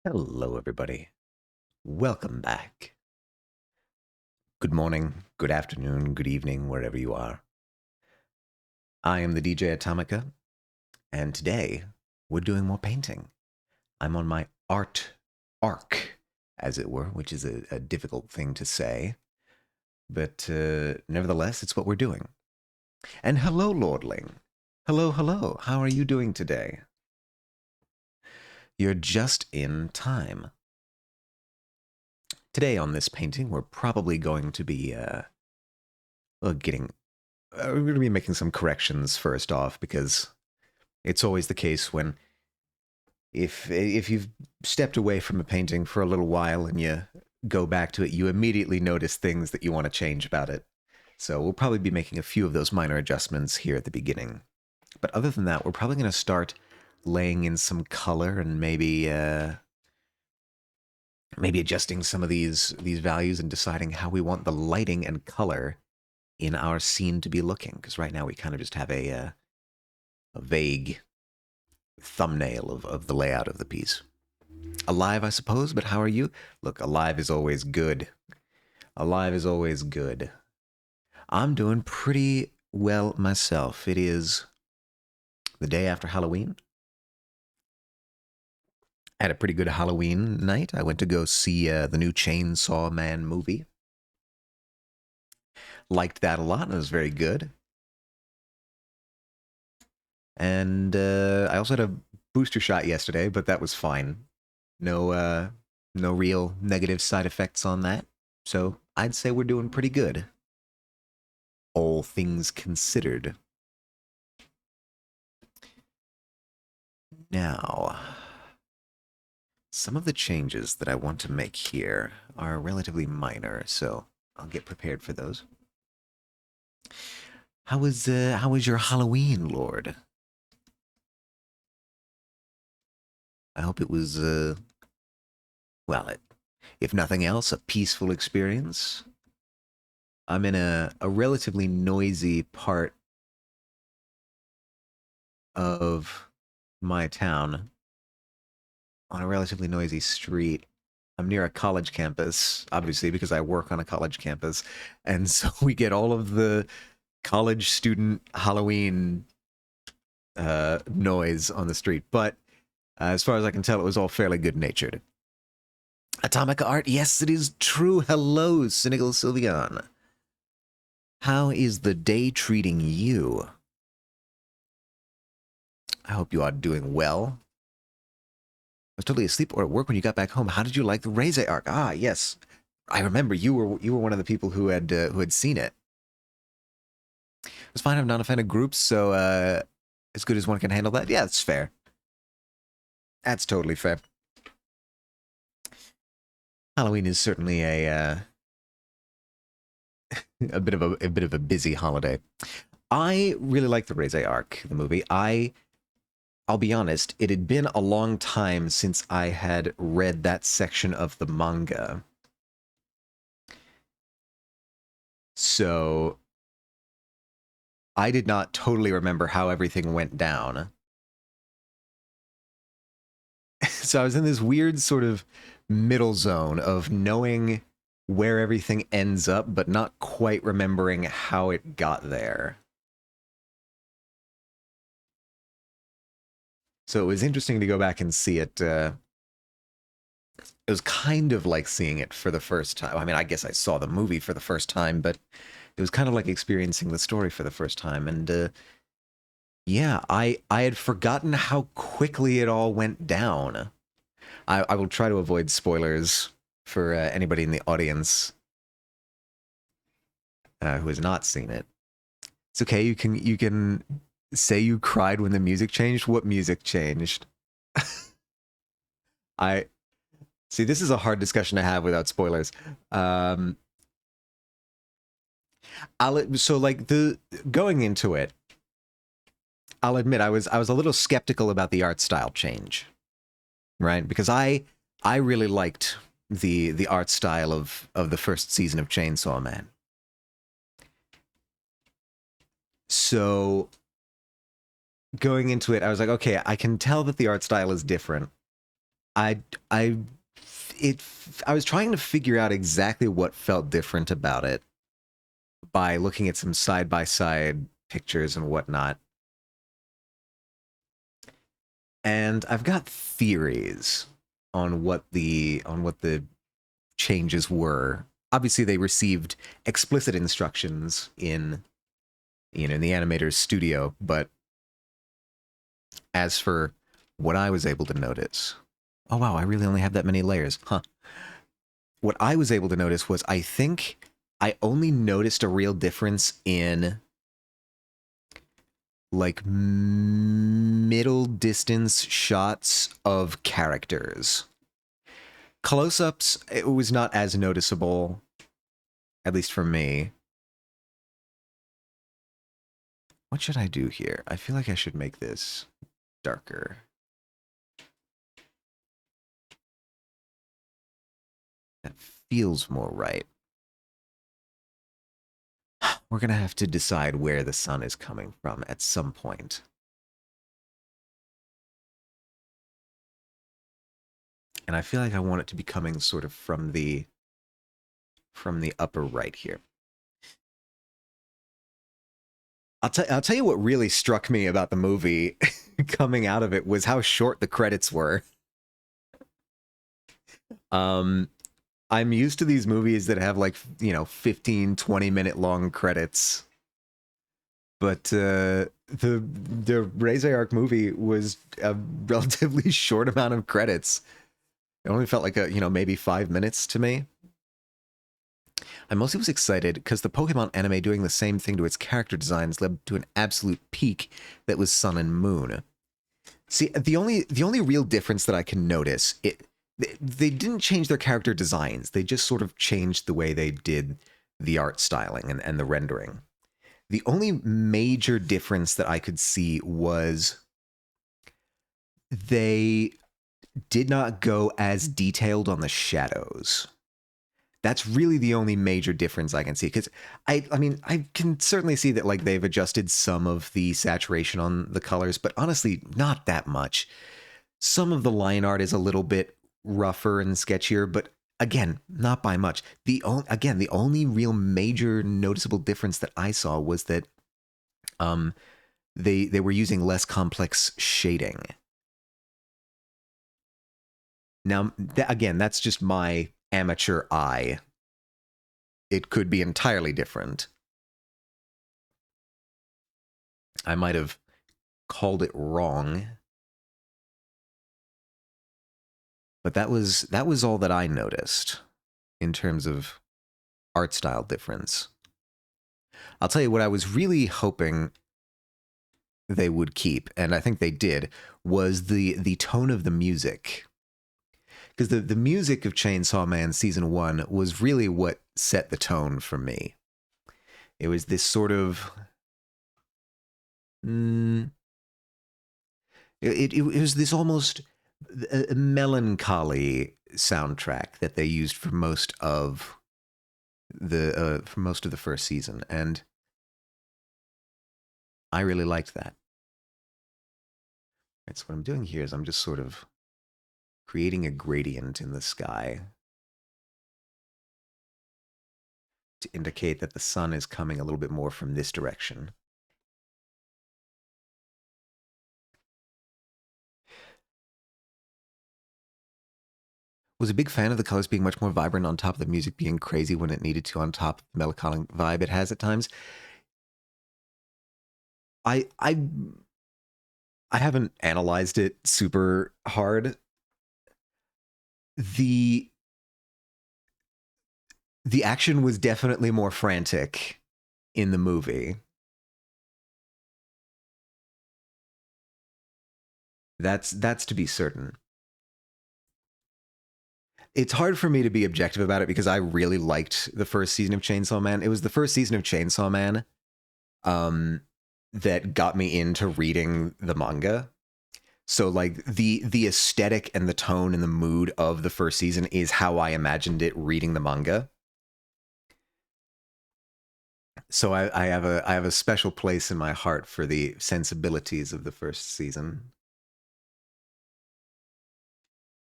Hello, everybody. Welcome back. Good morning, good afternoon, good evening, wherever you are. I am the DJ Atomica, and today we're doing more painting. I'm on my art arc, as it were, which is a difficult thing to say, but nevertheless, it's what we're doing. And hello, Lordling. Hello, hello. How are you doing today? You're just in time. Today on this painting, we're probably going to be getting we're going to be making some corrections first off because it's always the case when if you've stepped away from a painting for a little while and you go back to it, you immediately notice things that you want to change about it. So we'll probably be making a few of those minor adjustments here at the beginning. But other than that, we're probably going to start laying in some color and maybe adjusting some of these values and deciding how we want the lighting and color in our scene to be looking. Because right now we kind of just have a vague thumbnail of the layout of the piece. Alive, I suppose, but how are you? Look, alive is always good. Alive is always good. I'm doing pretty well myself. It is the day after Halloween. I had a pretty good Halloween night. I went to go see the new Chainsaw Man movie. Liked that a lot, and it was very good. And I also had a booster shot yesterday, but that was fine. No real negative side effects on that. So I'd say we're doing pretty good. All things considered. Now, some of the changes that I want to make here are relatively minor, so I'll get prepared for those. How was your Halloween, Lord? I hope it was well, if nothing else, a peaceful experience. I'm in a relatively noisy part of my town on a relatively noisy street. I'm near a college campus, obviously, because I work on a college campus. And so we get all of the college student Halloween noise on the street. But as far as I can tell, it was all fairly good natured. Atomic Art, yes, it is true. Hello, Cynical Sylveon. How is the day treating you? I hope you are doing well. I was totally asleep or at work when you got back home. How did you like the Reze arc? Ah, yes, I remember you were one of the people who had seen it. It was fine. I'm not a fan of groups, so as good as one can handle that. Yeah, it's fair. That's totally fair. Halloween is certainly a bit of a busy holiday. I really like the Reze arc, the movie. I'll be honest, it had been a long time since I had read that section of the manga. So I did not totally remember how everything went down. So I was in this weird sort of middle zone of knowing where everything ends up, but not quite remembering how it got there. So it was interesting to go back and see it. It was kind of like seeing it for the first time. I mean, I guess I saw the movie for the first time, but it was kind of like experiencing the story for the first time. And yeah, I had forgotten how quickly it all went down. I will try to avoid spoilers for anybody in the audience who has not seen it. It's okay. You can say you cried when the music changed. What music changed? I see. This is a hard discussion to have without spoilers. Um, so like the going into it, I'll admit I was a little skeptical about the art style change, right? Because I really liked the art style of the first season of Chainsaw Man. So going into it, I was like, okay, I can tell that the art style is different. I I it I was trying to figure out exactly what felt different about it by looking at some side by side pictures and whatnot. And I've got theories on what the changes were. Obviously, they received explicit instructions in in the animator's studio, but as for what I was able to notice, oh wow, I really only have that many layers, huh? What I was able to notice was I think I only noticed a real difference in like middle distance shots of characters. Close ups, it was not as noticeable, at least for me. What should I do here? I feel like I should make this darker. That feels more right. We're going to have to decide where the sun is coming from at some point. And I feel like I want it to be coming sort of from the upper right here. I'll tell you what really struck me about the movie coming out of it was how short the credits were. Um I'm used to these movies that have like, 15, 20-minute long credits. But the Raze Arc movie was a relatively short amount of credits. It only felt like maybe 5 minutes to me. I mostly was excited because the Pokemon anime doing the same thing to its character designs led to an absolute peak that was Sun and Moon. See, the only real difference that I can notice, they didn't change their character designs. They just sort of changed the way they did the art styling and the rendering. The only major difference that I could see was they did not go as detailed on the shadows. That's really the only major difference I can see. Because I mean, I can certainly see that like they've adjusted some of the saturation on the colors, but honestly, not that much. Some of the line art is a little bit rougher and sketchier, but again, not by much. The only real major noticeable difference that I saw was that um they were using less complex shading. Now, again, that's just my amateur eye. It could be entirely different. I might have called it wrong, but that was all that I noticed in terms of art style difference. I'll tell you what I was really hoping they would keep, and I think they did, was the tone of the music. Because the music of Chainsaw Man season 1 was really what set the tone for me. It was this sort of it was this almost a melancholy soundtrack that they used for most of the first season, and I really liked that. Right, so what I'm doing here is I'm just sort of creating a gradient in the sky to indicate that the sun is coming a little bit more from this direction. Was a big fan of the colors being much more vibrant on top of the music being crazy when it needed to on top of the melancholic vibe it has at times. I I I haven't analyzed it super hard. The the action was definitely more frantic in the movie. That's to be certain. It's hard for me to be objective about it because I really liked the first season of Chainsaw Man. It was the first season of Chainsaw Man um, that got me into reading the manga. So like the aesthetic and the tone and the mood of the first season is how I imagined it reading the manga. So I have a special place in my heart for the sensibilities of the first season.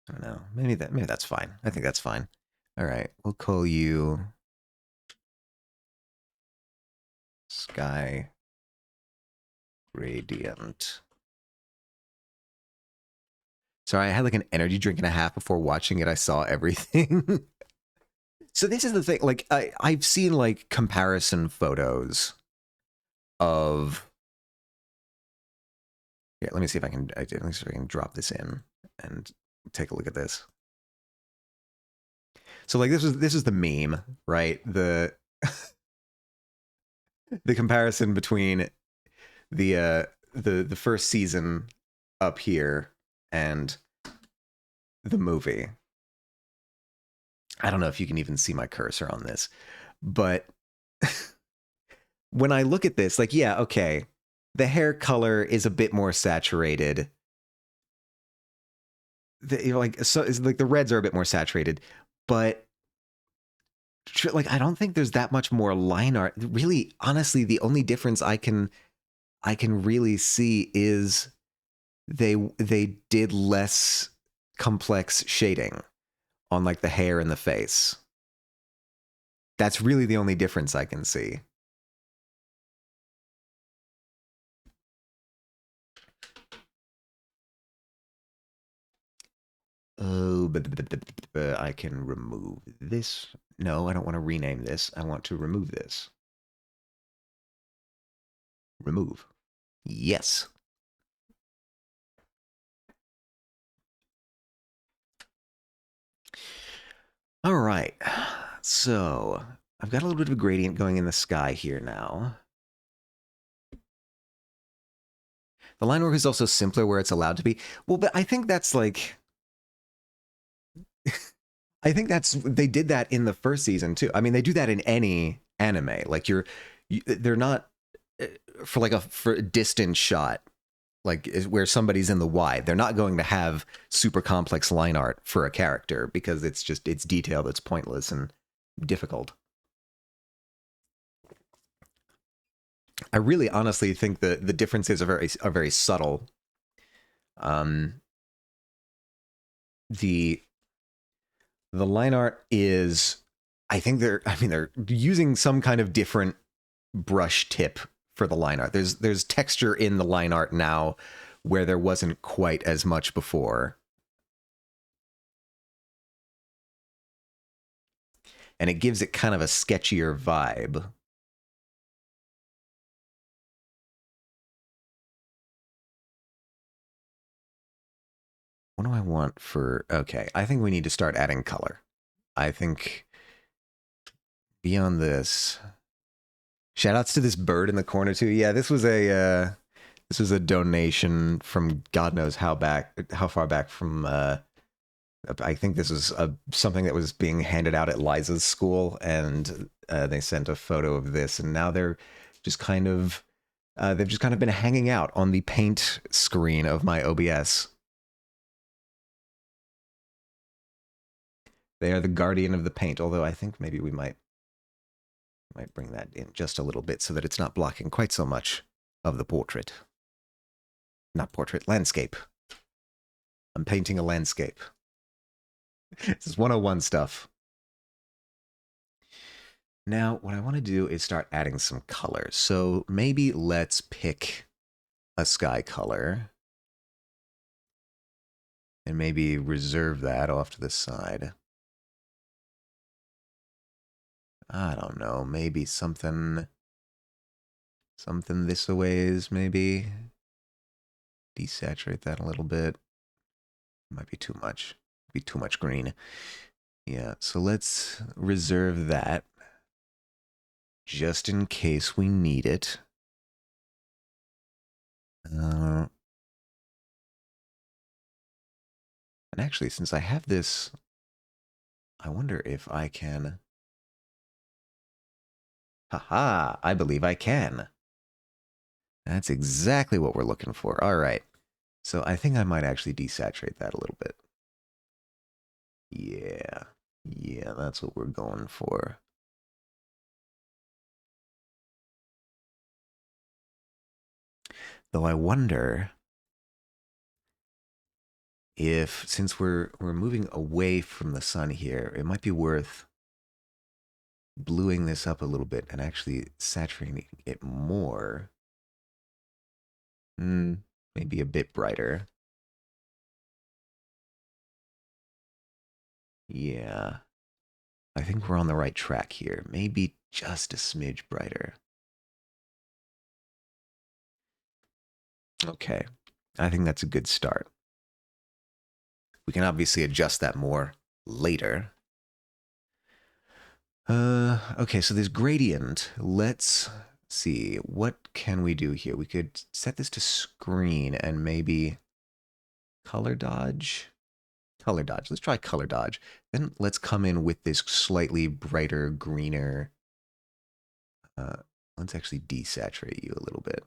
I don't know. Maybe that's fine. I think that's fine. All right, we'll call you Sky Radiant. Sorry, I had like an energy drink and a half before watching it. I saw everything. So this is the thing. Like I've seen like comparison photos of. Yeah, let me see if I can. Let me see if I can drop this in and take a look at this. So like this is the meme, right? The comparison between the first season up here and the movie. I don't know if you can even see my cursor on this, but when I look at this, like, yeah, okay, the hair color is a bit more saturated. Like, so it's like the reds are a bit more saturated, but like I don't think there's that much more line art. Really, honestly, the only difference I can really see is they did less complex shading on like the hair and the face. That's really the only difference I can see. Oh, but I can remove this. No, I don't want to rename this. I want to remove this. Remove. Yes. All right. So I've got a little bit of a gradient going in the sky here now. The line work is also simpler where it's allowed to be. Well, but I think that's like I think that's they did that in the first season too. I mean, they do that in any anime. Like they're not for like for a distant shot, like where somebody's in the wide. They're not going to have super complex line art for a character because it's detail that's pointless and difficult. I really honestly think the differences are very subtle. Um, the the line art is, I mean they're using some kind of different brush tip for the line art. There's texture in the line art now where there wasn't quite as much before. And it gives it kind of a sketchier vibe. What do I want for okay, I think we need to start adding color. I think beyond this. Shout outs to this bird in the corner too. Yeah, this was a donation from God knows how far back from I think this was something that was being handed out at Liza's school, and they sent a photo of this, and now they've just kind of been hanging out on the paint screen of my OBS. They are the guardian of the paint, although I think maybe we might bring that in just a little bit so that it's not blocking quite so much of the portrait. Not portrait, landscape. I'm painting a landscape. This is 101 stuff. Now, what I want to do is start adding some colors. So maybe let's pick a sky color and maybe reserve that off to the side. I don't know, maybe something this a ways, maybe. Desaturate that a little bit. Might be too much. Be too much green. Yeah, so let's reserve that just in case we need it. And actually, since I have this, I wonder if I can. Haha, I believe I can. That's exactly what we're looking for. All right. So I think I might actually desaturate that a little bit. Yeah. Yeah, that's what we're going for. Though I wonder if, since we're moving away from the sun here, it might be worth bluing this up a little bit and actually saturating it more. Maybe a bit brighter. Yeah. I think we're on the right track here. Maybe just a smidge brighter. Okay. I think that's a good start. We can obviously adjust that more later. Okay, so this gradient, let's see, what can we do here? We could set this to screen and maybe color dodge. Color dodge. Let's try color dodge. Then let's come in with this slightly brighter, greener. Let's actually desaturate you a little bit.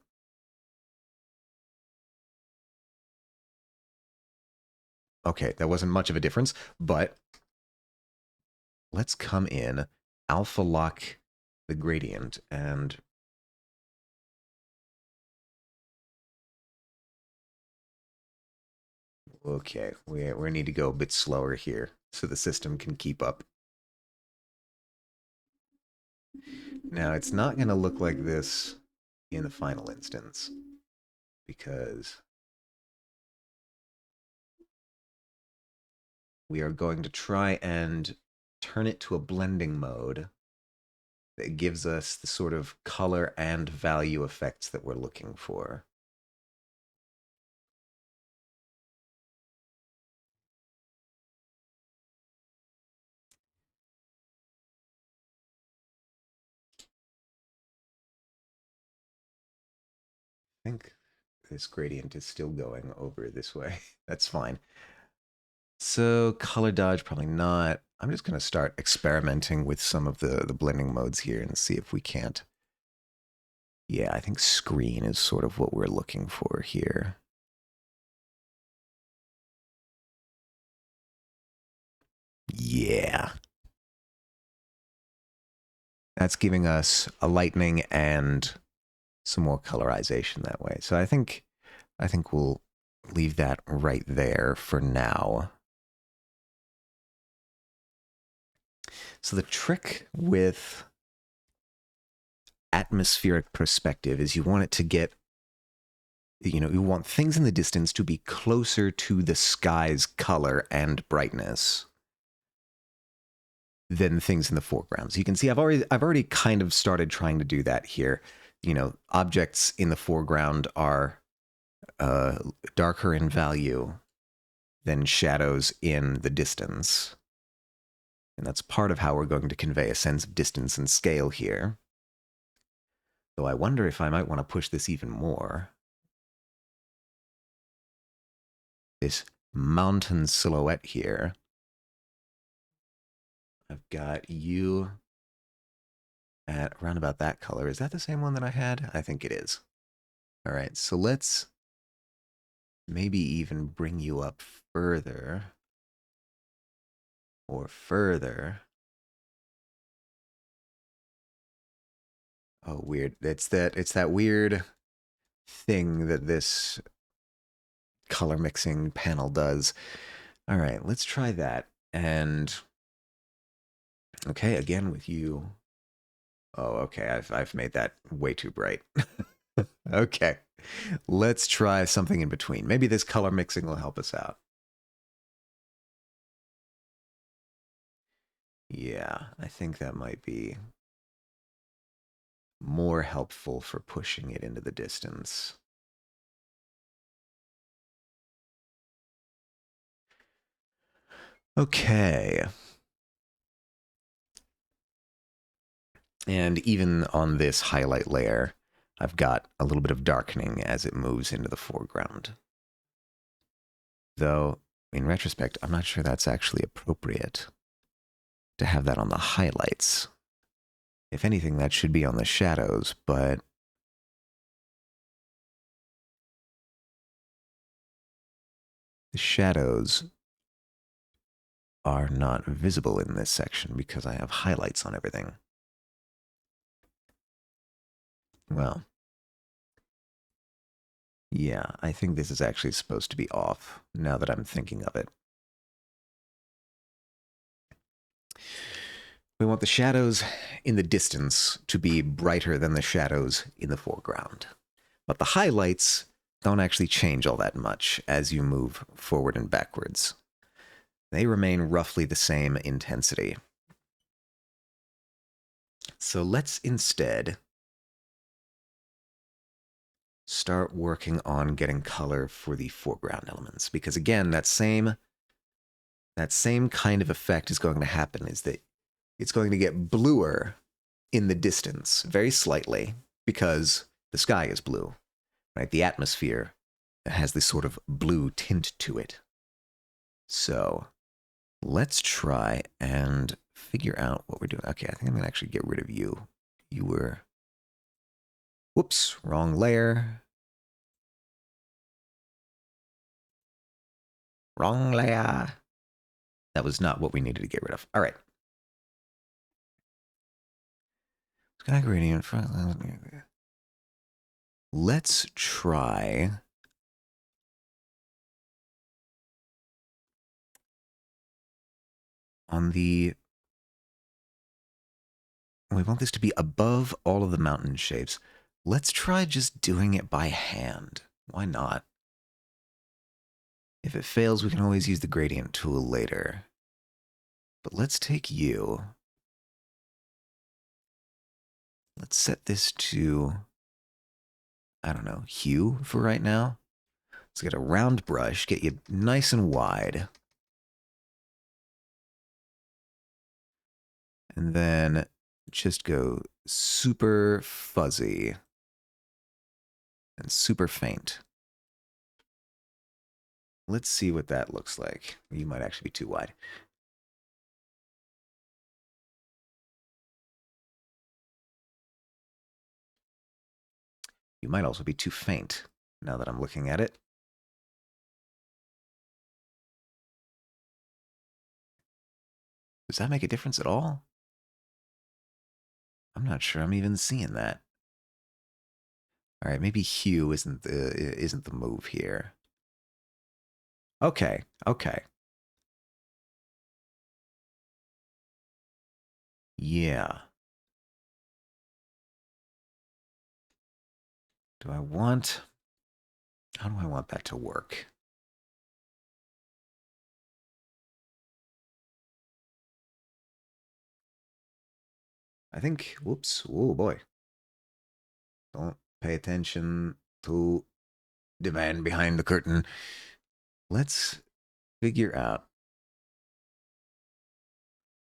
Okay, that wasn't much of a difference, but let's come in, alpha lock the gradient, and okay, we need to go a bit slower here so the system can keep up. Now, it's not going to look like this in the final instance because we are going to try and turn it to a blending mode that gives us the sort of color and value effects that we're looking for. I think this gradient is still going over this way. That's fine. So color dodge, probably not. I'm just going to start experimenting with some of the blending modes here and see if we can't. Yeah, I think screen is sort of what we're looking for here. Yeah. That's giving us a lightning and some more colorization that way. So I think we'll leave that right there for now. So the trick with atmospheric perspective is you want it to get, you want things in the distance to be closer to the sky's color and brightness than things in the foreground. So you can see I've already kind of started trying to do that here. Objects in the foreground are darker in value than shadows in the distance. And that's part of how we're going to convey a sense of distance and scale here. Though I wonder if I might want to push this even more. This mountain silhouette here. I've got you at around about that color. Is that the same one that I had? I think it is. All right, so let's maybe even bring you up further or further. Oh, weird. It's that weird thing that this color mixing panel does. All right, let's try that. And okay, again with you. Oh, okay. I've made that way too bright. Okay. Let's try something in between. Maybe this color mixing will help us out. Yeah, I think that might be more helpful for pushing it into the distance. Okay. And even on this highlight layer, I've got a little bit of darkening as it moves into the foreground. Though, in retrospect, I'm not sure that's actually appropriate to have that on the highlights. If anything, that should be on the shadows, but the shadows are not visible in this section because I have highlights on everything. Well, Yeah, I think this is actually supposed to be off now that I'm thinking of it. We want the shadows in the distance to be brighter than the shadows in the foreground. But the highlights don't actually change all that much as you move forward and backwards. They remain roughly the same intensity. So let's instead start working on getting color for the foreground elements. Because again, that same kind of effect is going to happen, is that it's going to get bluer in the distance, very slightly, because the sky is blue, right? The atmosphere has this sort of blue tint to it. So let's try and figure out what we're doing. Okay, I think I'm going to actually get rid of you. You were... Whoops, wrong layer. Wrong layer. That was not what we needed to get rid of. All right. Sky gradient. Let's try... on the... We want this to be above all of the mountain shapes. Let's try just doing it by hand. Why not? If it fails, we can always use the gradient tool later. But let's take you. Let's set this to, I don't know, hue for right now. Let's get a round brush, get you nice and wide. And then just go super fuzzy and super faint. Let's see what that looks like. You might actually be too wide. You might also be too faint, now that I'm looking at it. Does that make a difference at all? I'm not sure I'm even seeing that. All right, maybe hue isn't the move here. Okay, okay. Yeah. Do I want... How do I want that to work? I think... Whoops. Oh, boy. Don't pay attention to the man behind the curtain. Let's figure out...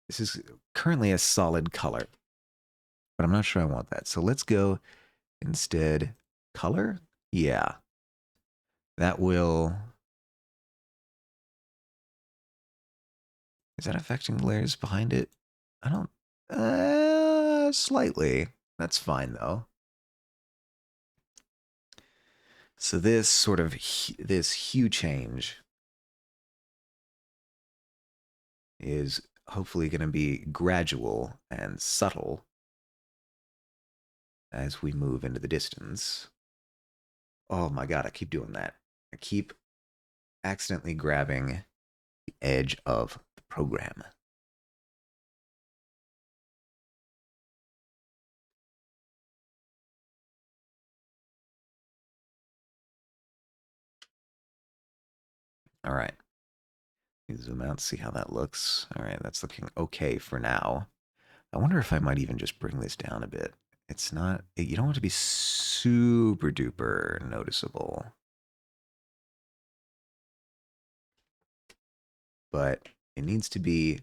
This is currently a solid color, but I'm not sure I want that. So let's go instead color. Yeah. That will... Is that affecting the layers behind it? I don't... slightly. That's fine, though. So this sort of... This hue change is hopefully going to be gradual and subtle as we move into the distance. Oh my god, I keep doing that. I keep accidentally grabbing the edge of the program. All right. Zoom out, see how that looks. All right, that's looking okay for now. I wonder if I might even just bring this down a bit. It's not, you don't want it to be super duper noticeable. But it needs to be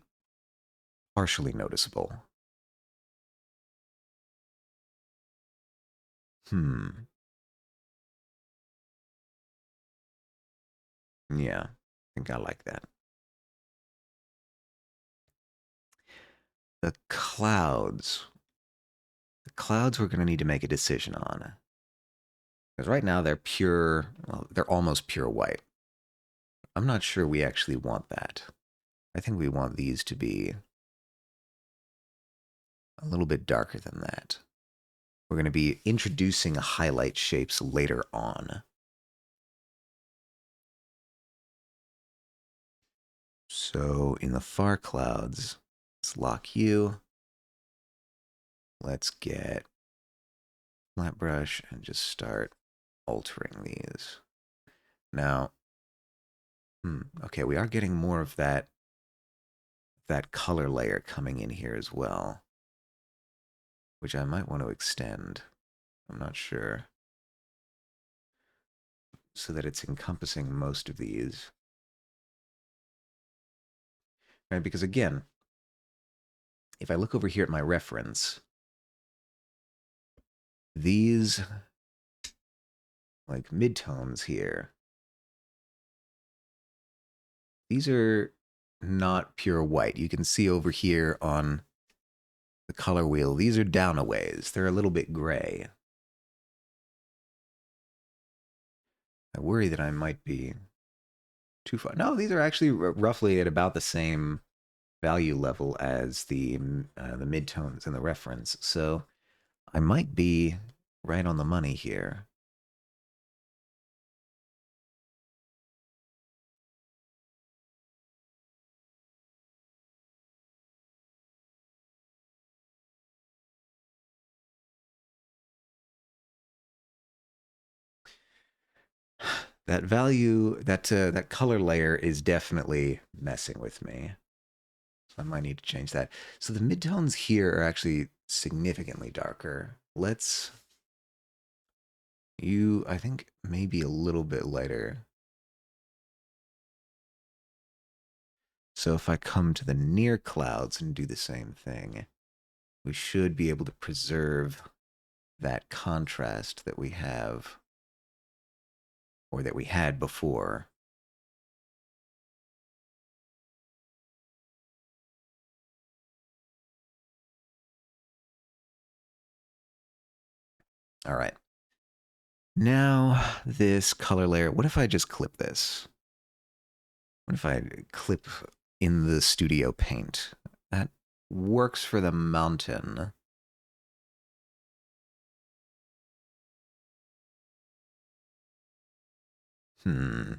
partially noticeable. Yeah, I think I like that. The clouds. The clouds we're going to need to make a decision on. Because right now they're pure, well, they're almost pure white. I'm not sure we actually want that. I think we want these to be a little bit darker than that. We're going to be introducing highlight shapes later on. So in the far clouds, let's lock you. Let's get flat brush and just start altering these. Now, okay, we are getting more of that color layer coming in here as well, which I might want to extend. I'm not sure. So that it's encompassing most of these. Right, because again, if I look over here at my reference, these like midtones here, these are not pure white. You can see over here on the color wheel, these are down a ways. They're a little bit gray. I worry that I might be too far. No, these are actually roughly at about the same value level as the midtones in the reference. So I might be right on the money here. That value, that color layer is definitely messing with me. So I might need to change that. So the midtones here are actually significantly darker. Let's, I think maybe a little bit lighter. So if I come to the near clouds and do the same thing, we should be able to preserve that contrast that we have, or that we had before. All right. Now this color layer, what if I just clip this? What if I clip in the studio paint? That works for the mountain. Hmm.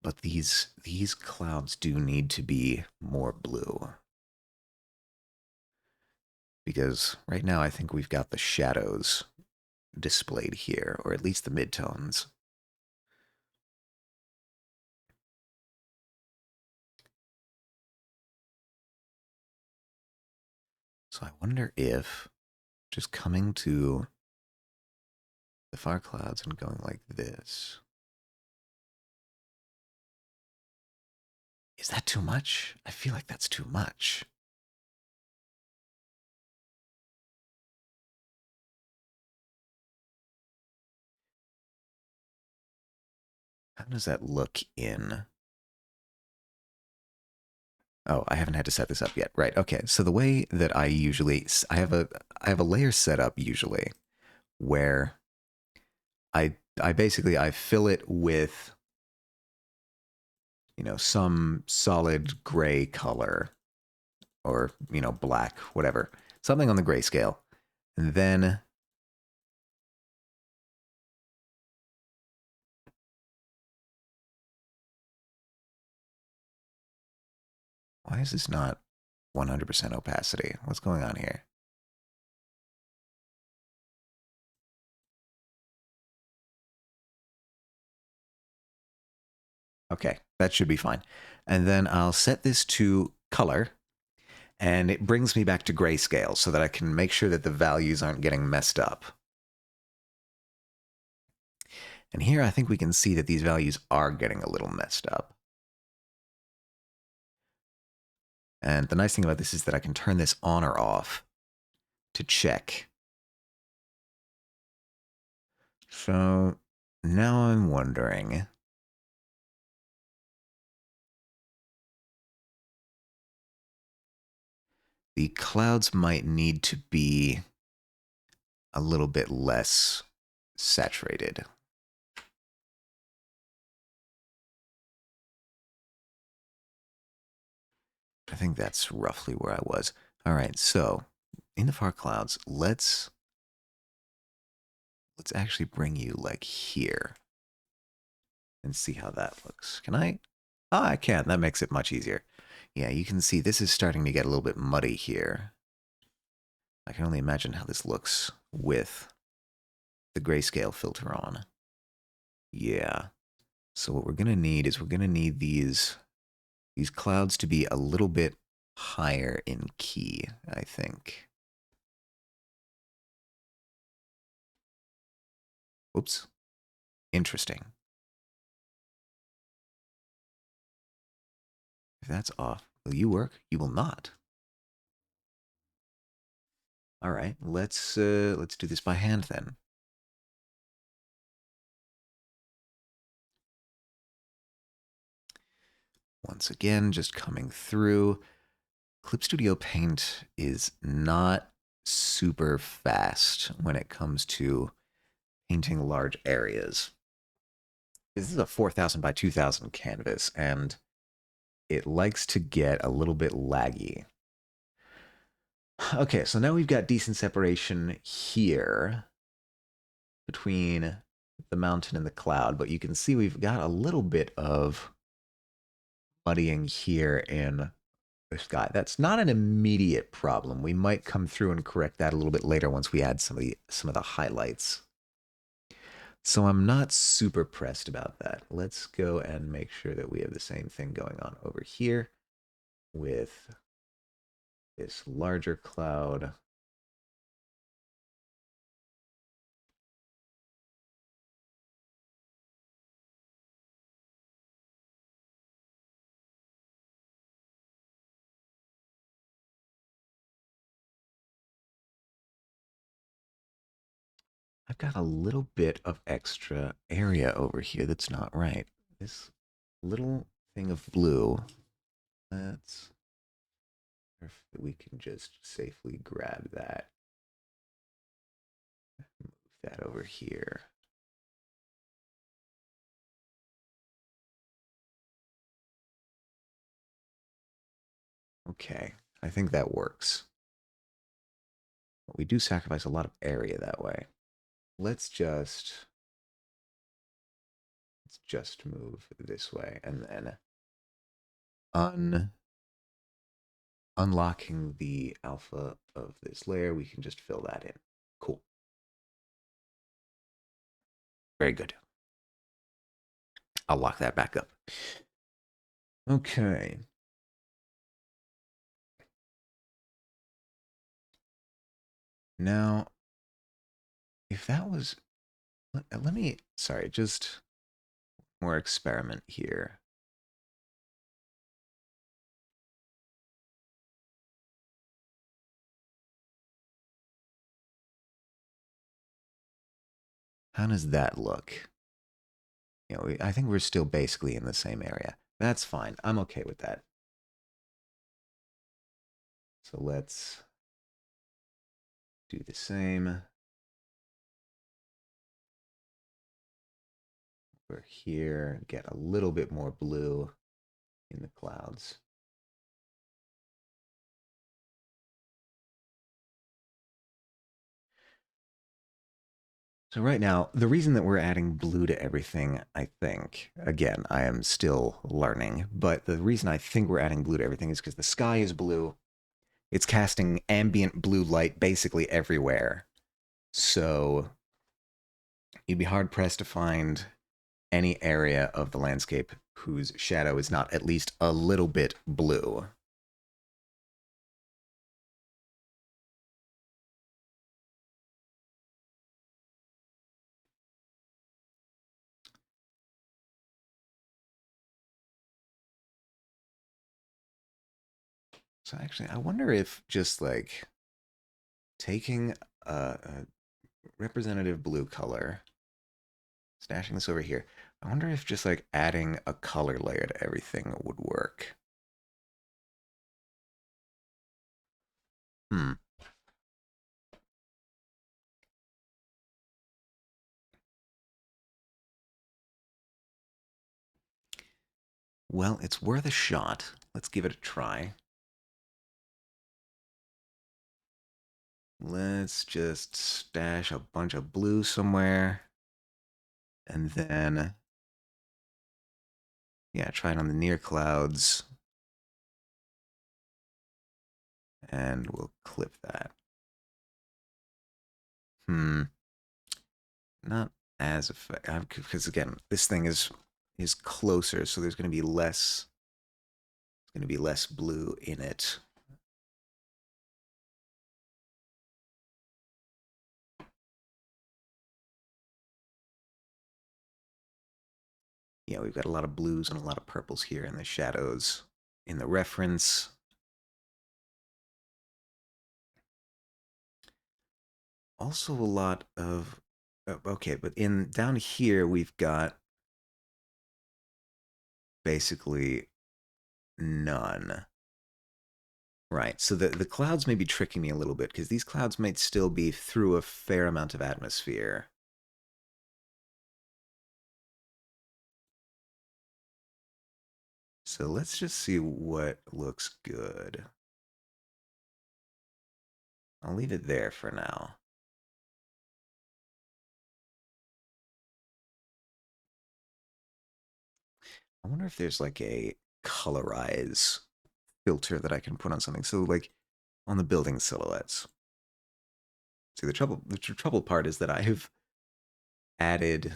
But these clouds do need to be more blue. Because right now I think we've got the shadows displayed here, or at least the midtones. So I wonder if just coming to the far clouds and going like this. Is that too much? I feel like that's too much. How does that look in? Oh, I haven't had to set this up yet. Right. Okay. So the way that I usually I have a layer set up usually where I basically I fill it with some solid gray color, or black, whatever. Something on the grayscale. And then why is this not 100% opacity? What's going on here? Okay, that should be fine. And then I'll set this to color, and it brings me back to grayscale so that I can make sure that the values aren't getting messed up. And here I think we can see that these values are getting a little messed up. And the nice thing about this is that I can turn this on or off to check. So now I'm wondering, the clouds might need to be a little bit less saturated. I think that's roughly where I was. All right, so in the far clouds, let's let's actually bring you like here and see how that looks. Can I? Oh, I can. That makes it much easier. Yeah, you can see this is starting to get a little bit muddy here. I can only imagine how this looks with the grayscale filter on. Yeah. So what we're going to need is we're going to need these clouds to be a little bit higher in key, I think. Oops. Interesting. If that's off, will you work? You will not. All right, let's do this by hand then. Once again, just coming through. Clip Studio Paint is not super fast when it comes to painting large areas. This is a 4,000 by 2,000 canvas, and it likes to get a little bit laggy. Okay, so now we've got decent separation here between the mountain and the cloud, but you can see we've got a little bit of muddying here in the sky. That's not an immediate problem. We might come through and correct that a little bit later once we add some of the highlights. So I'm not super pressed about that. Let's go and make sure that we have the same thing going on over here with this larger cloud. I've got a little bit of extra area over here that's not right. This little thing of blue, let's, if we can just safely grab that, move that over here. Okay, I think that works. But we do sacrifice a lot of area that way. Let's just move this way and then unlocking the alpha of this layer, we can just fill that in. Cool. Very good. I'll lock that back up. Okay. Now, if that was, let me, sorry, just more experiment here. How does that look? You know, I think we're still basically in the same area. That's fine. I'm okay with that. So let's do the same. We're here, get a little bit more blue in the clouds. So right now, the reason that we're adding blue to everything, I think, again, I am still learning, but the reason I think we're adding blue to everything is because the sky is blue. It's casting ambient blue light basically everywhere. So you'd be hard pressed to find any area of the landscape whose shadow is not at least a little bit blue. So actually, I wonder if just like taking a representative blue color, stashing this over here, I wonder if just like adding a color layer to everything would work. Hmm. Well, it's worth a shot. Let's give it a try. let's just stash a bunch of blue somewhere. And then, yeah, try it on the near clouds. And we'll clip that. Not as effective, because again, this thing is closer, so there's going to be less blue in it. Yeah, we've got a lot of blues and a lot of purples here in the shadows in the reference. Also a lot of okay, but in down here we've got basically none. Right. So the clouds may be tricking me a little bit because these clouds might still be through a fair amount of atmosphere. So let's just see what looks good. I'll leave it there for now. I wonder if there's like a colorize filter that I can put on something. So like on the building silhouettes. See, the trouble part is that I have added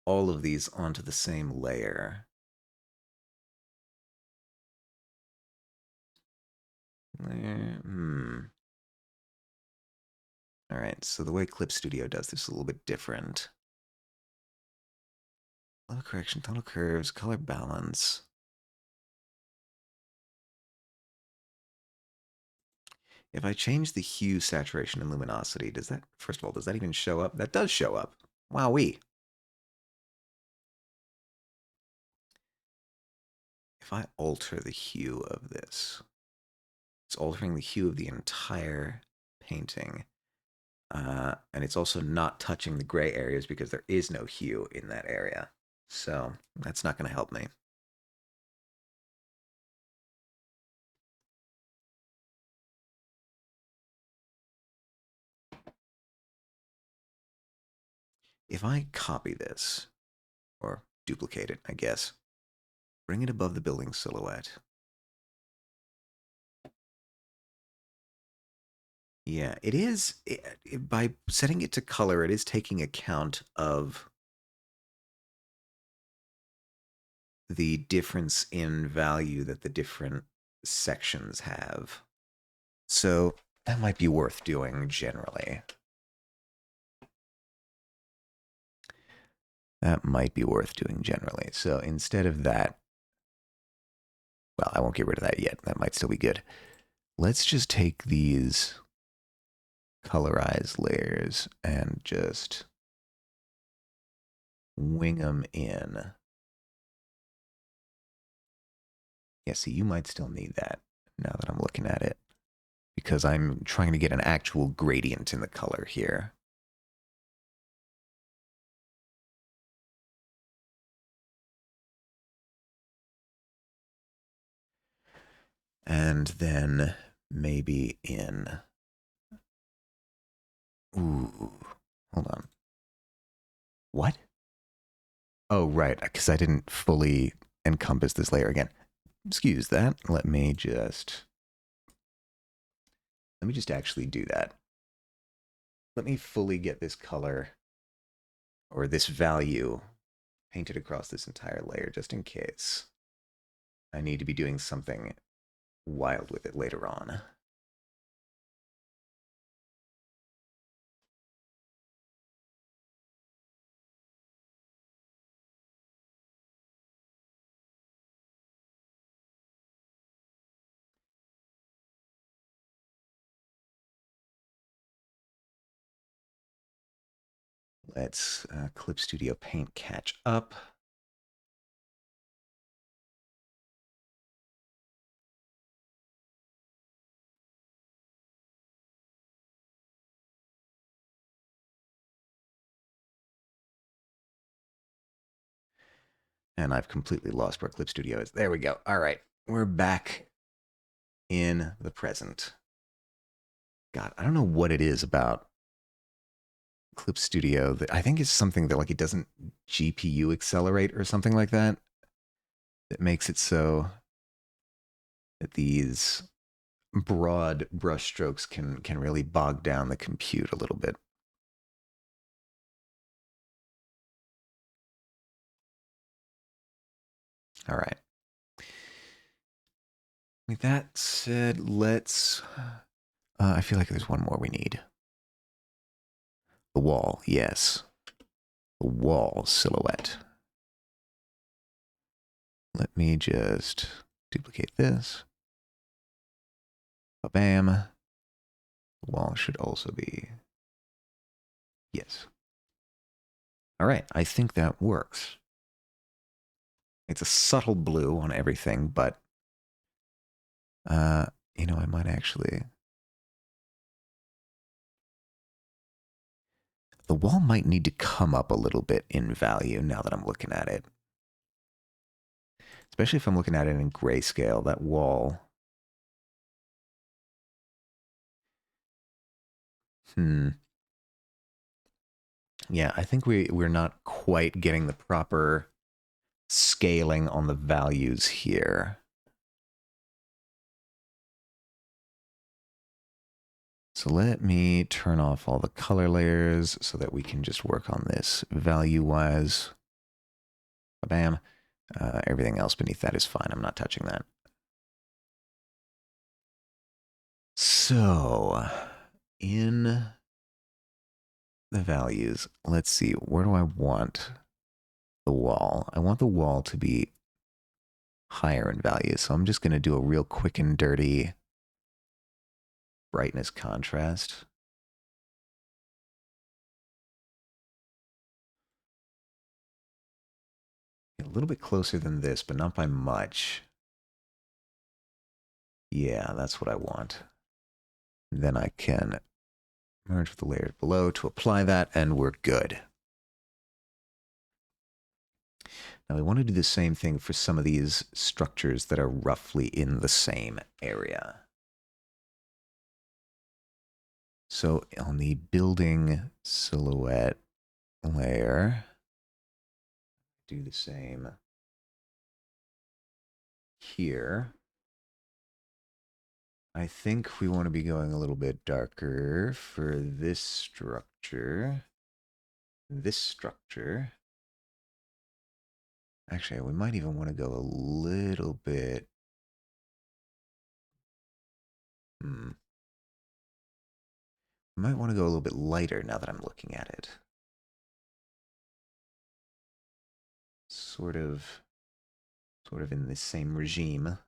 all of these onto the same layer. All right, so the way Clip Studio does this is a little bit different. Color correction, tonal curves, color balance. If I change the hue, saturation, and luminosity, does that, first of all, does that even show up? That does show up. Wowee. If I alter the hue of this, it's altering the hue of the entire painting. And it's also not touching the gray areas because there is no hue in that area. So that's not going to help me. If I copy this, or duplicate it, I guess, bring it above the building silhouette. Yeah, it is, by setting it to color, it is taking account of the difference in value that the different sections have. So that might be worth doing generally. That might be worth doing generally. So instead of that, well, I won't get rid of that yet. That might still be good. Let's just take these colorized layers and just wing them in. Yeah, see, you might still need that now that I'm looking at it, because I'm trying to get an actual gradient in the color here. And then maybe in... Ooh, hold on. What? Oh, right, because I didn't fully encompass this layer again. Excuse that. Let me just actually do that. Let me fully get this color or this value painted across this entire layer just in case I need to be doing something wild with it later on. Let's Clip Studio Paint catch up. And I've completely lost where Clip Studio is. There we go. All right, we're back in the present. God, I don't know what it is about Clip Studio that I think it's something that like it doesn't GPU accelerate or something like that that makes it so that these broad brushstrokes can really bog down the compute a little bit. All right. With that said, let's. I feel like there's one more we need. The wall, yes. The wall silhouette. Let me just duplicate this. Bam. The wall should also be. Yes. All right, I think that works. It's a subtle blue on everything, but you know, I might actually. The wall might need to come up a little bit in value now that I'm looking at it. Especially if I'm looking at it in grayscale, that wall. Yeah, I think we're not quite getting the proper scaling on the values here. So let me turn off all the color layers so that we can just work on this value-wise. Bam. Everything else beneath that is fine. I'm not touching that. So, in the values, let's see, where do I want the wall? I want the wall to be higher in value, so I'm just going to do a real quick and dirty brightness contrast. A little bit closer than this, but not by much. Yeah, that's what I want. Then I can merge with the layers below to apply that, and we're good. Now we want to do the same thing for some of these structures that are roughly in the same area. So on the building silhouette layer, do the same here. I think we want to be going a little bit darker for this structure. Actually, we might even want to go a little bit. We might want to go a little bit lighter now that I'm looking at it. Sort of in the same regime.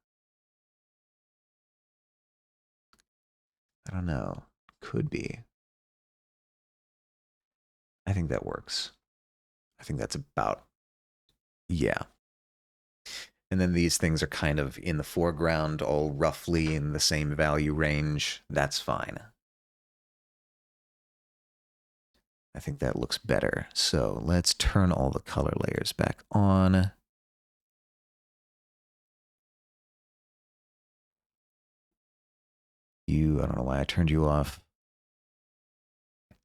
I don't know. Could be. I think that works. I think that's about, yeah. And then these things are kind of in the foreground, all roughly in the same value range. That's fine. I think that looks better. So let's turn all the color layers back on. I don't know why I turned you off. All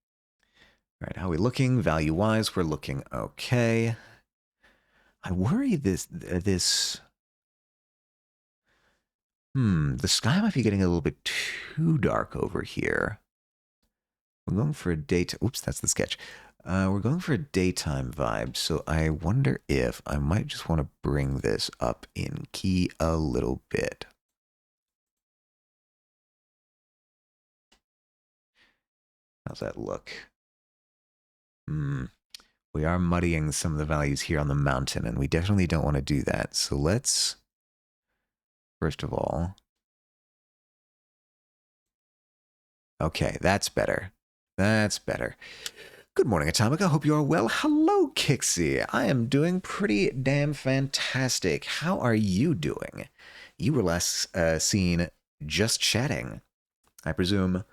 right, how are we looking? Value-wise, we're looking okay. I worry the sky might be getting a little bit too dark over here. We're going for a daytime. Oops, that's the sketch. We're going for a daytime vibe, so I wonder if I might just want to bring this up in key a little bit. How's that look? We are muddying some of the values here on the mountain, and we definitely don't want to do that. So let's, first of all, okay, that's better. That's better. Good morning, Atomica. Hope you are well. Hello, Kixie. I am doing pretty damn fantastic. How are you doing? You were last seen just chatting. I presume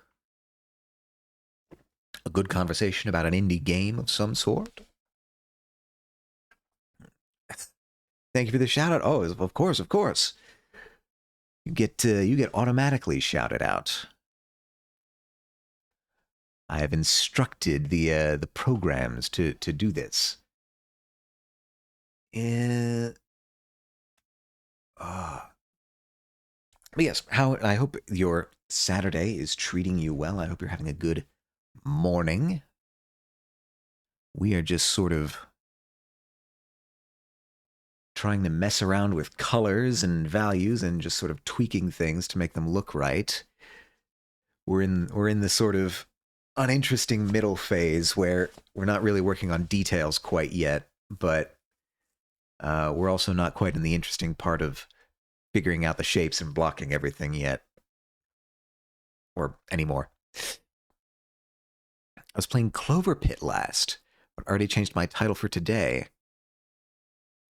a good conversation about an indie game of some sort? Thank you for the shout out. Oh, of course, of course. You get automatically shouted out. I have instructed the programs to do this. Uh, uh, but yes, how I hope your Saturday is treating you well. I hope you're having a good morning. We are just sort of trying to mess around with colors and values and just sort of tweaking things to make them look right. We're in the sort of uninteresting middle phase where we're not really working on details quite yet, but we're also not quite in the interesting part of figuring out the shapes and blocking everything yet, or anymore. I was playing Clover Pit last, but already changed my title for today.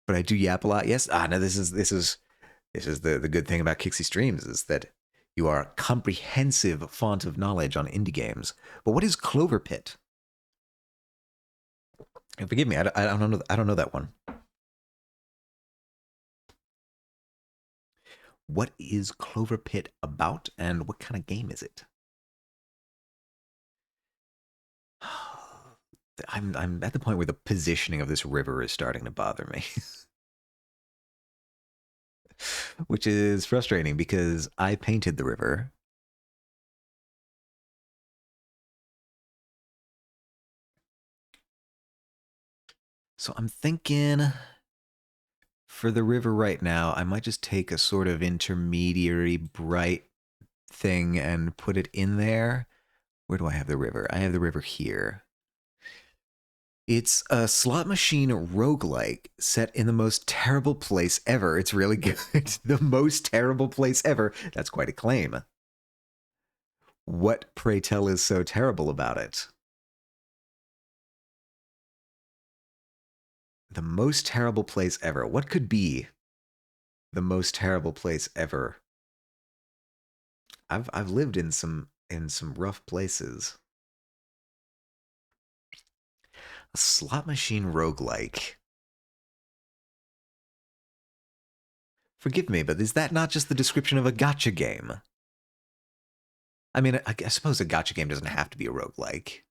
But I do yap a lot. Yes. No. This is the good thing about Kixie streams is that you are a comprehensive font of knowledge on indie games. But what is Clover Pit? And forgive me, I don't know. I don't know that one. What is Clover Pit about, and what kind of game is it? I'm at the point where the positioning of this river is starting to bother me, which is frustrating because I painted the river. So I'm thinking for the river right now, I might just take a sort of intermediary bright thing and put it in there. Where do I have the river? I have the river here. It's a slot machine roguelike set in the most terrible place ever. It's really good. The most terrible place ever. That's quite a claim. What, pray tell, is so terrible about it? The most terrible place ever. What could be the most terrible place ever? I've lived in some rough places. A slot machine roguelike. Forgive me, but is that not just the description of a gotcha game? I mean, I suppose a gotcha game doesn't have to be a roguelike.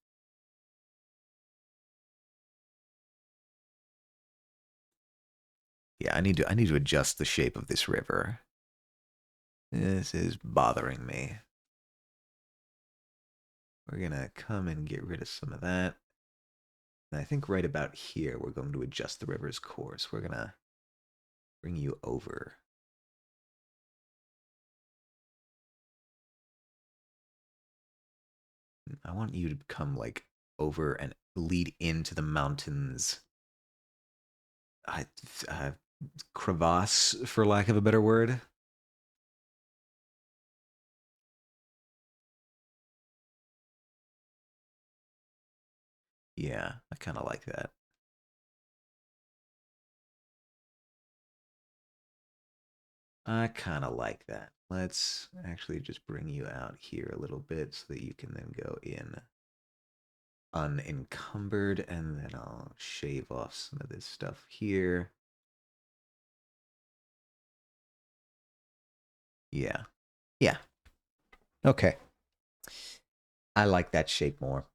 Yeah, I need to adjust the shape of this river. This is bothering me. We're gonna come and get rid of some of that. And I think right about here we're going to adjust the river's course. We're gonna bring you over. I want you to come like over and lead into the mountains. I, uh, Crevasse, for lack of a better word. Yeah, I kind of like that. I kind of like that. Let's actually just bring you out here a little bit so that you can then go in unencumbered, and then I'll shave off some of this stuff here. Yeah. Yeah. Okay. I like that shape more.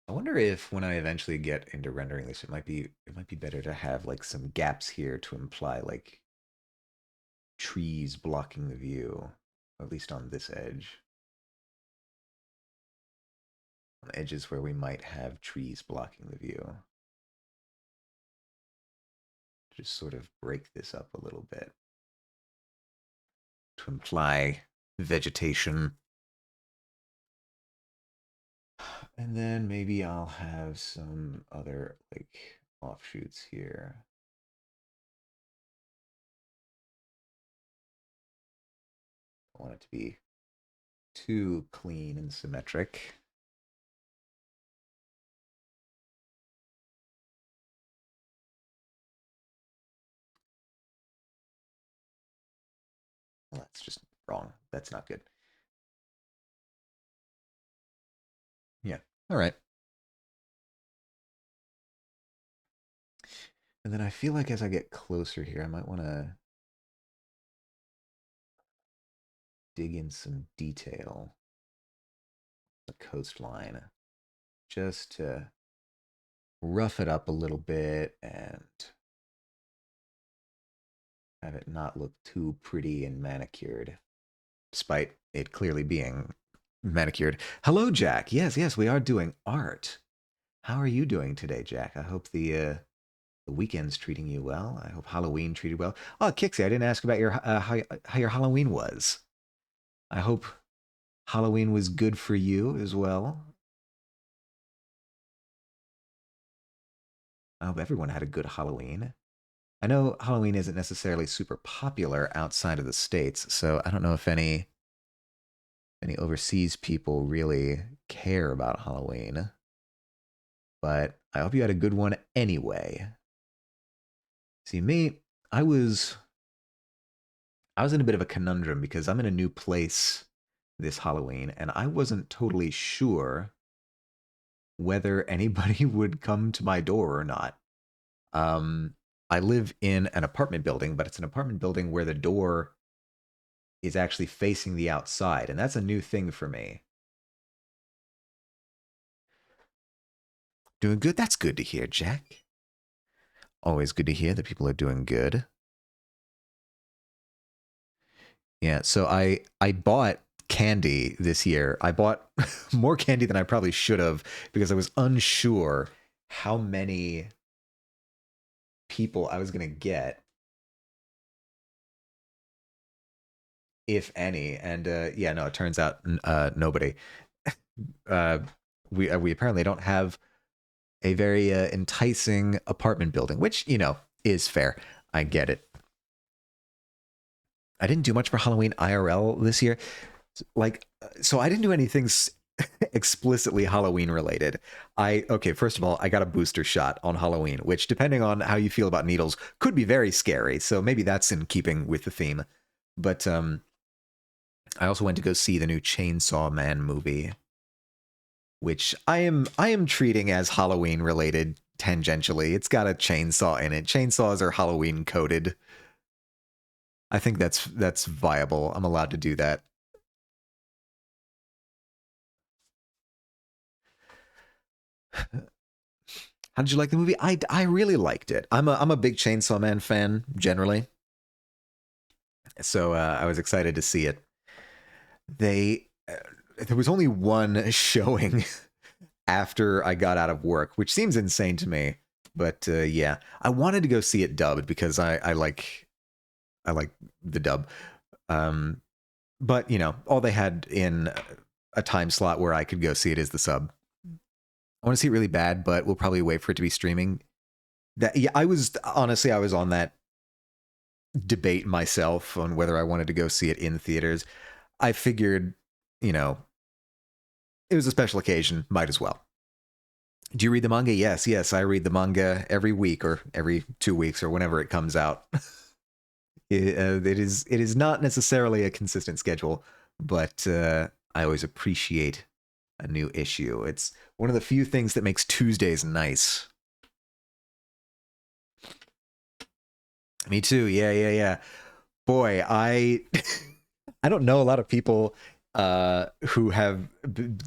I wonder if when I eventually get into rendering this, it might be better to have like some gaps here to imply like trees blocking the view, at least on this edge. On edges where we might have trees blocking the view. Just sort of break this up a little bit to imply vegetation. And then maybe I'll have some other like offshoots here. I want it to be too clean and symmetric. Well, that's just wrong. That's not good. Yeah. All right. And then I feel like as I get closer here, I might want to dig in some detail. The coastline. Just to rough it up a little bit and have it not look too pretty and manicured, despite it clearly being manicured. Hello, Jack. Yes, yes, we are doing art. How are you doing today, Jack? I hope the weekend's treating you well. I hope Halloween treated well. Oh, Kixie, I didn't ask about your how your Halloween was. I hope Halloween was good for you as well. I hope everyone had a good Halloween. I know Halloween isn't necessarily super popular outside of the States, so I don't know if any overseas people really care about Halloween. But I hope you had a good one anyway. See, me, I was I was in a bit of a conundrum because I'm in a new place this Halloween, and I wasn't totally sure whether anybody would come to my door or not. Um, I live in an apartment building, but it's an apartment building where the door is actually facing the outside, and that's a new thing for me. Doing good? That's good to hear, Jack. Always good to hear that people are doing good. Yeah, so I bought candy this year. I bought more candy than I probably should have because I was unsure how many people I was going to get, if any. And yeah, no, it turns out nobody. Uh, we apparently don't have a very enticing apartment building, which, you know, is fair. I get it. I didn't do much for Halloween IRL this year. Like, so I didn't do anything explicitly Halloween related. Okay, first of all, I got a booster shot on Halloween, which, depending on how you feel about needles, could be very scary. So maybe that's in keeping with the theme. But I also went to go see the new Chainsaw Man movie, which I am treating as Halloween related tangentially. It's got a chainsaw in it. Chainsaws are Halloween coded. I think that's viable. I'm allowed to do that. How did you like the movie? I really liked it. I'm a big Chainsaw Man fan generally, so I was excited to see it. They there was only one showing after I got out of work, which seems insane to me. But yeah, I wanted to go see it dubbed because I like the dub. Um, but you know, all they had in a time slot where I could go see it is the sub. I want to see it really bad, but we'll probably wait for it to be streaming. That yeah, I was honestly I was on that debate myself on whether I wanted to go see it in theaters. I figured, you know, it was a special occasion, might as well. Do you read the manga? Yes, yes, I read the manga every week or every 2 weeks or whenever it comes out. It is not necessarily a consistent schedule, but I always appreciate a new issue. It's one of the few things that makes Tuesdays nice. Me too. Yeah, yeah, yeah. Boy, I I don't know a lot of people who have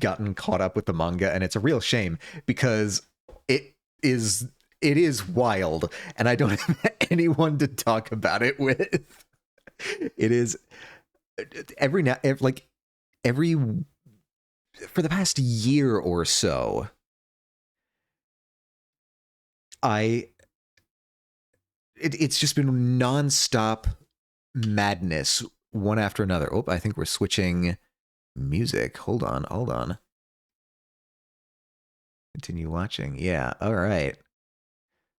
gotten caught up with the manga, and it's a real shame because it is it is wild, and I don't have anyone to talk about it with. It is every now like every for the past year or so, I it's just been nonstop madness, one after another. Oh, I think we're switching music. Hold on, hold on. Continue watching. Yeah, all right.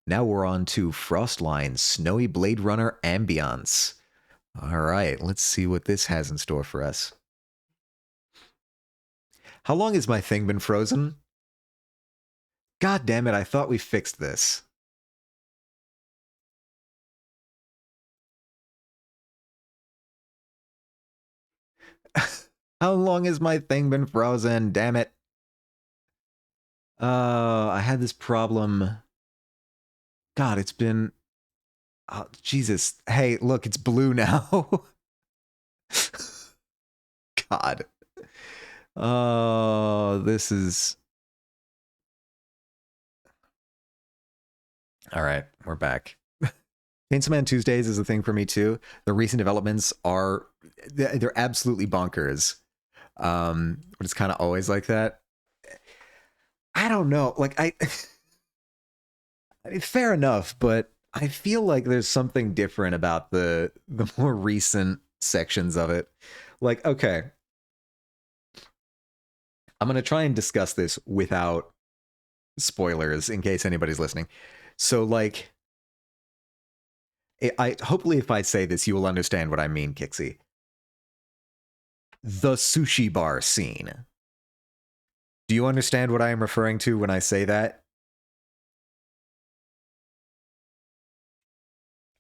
Now we're on to Frostline Snowy Blade Runner Ambiance. All right, let's see what this has in store for us. How long has my thing been frozen? God damn it, I thought we fixed this. How long has my thing been frozen? Damn it. I had this problem. God, it's been. Oh, Jesus. Hey, look, it's blue now. God. Oh, this is... All right, we're back. Chainsaw Man Tuesdays is a thing for me too. The recent developments are... they're absolutely bonkers. But it's kind of always like that. I don't know. Like, I mean, fair enough, but I feel like there's something different about the more recent sections of it. Like, okay, I'm gonna try and discuss this without spoilers in case anybody's listening. So, like, I hopefully if I say this, you will understand what I mean, Kixie. The sushi bar scene. Do you understand what I am referring to when I say that?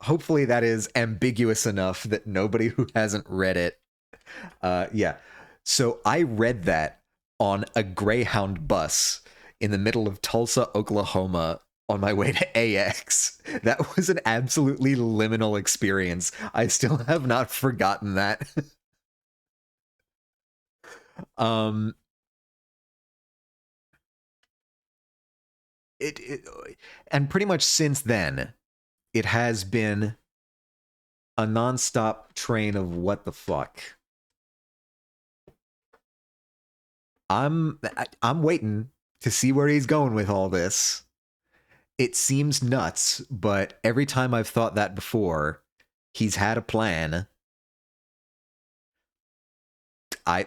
Hopefully that is ambiguous enough that nobody who hasn't read it yeah. So I read that on a Greyhound bus in the middle of Tulsa, Oklahoma, on my way to AX. That was an absolutely liminal experience. I still have not forgotten that. um, it and pretty much since then, it has been a nonstop train of what the fuck. I'm waiting to see where he's going with all this. It seems nuts, but every time I've thought that before, he's had a plan. I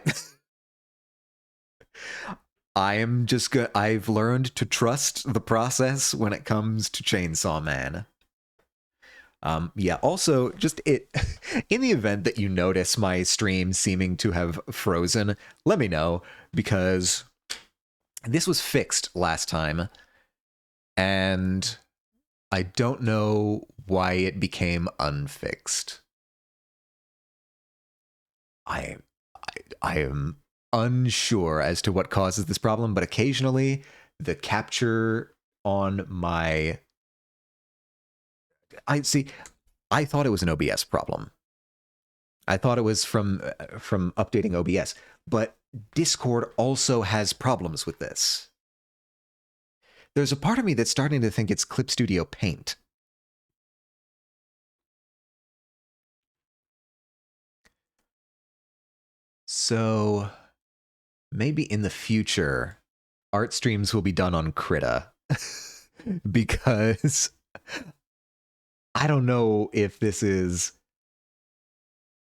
I am just good. I've learned to trust the process when it comes to Chainsaw Man. Yeah, also, just it in the event that you notice my stream seeming to have frozen, let me know because this was fixed last time and I don't know why it became unfixed. I, I am unsure as to what causes this problem, but occasionally the capture on my I see I thought it was an OBS problem. I thought it was from updating OBS, but Discord also has problems with this. There's a part of me that's starting to think it's Clip Studio Paint. So maybe in the future, art streams will be done on Krita because I don't know if this is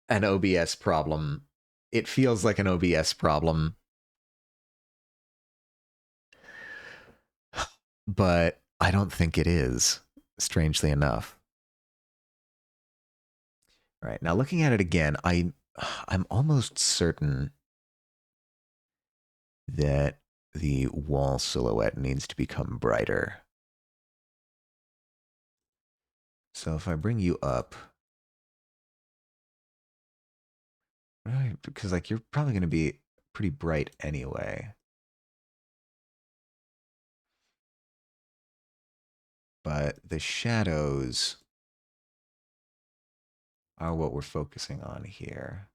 an OBS problem. It feels like an OBS problem. But I don't think it is, strangely enough. All right, now looking at it again, I'm almost certain that the wall silhouette needs to become brighter. So if I bring you up, right, because like you're probably going to be pretty bright anyway. But the shadows are what we're focusing on here.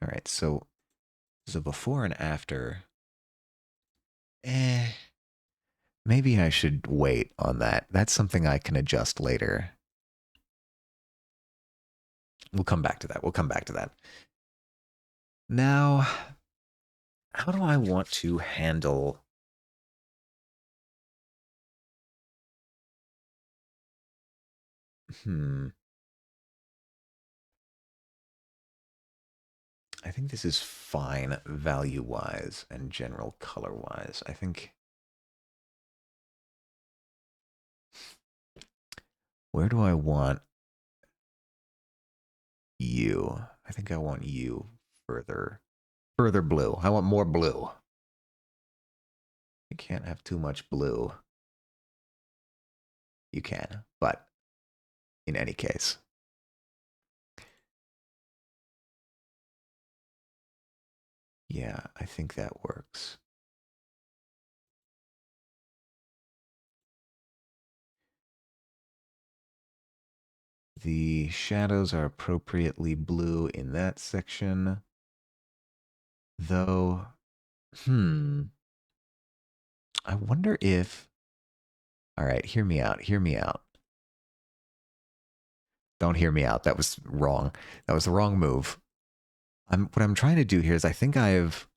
All right, so before and after. Maybe I should wait on that. That's something I can adjust later. We'll come back to that. We'll come back to that. Now, how do I want to handle... I think this is fine value-wise and general color-wise. I think... Where do I want you? I think I want you further blue. I want more blue. You can't have too much blue. You can, but in any case. Yeah, I think that works. The shadows are appropriately blue in that section. Though, I wonder if... All right, hear me out, hear me out. Don't hear me out, that was wrong. That was the wrong move. What I'm trying to do here is I think I have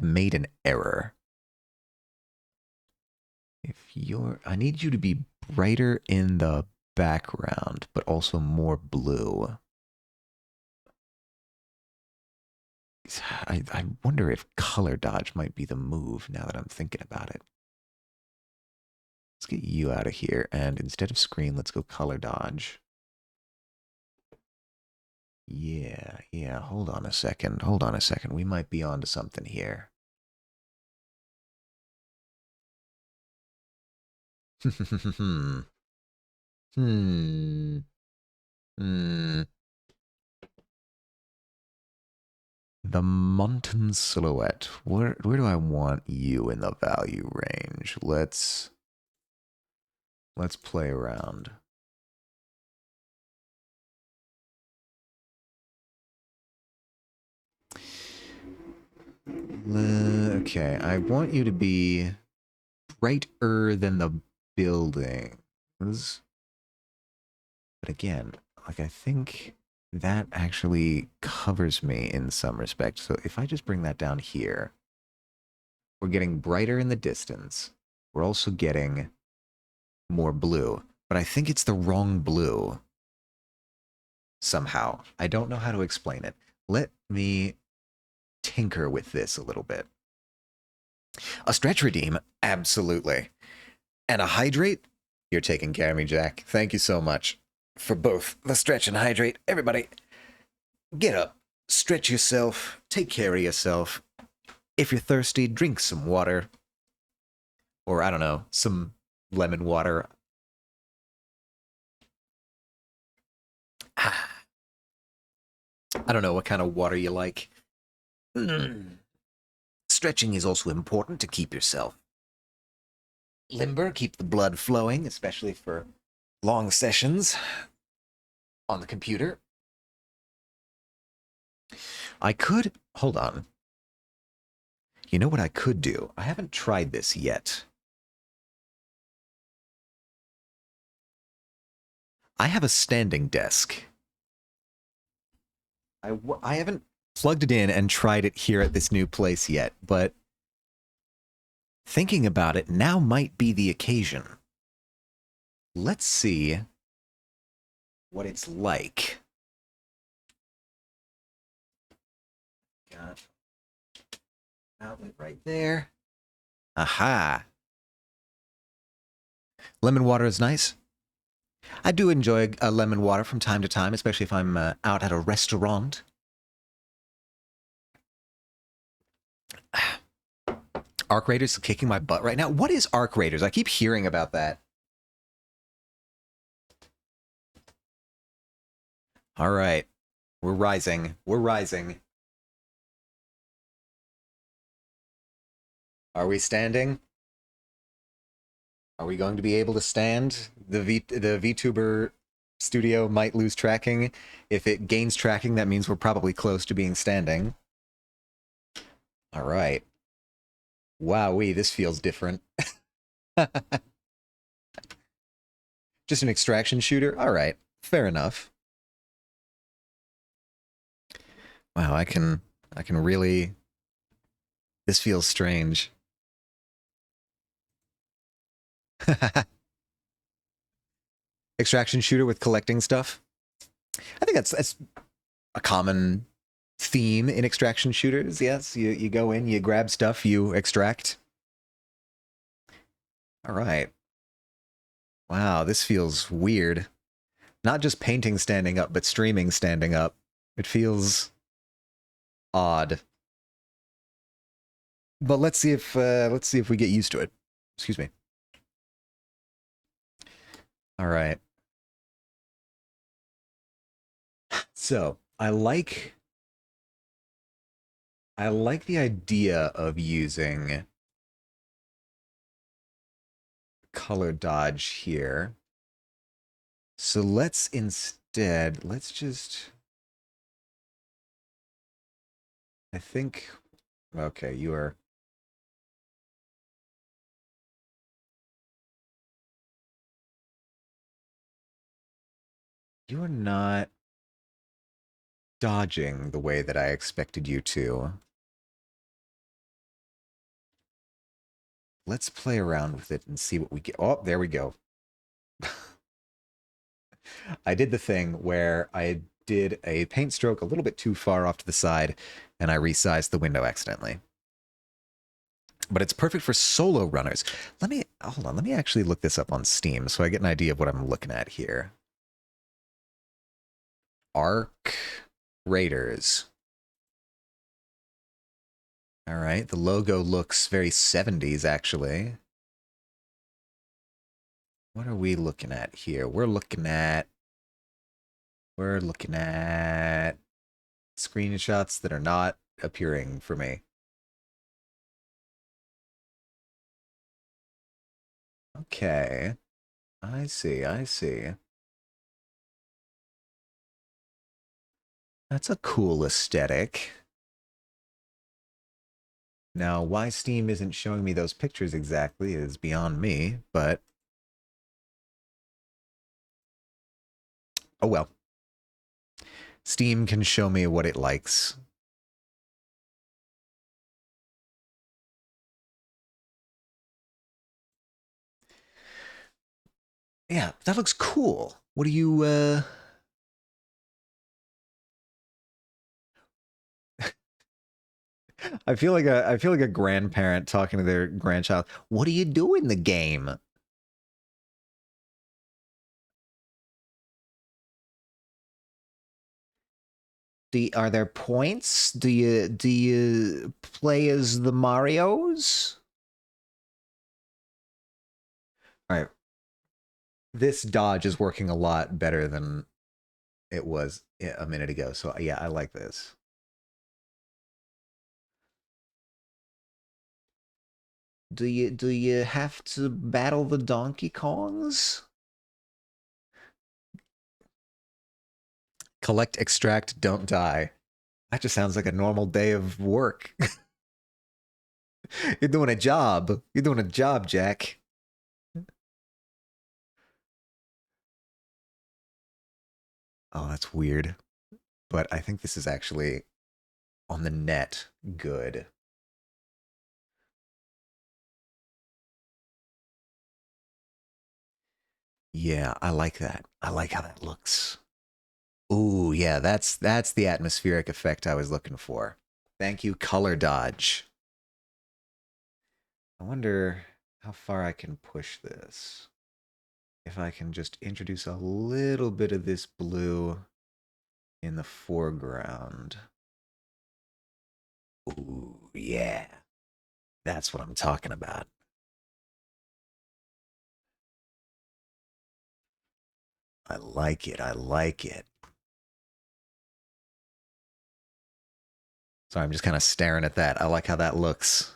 made an error. I need you to be brighter in the background, but also more blue. I wonder if color dodge might be the move now that I'm thinking about it. Let's get you out of here, and instead of screen, let's go color dodge. Yeah, hold on a second. We might be onto something here. Hmm. The Monton silhouette. Where do I want you in the value range? Let's play around. Okay, I want you to be brighter than the buildings. But again, like I think that actually covers me in some respect. So if I just bring that down here, we're getting brighter in the distance. We're also getting more blue. But I think it's the wrong blue. Somehow. I don't know how to explain it. Let me tinker with this a little bit. A stretch redeem? Absolutely. And a hydrate? You're taking care of me, Jack. Thank you so much for both the stretch and hydrate. Everybody, get up, stretch yourself, take care of yourself. If you're thirsty, drink some water. Or, I don't know, some lemon water. I don't know what kind of water you like. Stretching is also important to keep yourself limber, keep the blood flowing, especially for long sessions on the computer. Hold on. You know what I could do? I haven't tried this yet. I have a standing desk. I haven't plugged it in and tried it here at this new place yet, but thinking about it, now might be the occasion. Let's see what it's like. Got outlet right there. Aha. Lemon water is nice. I do enjoy a lemon water from time to time, especially if I'm out at a restaurant. Arc Raiders is kicking my butt right now. What is Arc Raiders? I keep hearing about that. All right. We're rising. We're rising. Are we standing? Are we going to be able to stand? The VTuber studio might lose tracking. If it gains tracking, that means we're probably close to being standing. All right. Wowee, this feels different. Just an extraction shooter? All right. Fair enough. Wow, I can really... This feels strange. Extraction shooter with collecting stuff. I think that's a common theme in extraction shooters. Yes, you go in, you grab stuff, you extract. All right. Wow, this feels weird. Not just painting standing up, but streaming standing up. It feels odd. But let's see if we get used to it. Excuse me. All right. So, I like the idea of using color dodge here. So let's instead, let's just, I think, okay, you are not dodging the way that I expected you to. Let's play around with it and see what we get. Oh, there we go. I did the thing where I did a paint stroke a little bit too far off to the side, and I resized the window accidentally. But it's perfect for solo runners. Hold on, let me actually look this up on Steam so I get an idea of what I'm looking at here. Arc Raiders. All right, the logo looks very 70s, actually. What are we looking at here? We're looking at screenshots that are not appearing for me. Okay. I see, I see. That's a cool aesthetic. Now, why Steam isn't showing me those pictures exactly is beyond me, but oh well. Steam can show me what it likes. Yeah, that looks cool. What do you I feel like a grandparent talking to their grandchild. What do you do in the game? Are there points? Do you play as the Marios? All right. This dodge is working a lot better than it was a minute ago. So yeah, I like this. Do you have to battle the Donkey Kongs? Collect, extract, don't die. That just sounds like a normal day of work. You're doing a job. You're doing a job, Jack. Oh, that's weird. But I think this is actually on the net good. Yeah, I like that. I like how that looks. Ooh, yeah, that's the atmospheric effect I was looking for. Thank you, color dodge. I wonder how far I can push this. If I can just introduce a little bit of this blue in the foreground. Ooh, yeah. That's what I'm talking about. I like it. I like it. So I'm just kind of staring at that. I like how that looks.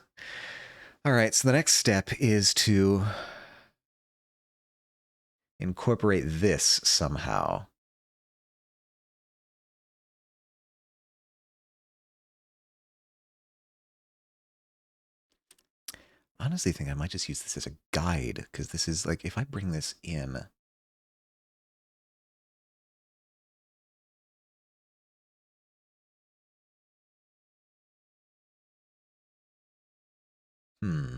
All right, so the next step is to incorporate this somehow. I honestly think I might just use this as a guide because this is like, if I bring this in, hmm,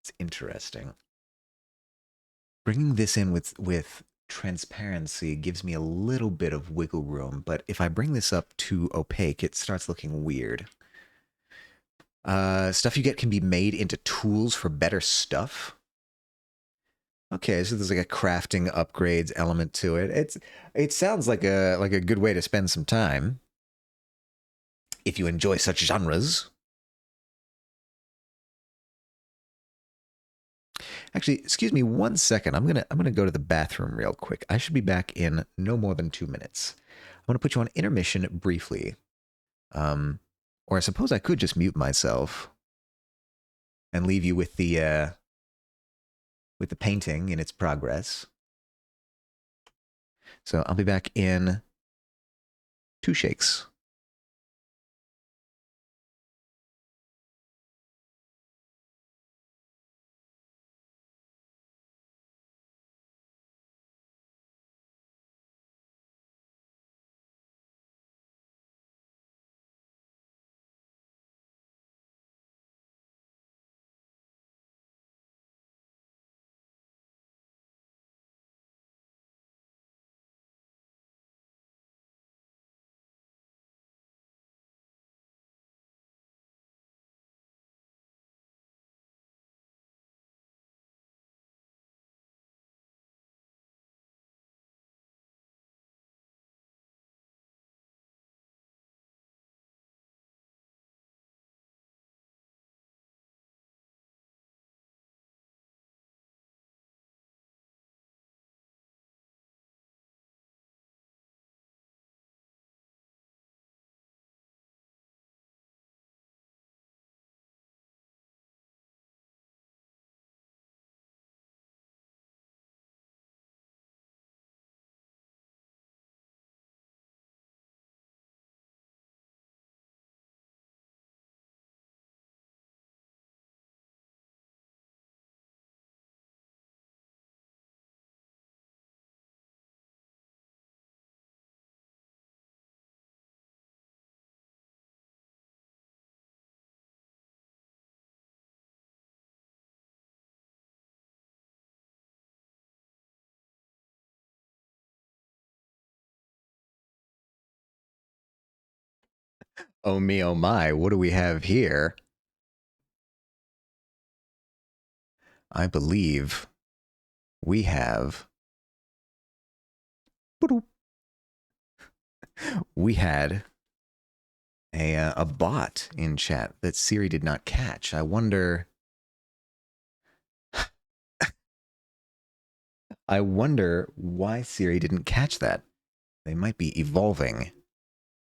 it's interesting. Bringing this in with transparency gives me a little bit of wiggle room, but if I bring this up to opaque, it starts looking weird. Stuff you get can be made into tools for better stuff. Okay, so there's like a crafting upgrades element to it. It sounds like a good way to spend some time if you enjoy such genres. Actually, excuse me 1 second. I'm gonna go to the bathroom real quick. I should be back in no more than 2 minutes. I'm gonna put you on intermission briefly. Um, or I suppose I could just mute myself and leave you with with the painting in its progress. So I'll be back in 2 shakes. Oh me, oh my, what do we have here? I believe we have... We had a bot in chat that Siri did not catch. I wonder... I wonder why Siri didn't catch that. They might be evolving.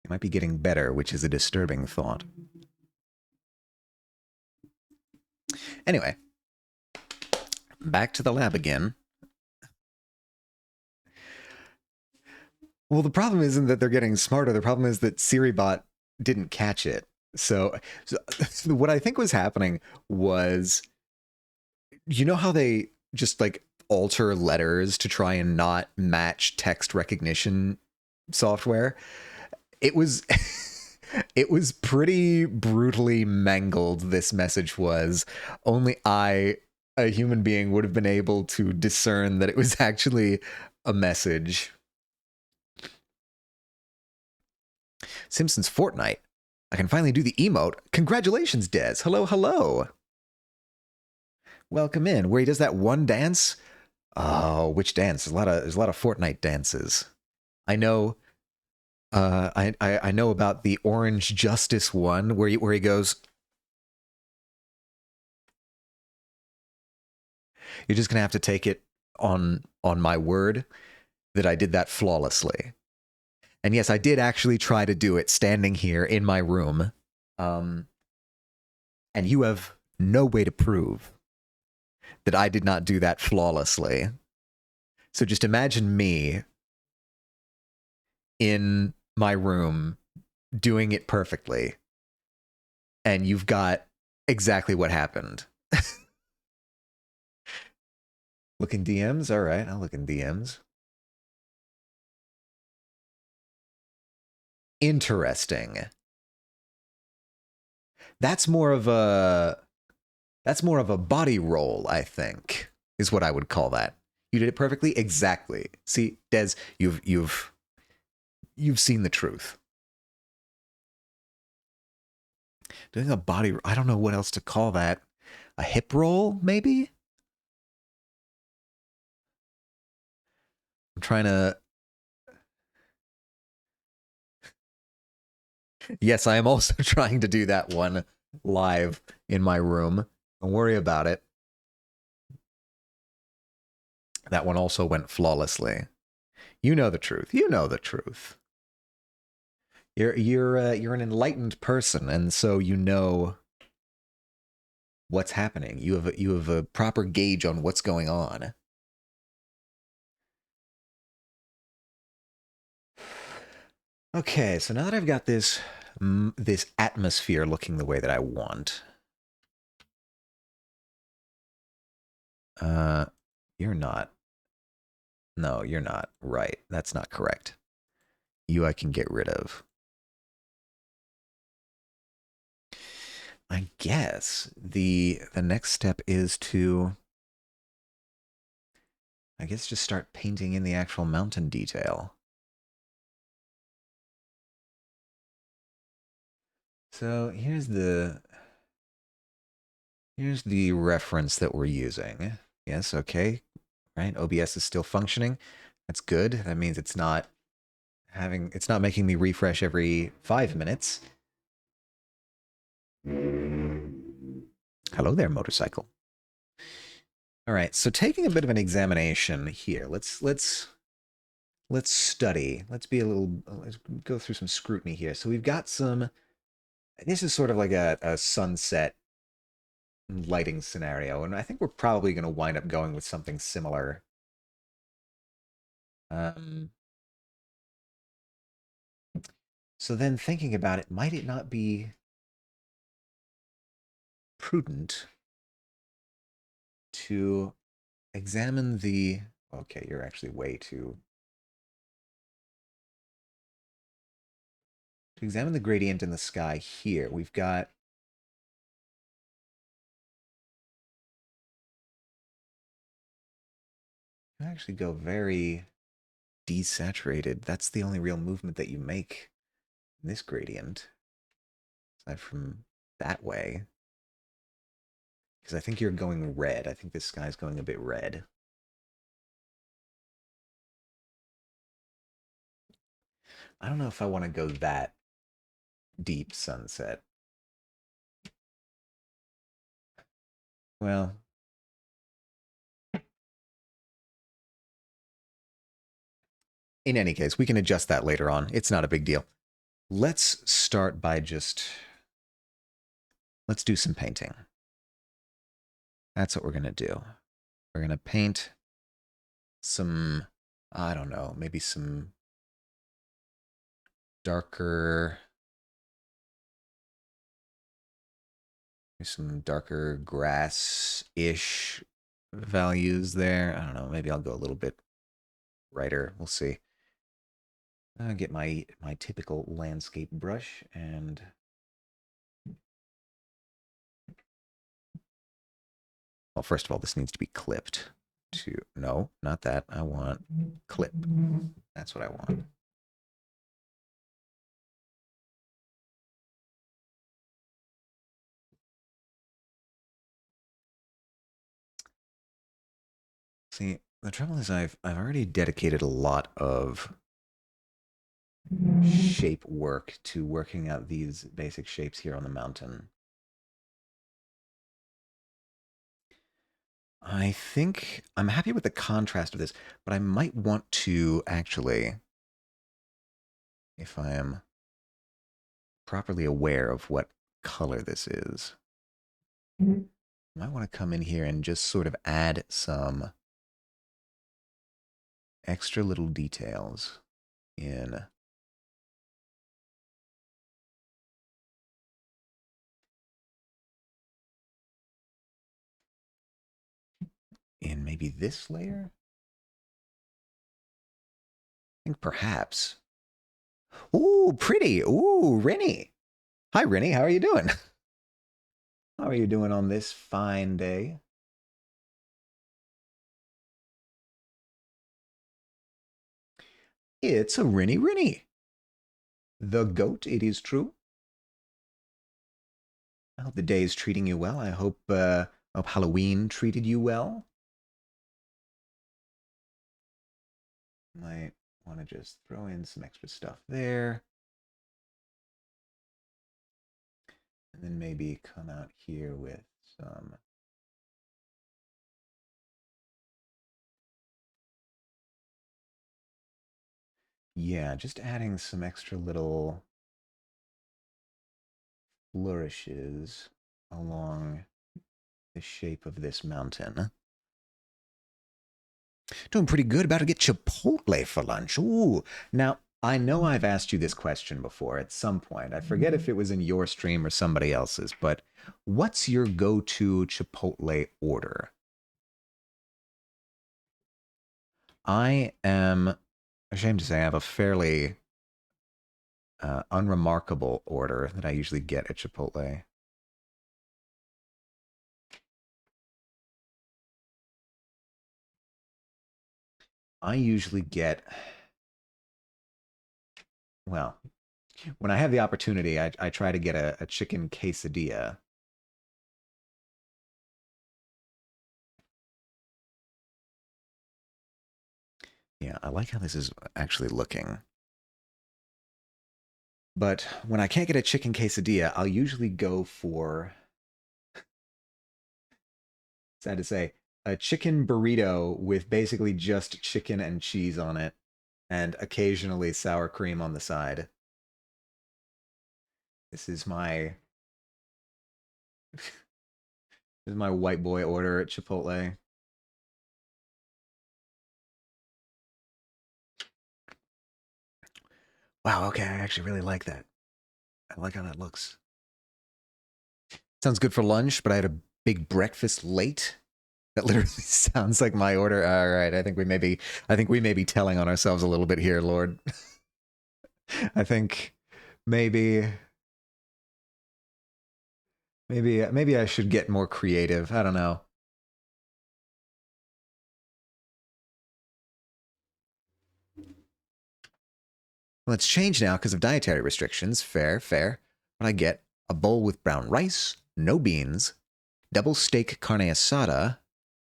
They might be getting better, which is a disturbing thought. Anyway, back to the lab again. Well, the problem isn't that they're getting smarter. The problem is that SiriBot didn't catch it. So what I think was happening was, you know how they just like alter letters to try and not match text recognition software? It was it was pretty brutally mangled, this message was. Only I, a human being, would have been able to discern that it was actually a message. Simpsons Fortnite. I can finally do the emote. Congratulations, Des. Hello, hello. Welcome in. Where he does that one dance? Oh, which dance? There's a lot of Fortnite dances. I know. I know about the Orange Justice one where he goes. You're just gonna have to take it on my word that I did that flawlessly. And yes, I did actually try to do it standing here in my room. And you have no way to prove that I did not do that flawlessly. So just imagine me in my room doing it perfectly. And you've got exactly what happened. Look in DMs? All right, I'll look in DMs. Interesting. That's more of a body roll, I think, is what I would call that. You did it perfectly, exactly. See, Des, you've seen the truth. Doing a body, I don't know what else to call that. A hip roll, maybe? I'm trying to... Yes, I am also trying to do that one live in my room. Don't worry about it. That one also went flawlessly. You know the truth. You know the truth. You're an enlightened person, and so you know what's happening. You have a proper gauge on what's going on. Okay, so now that I've got this this atmosphere looking the way that I want, uh, you're not. No, you're not. Right. That's not correct. You I can get rid of. I guess the next step is to I guess just start painting in the actual mountain detail. So here's the reference that we're using. Yes, okay. Right? OBS is still functioning. That's good. That means it's not making me refresh every 5 minutes. Hello there, motorcycle. All right, so taking a bit of an examination here. Let's study. Let's go through some scrutiny here. So we've got some this is sort of like a sunset lighting scenario, and I think we're probably going to wind up going with something similar. Um, so then thinking about it, might it not be prudent to examine the... Okay, you're actually way too... To examine the gradient in the sky here, we've got... You actually go very desaturated. That's the only real movement that you make in this gradient, aside from that way. Because I think you're going red. I think this sky's going a bit red. I don't know if I want to go that deep sunset. Well, in any case, we can adjust that later on. It's not a big deal. Let's start by let's do some painting. That's what we're going to do. We're going to paint some, I don't know, maybe some darker, grass-ish values there. I don't know, maybe I'll go a little bit brighter. We'll see. I'll get my typical landscape brush and... Well, first of all, this needs to be clipped to... No, not that. I want clip. That's what I want. See, the trouble is I've already dedicated a lot of shape work to working out these basic shapes here on the mountain. I think I'm happy with the contrast of this, but I might want to actually, if I am properly aware of what color this is, I might want to come in here and just sort of add some extra little details in maybe this layer. I think perhaps. Ooh, pretty. Ooh, Rennie. Hi, Rennie. How are you doing? How are you doing on this fine day? It's a Rennie. The goat, it is true. I hope the day is treating you well. I hope Halloween treated you well. Might want to just throw in some extra stuff there. And then maybe come out here with some... Yeah, just adding some extra little flourishes along the shape of this mountain. Doing pretty good. About to get Chipotle for lunch. Ooh. Now, I know I've asked you this question before at some point. I forget if it was in your stream or somebody else's, but what's your go-to Chipotle order? I am ashamed to say I have a fairly unremarkable order that I usually get at Chipotle. I usually get, well, when I have the opportunity, I try to get a chicken quesadilla. Yeah, I like how this is actually looking. But when I can't get a chicken quesadilla, I'll usually go for, sad to say, a chicken burrito with basically just chicken and cheese on it, and occasionally sour cream on the side. This is my this is my white boy order at Chipotle. Wow, okay, I actually really like that. I like how that looks. Sounds good for lunch, but I had a big breakfast late. That literally sounds like my order. All right, I think we may be telling on ourselves a little bit here, Lord. I think maybe maybe I should get more creative. I don't know. Well, it's changed now because of dietary restrictions. Fair, fair. But I get a bowl with brown rice, no beans, double steak carne asada,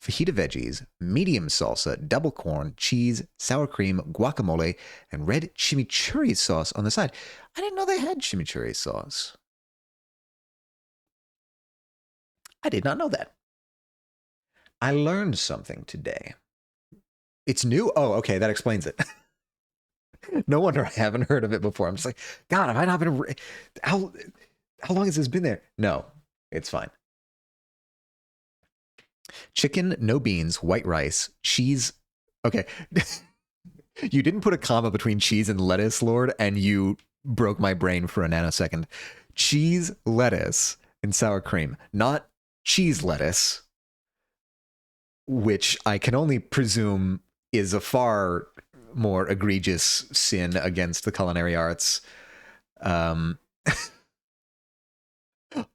fajita veggies, medium salsa, double corn, cheese, sour cream, guacamole, and red chimichurri sauce on the side. I didn't know they had chimichurri sauce. I did not know that. I learned something today. It's new? Oh, okay, that explains it. No wonder I haven't heard of it before. I'm just like, God, have I not been? How long has this been there? No, it's fine. Chicken, no beans, white rice, cheese. Okay, you didn't put a comma between cheese and lettuce, Lord, and you broke my brain for a nanosecond. Cheese, lettuce, and sour cream, not cheese lettuce, which I can only presume is a far more egregious sin against the culinary arts. Um,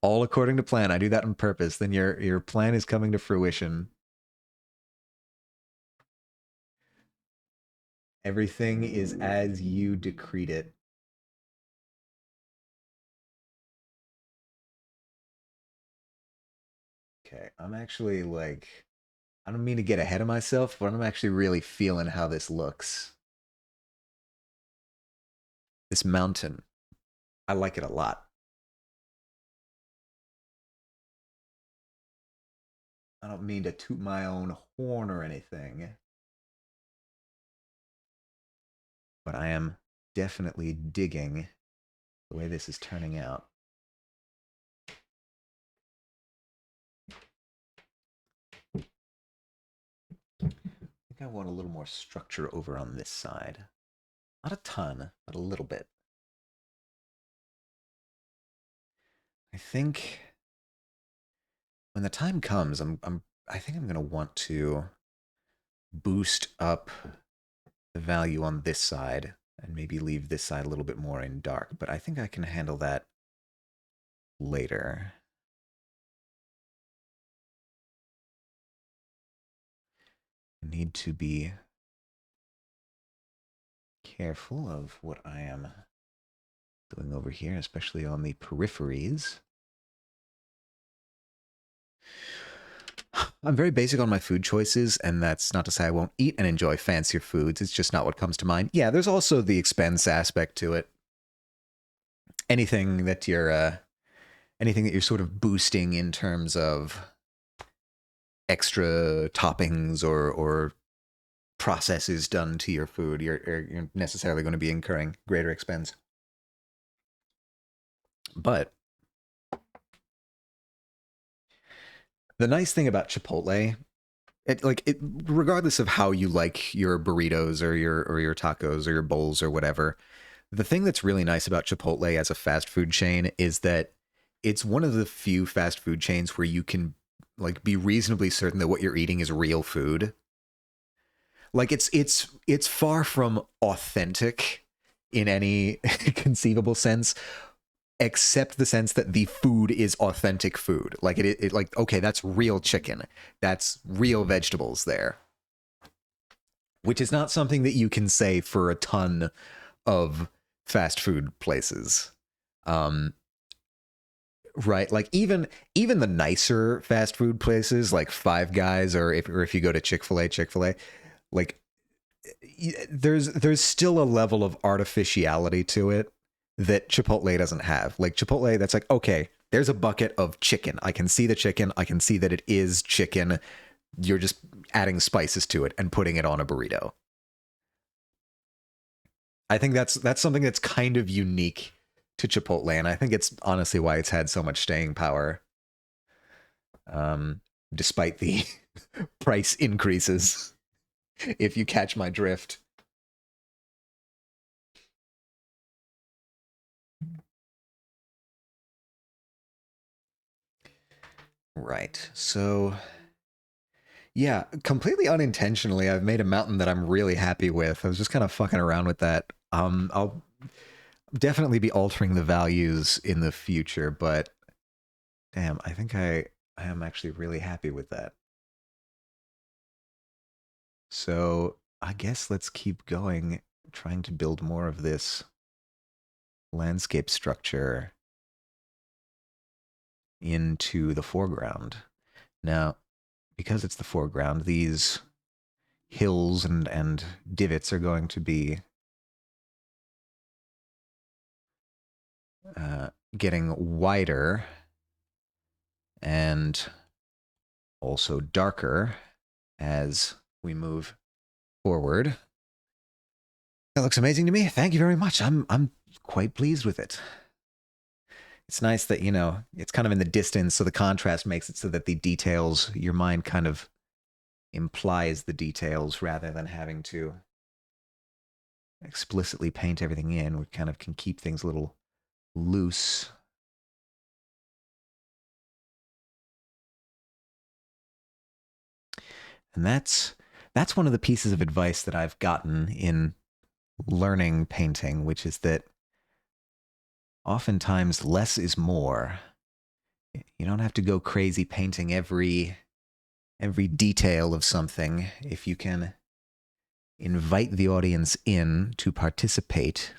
all according to plan. I do that on purpose. Then your plan is coming to fruition. Everything is as you decreed it. Okay, I'm actually like, I don't mean to get ahead of myself, but I'm actually really feeling how this looks. This mountain, I like it a lot. I don't mean to toot my own horn or anything, but I am definitely digging the way this is turning out. I think I want a little more structure over on this side. Not a ton, but a little bit. I think when the time comes, I think I'm gonna want to boost up the value on this side and maybe leave this side a little bit more in dark. But I think I can handle that later. I need to be careful of what I am doing over here, especially on the peripheries. I'm very basic on my food choices, and that's not to say I won't eat and enjoy fancier foods. It's just not what comes to mind. Yeah, there's also the expense aspect to it. Anything that you're sort of boosting in terms of extra toppings or processes done to your food, you're necessarily going to be incurring greater expense. But The nice thing about Chipotle, regardless of how you like your burritos or your tacos or your bowls or whatever, the thing that's really nice about Chipotle as a fast food chain is that it's one of the few fast food chains where you can like be reasonably certain that what you're eating is real food. Like it's far from authentic in any conceivable sense, except the sense that the food is authentic food. Like it like okay, that's real chicken, that's real vegetables there, which is not something that you can say for a ton of fast food places. Um, right, like even the nicer fast food places like Five Guys or if you go to Chick-fil-A, like there's still a level of artificiality to it that Chipotle doesn't have. Like Chipotle, that's like, okay, there's a bucket of chicken. I can see the chicken. I can see that it is chicken. You're just adding spices to it and putting it on a burrito. I think that's something that's kind of unique to Chipotle, and I think it's honestly why it's had so much staying power, um, despite the price increases. If you catch my drift. Right. So yeah, completely unintentionally, I've made a mountain that I'm really happy with. I was just kind of fucking around with that. I'll definitely be altering the values in the future, but damn, I think I am actually really happy with that. So I guess let's keep going, trying to build more of this landscape structure into the foreground. Now, because it's the foreground, these hills and divots are going to be getting wider and also darker as we move forward. That looks amazing to me. Thank you very much. I'm quite pleased with it. It's nice that, you know, it's kind of in the distance, so the contrast makes it so that the details, your mind kind of implies the details rather than having to explicitly paint everything in. We kind of can keep things a little loose. And that's one of the pieces of advice that I've gotten in learning painting, which is that oftentimes less is more. You don't have to go crazy painting every detail of something. If you can invite the audience in to participate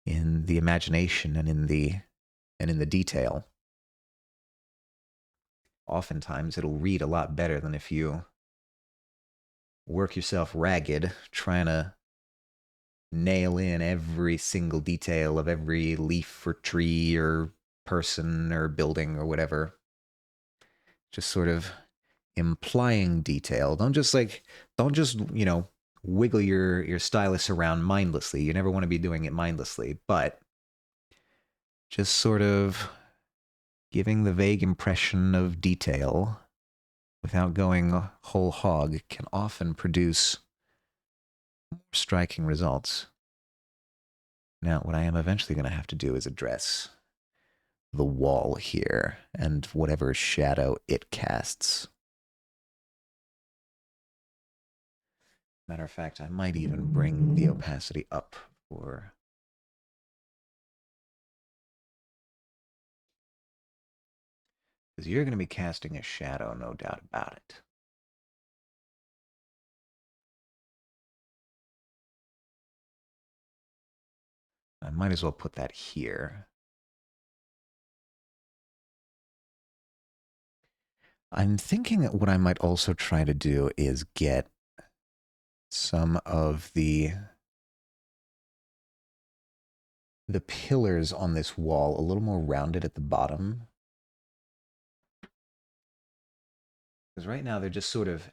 in the imagination and in the detail, oftentimes it'll read a lot better than if you work yourself ragged trying to nail in every single detail of every leaf or tree or person or building or whatever. Just sort of implying detail. Don't just, you know, wiggle your stylus around mindlessly. You never want to be doing it mindlessly, but just sort of giving the vague impression of detail without going whole hog can often produce more striking results. Now, what I am eventually going to have to do is address the wall here and whatever shadow it casts. Matter of fact, I might even bring the opacity up for... because you're going to be casting a shadow, no doubt about it. I might as well put that here. I'm thinking that what I might also try to do is get some of the pillars on this wall a little more rounded at the bottom. Because right now they're just sort of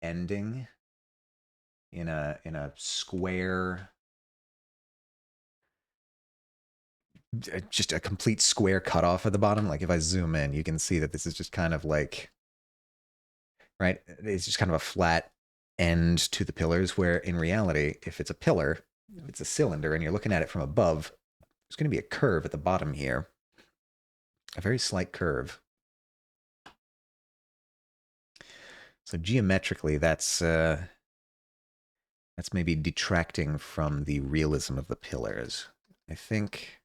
ending in a square just a complete square cutoff at the bottom. Like if I zoom in, you can see that this is just kind of like, right? It's just kind of a flat end to the pillars, where in reality, if it's a pillar, if it's a cylinder and you're looking at it from above, there's going to be a curve at the bottom here, a very slight curve. So geometrically, that's maybe detracting from the realism of the pillars. I think.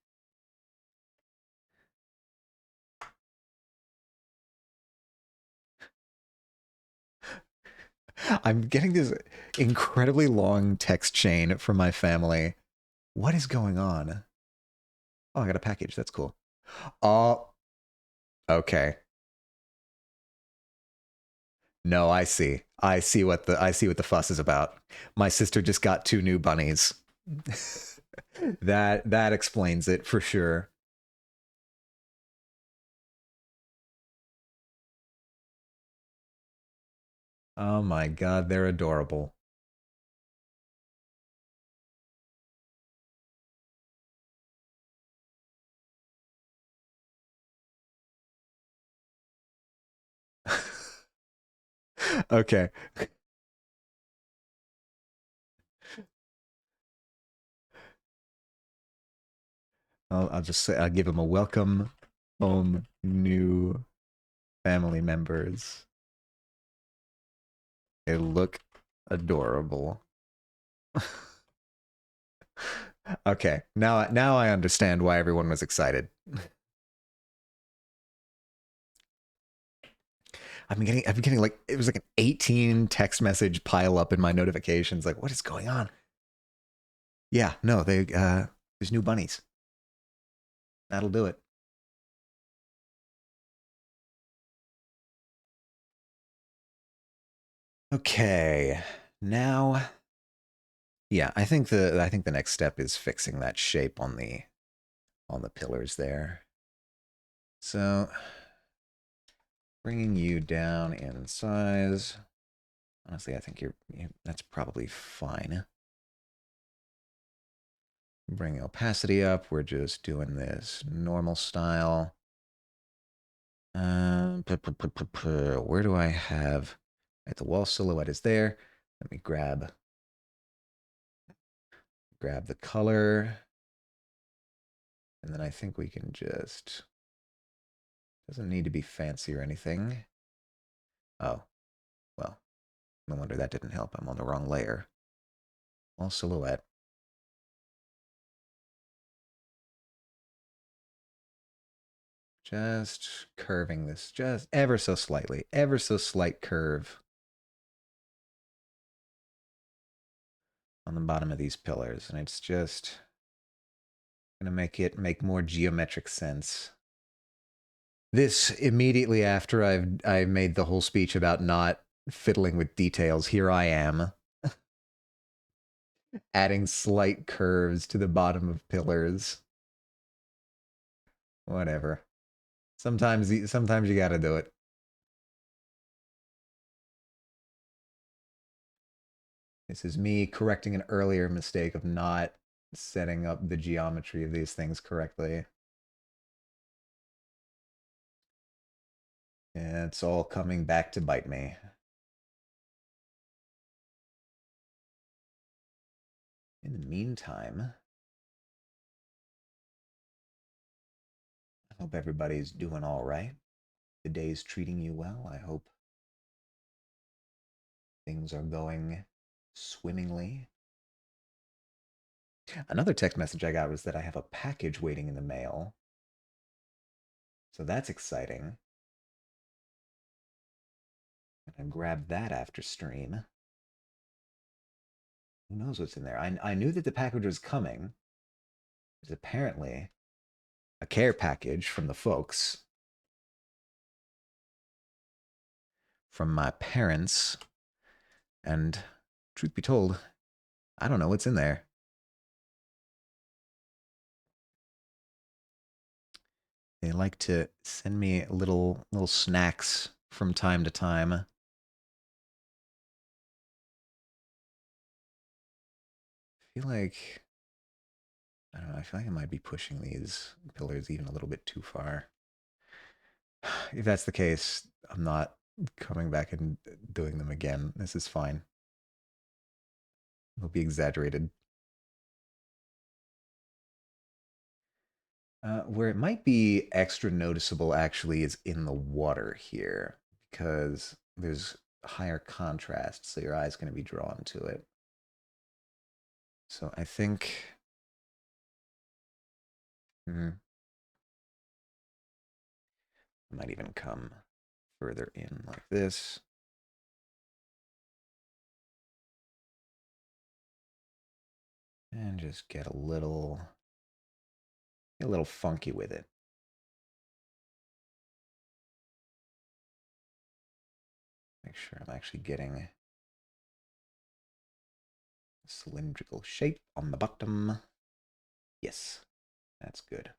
I'm getting this incredibly long text chain from my family. What is going on? Oh, I got a package. That's cool. Oh, okay. No, I see. I see what the fuss is about. My sister just got 2 new bunnies. That explains it for sure. Oh my god, they're adorable. Okay. I'll just say I'll give them a welcome home, new family members. They look adorable. Okay, now I understand why everyone was excited. I've been getting like it was like an 18 text message pile up in my notifications. Like, what is going on? Yeah, no, there's new bunnies. That'll do it. Okay, now, yeah, I think the next step is fixing that shape on the pillars there. So, bringing you down in size. Honestly, I think that's probably fine. Bring opacity up. We're just doing this normal style. Where do I have? Right, the wall silhouette is there. Let me grab the color, and then I think we can just. Doesn't need to be fancy or anything. Oh, well, no wonder that didn't help. I'm on the wrong layer. Wall silhouette. Just curving this just ever so slightly, ever so slight curve on the bottom of these pillars, and it's just gonna make it make more geometric sense. This immediately after I made the whole speech about not fiddling with details, here I am adding slight curves to the bottom of pillars. Whatever. Sometimes you gotta do it. This is me correcting an earlier mistake of not setting up the geometry of these things correctly. And it's all coming back to bite me. In the meantime, I hope everybody's doing all right. The day's treating you well. I hope things are going swimmingly. Another text message I got was that I have a package waiting in the mail. So that's exciting. I grabbed that after stream. Who knows what's in there? I knew that the package was coming. There's apparently a care package from the folks, from my parents. And truth be told, I don't know what's in there. They like to send me little snacks from time to time. I feel like I don't know, I feel like I might be pushing these pillars even a little bit too far. If that's the case, I'm not coming back and doing them again. This is fine. It'll be exaggerated. Where it might be extra noticeable actually is in the water here because there's higher contrast, so your eye's going to be drawn to it. So I think I might even come further in like this. And just get a little funky with it. Make sure I'm actually getting a cylindrical shape on the bottom. Yes, that's good.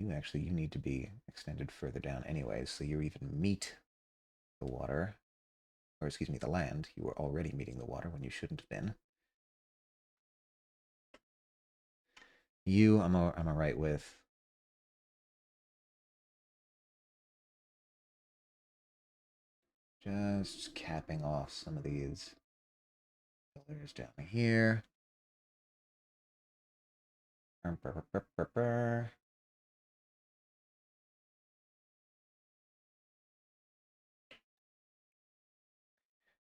You need to be extended further down anyways, so you even meet the water, or excuse me, the land. You were already meeting the water when you shouldn't have been. I'm all right with. Just capping off some of these pillars down here.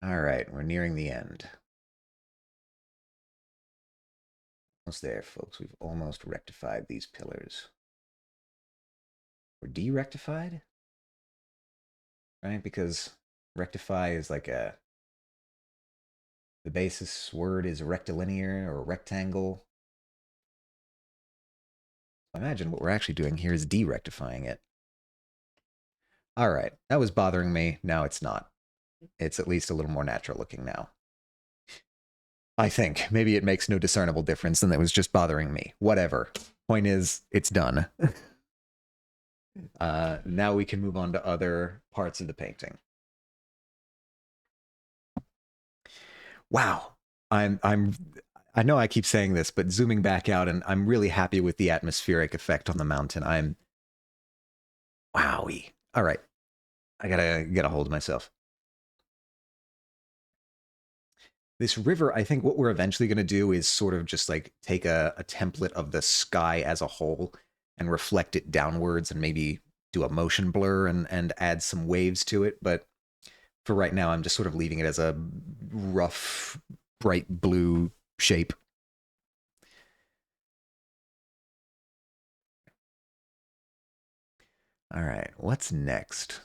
All right, we're nearing the end. Almost there, folks. We've almost rectified these pillars. Or de-rectified? Right? Because rectify is like the basis word is rectilinear or rectangle. I imagine what we're actually doing here is de-rectifying it. All right, that was bothering me. Now it's not. It's at least a little more natural looking now. I think. Maybe it makes no discernible difference and that was just bothering me. Whatever. Point is, it's done. Now we can move on to other parts of the painting. Wow. I know I keep saying this, but zooming back out, and I'm really happy with the atmospheric effect on the mountain. I'm wowie. All right. I gotta get a hold of myself. This river, I think what we're eventually going to do is sort of just like take a template of the sky as a whole and reflect it downwards and maybe do a motion blur and add some waves to it. But for right now, I'm just sort of leaving it as a rough, bright blue shape. All right, what's next?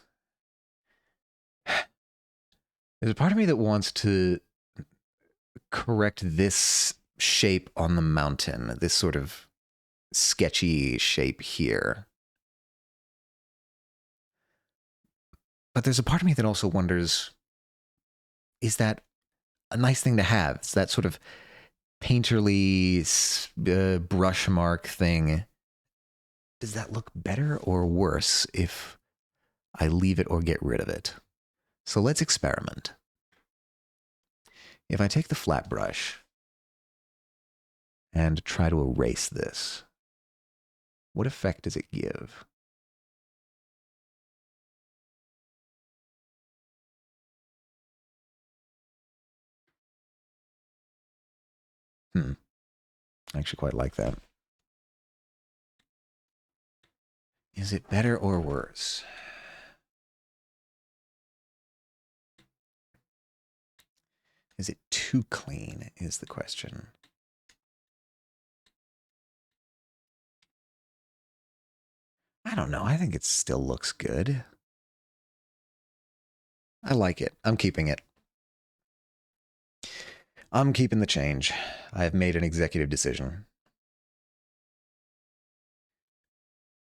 There's a part of me that wants to correct this shape on the mountain, this sort of sketchy shape here. But there's a part of me that also wonders, is that a nice thing to have? It's that sort of painterly brush mark thing. Does that look better or worse if I leave it or get rid of it? So let's experiment. If I take the flat brush and try to erase this, what effect does it give? I actually quite like that. Is it better or worse? Is it too clean is the question. I don't know. I think it still looks good. I like it. I'm keeping it. I'm keeping the change. I have made an executive decision.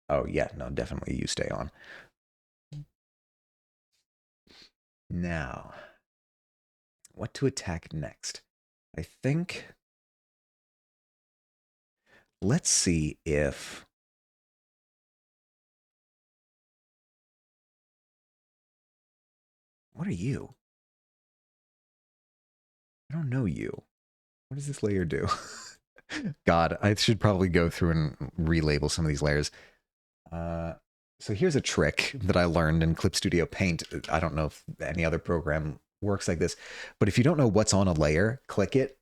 Oh, yeah, no, definitely you stay on. Now, what to attack next? I think. Let's see if. What are you? I don't know you. What does this layer do? God, I should probably go through and relabel some of these layers. So here's a trick that I learned in Clip Studio Paint. I don't know if any other program works like this, but if you don't know what's on a layer, click it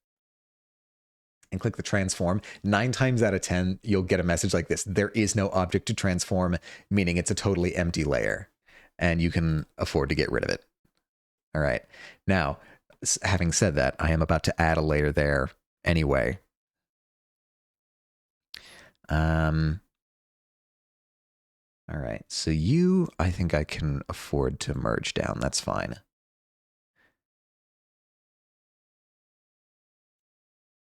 and click the transform. 9 times out of 10, you'll get a message like this. There is no object to transform, meaning it's a totally empty layer, and you can afford to get rid of it. All right. Now, having said that, I am about to add a layer there anyway. All right, so you, I think I can afford to merge down. That's fine.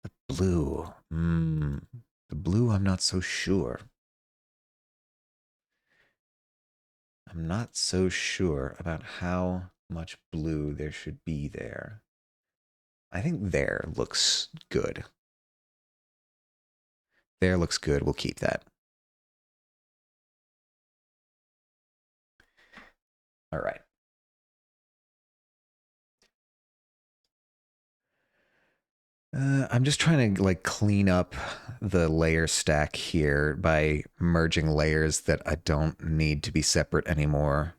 The blue. The blue, I'm not so sure. I'm not so sure about how much blue there should be there. I think there looks good. There looks good. We'll keep that. All right. I'm just trying to like clean up the layer stack here by merging layers that I don't need to be separate anymore.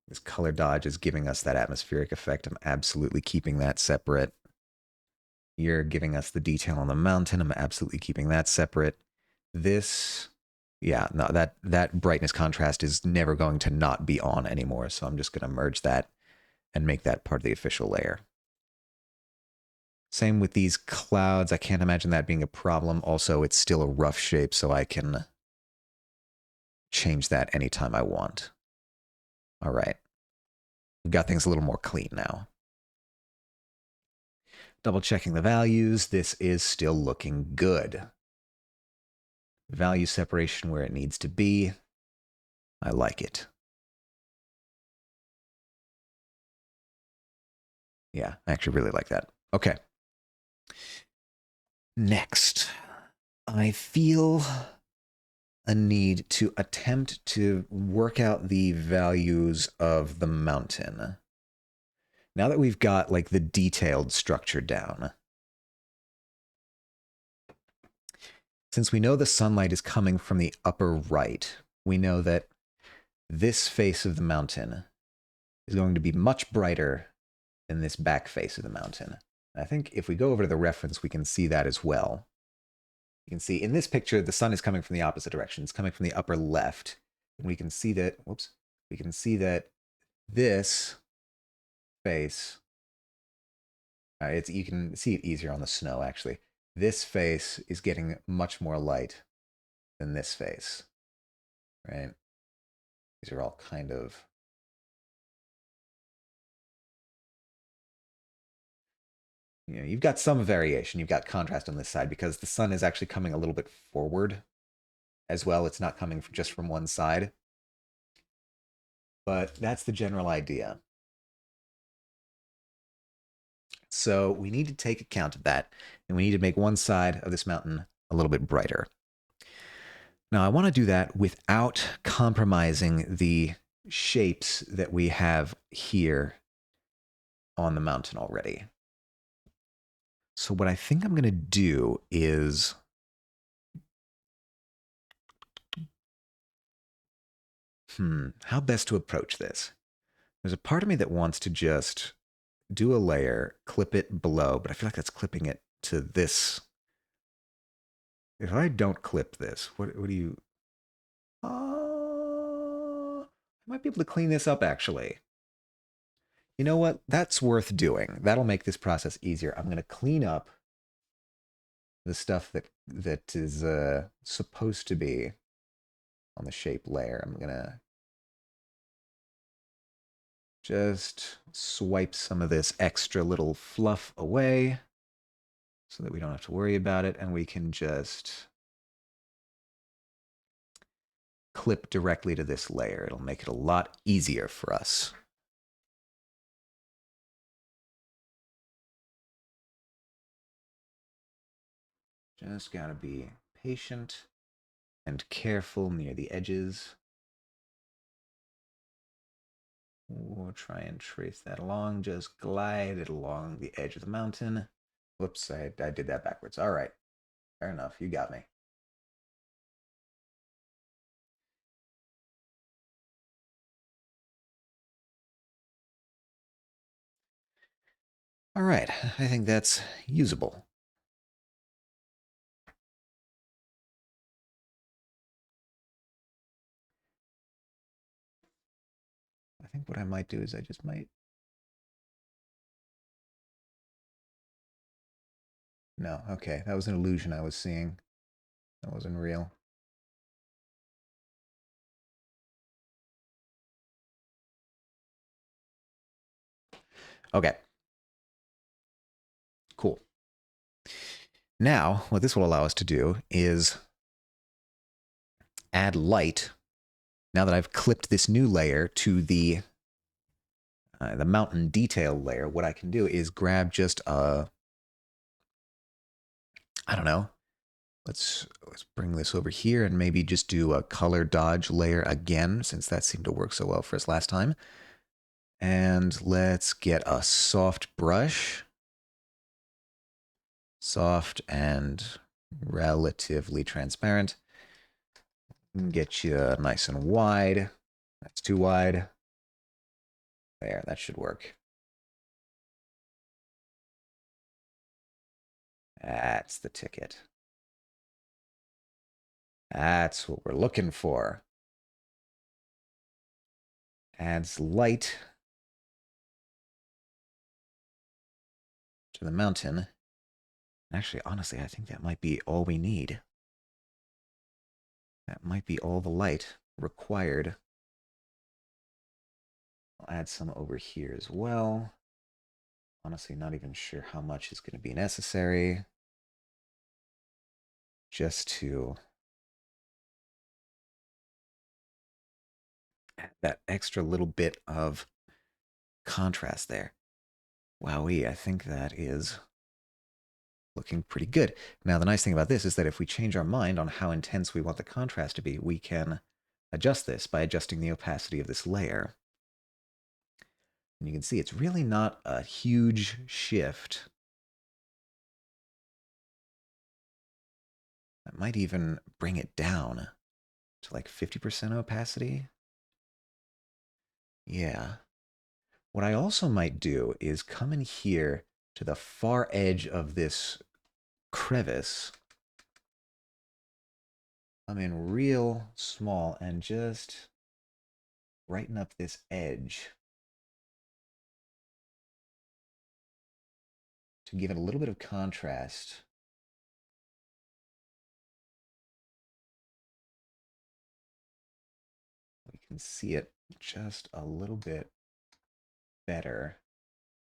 This color dodge is giving us that atmospheric effect. I'm absolutely keeping that separate. You're giving us the detail on the mountain. I'm absolutely keeping that separate. This, yeah, no, that brightness contrast is never going to not be on anymore. So I'm just going to merge that and make that part of the official layer. Same with these clouds. I can't imagine that being a problem. Also, it's still a rough shape, so I can change that anytime I want. All right. We've got things a little more clean now. Double checking the values. This is still looking good. Value separation where it needs to be. I like it. Yeah, I actually really like that. Okay. Next, I feel a need to attempt to work out the values of the mountain. Now that we've got like the detailed structure down, since we know the sunlight is coming from the upper right, we know that this face of the mountain is going to be much brighter than this back face of the mountain. And I think if we go over to the reference, we can see that as well. You can see in this picture, the sun is coming from the opposite direction. It's coming from the upper left. And we can see that, whoops, we can see that this face, you can see it easier on the snow, actually. This face is getting much more light than this face, right? These are all kind of, you know, you've got some variation. You've got contrast on this side because the sun is actually coming a little bit forward as well. It's not coming just from one side. But that's the general idea. So we need to take account of that, and we need to make one side of this mountain a little bit brighter. Now, I want to do that without compromising the shapes that we have here on the mountain already. So what I think I'm going to do is how best to approach this? There's a part of me that wants to just do a layer, clip it below, but I feel like that's clipping it to this. If I don't clip this, what do you... I might be able to clean this up, actually. You know what? That's worth doing. That'll make this process easier. I'm going to clean up the stuff that is supposed to be on the shape layer. I'm going to just swipe some of this extra little fluff away so that we don't have to worry about it, and we can just clip directly to this layer. It'll make it a lot easier for us. Just gotta be patient and careful near the edges. We'll try and trace that along, just glide it along the edge of the mountain. Whoops, I did that backwards. All right. Fair enough. You got me. All right. I think that's usable. I think what I might do is I just might. No, okay. That was an illusion I was seeing. That wasn't real. Okay. Cool. Now, what this will allow us to do is add light. Now that I've clipped this new layer to the mountain detail layer, what I can do is grab just a, I don't know, let's bring this over here and maybe just do a color dodge layer again, since that seemed to work so well for us last time. And let's get a soft brush. Soft and relatively transparent. Get you nice and wide. That's too wide. There, that should work. That's the ticket. That's what we're looking for. Adds light to the mountain. Actually, honestly, I think that might be all we need. That might be all the light required. I'll add some over here as well. Honestly, not even sure how much is going to be necessary. Just to add that extra little bit of contrast there. Wowee, I think that is looking pretty good. Now, the nice thing about this is that if we change our mind on how intense we want the contrast to be, we can adjust this by adjusting the opacity of this layer. And you can see it's really not a huge shift. That might even bring it down to like 50% opacity. Yeah. What I also might do is come in here to the far edge of this crevice. I'm in real small and just brighten up this edge to give it a little bit of contrast. We can see it just a little bit better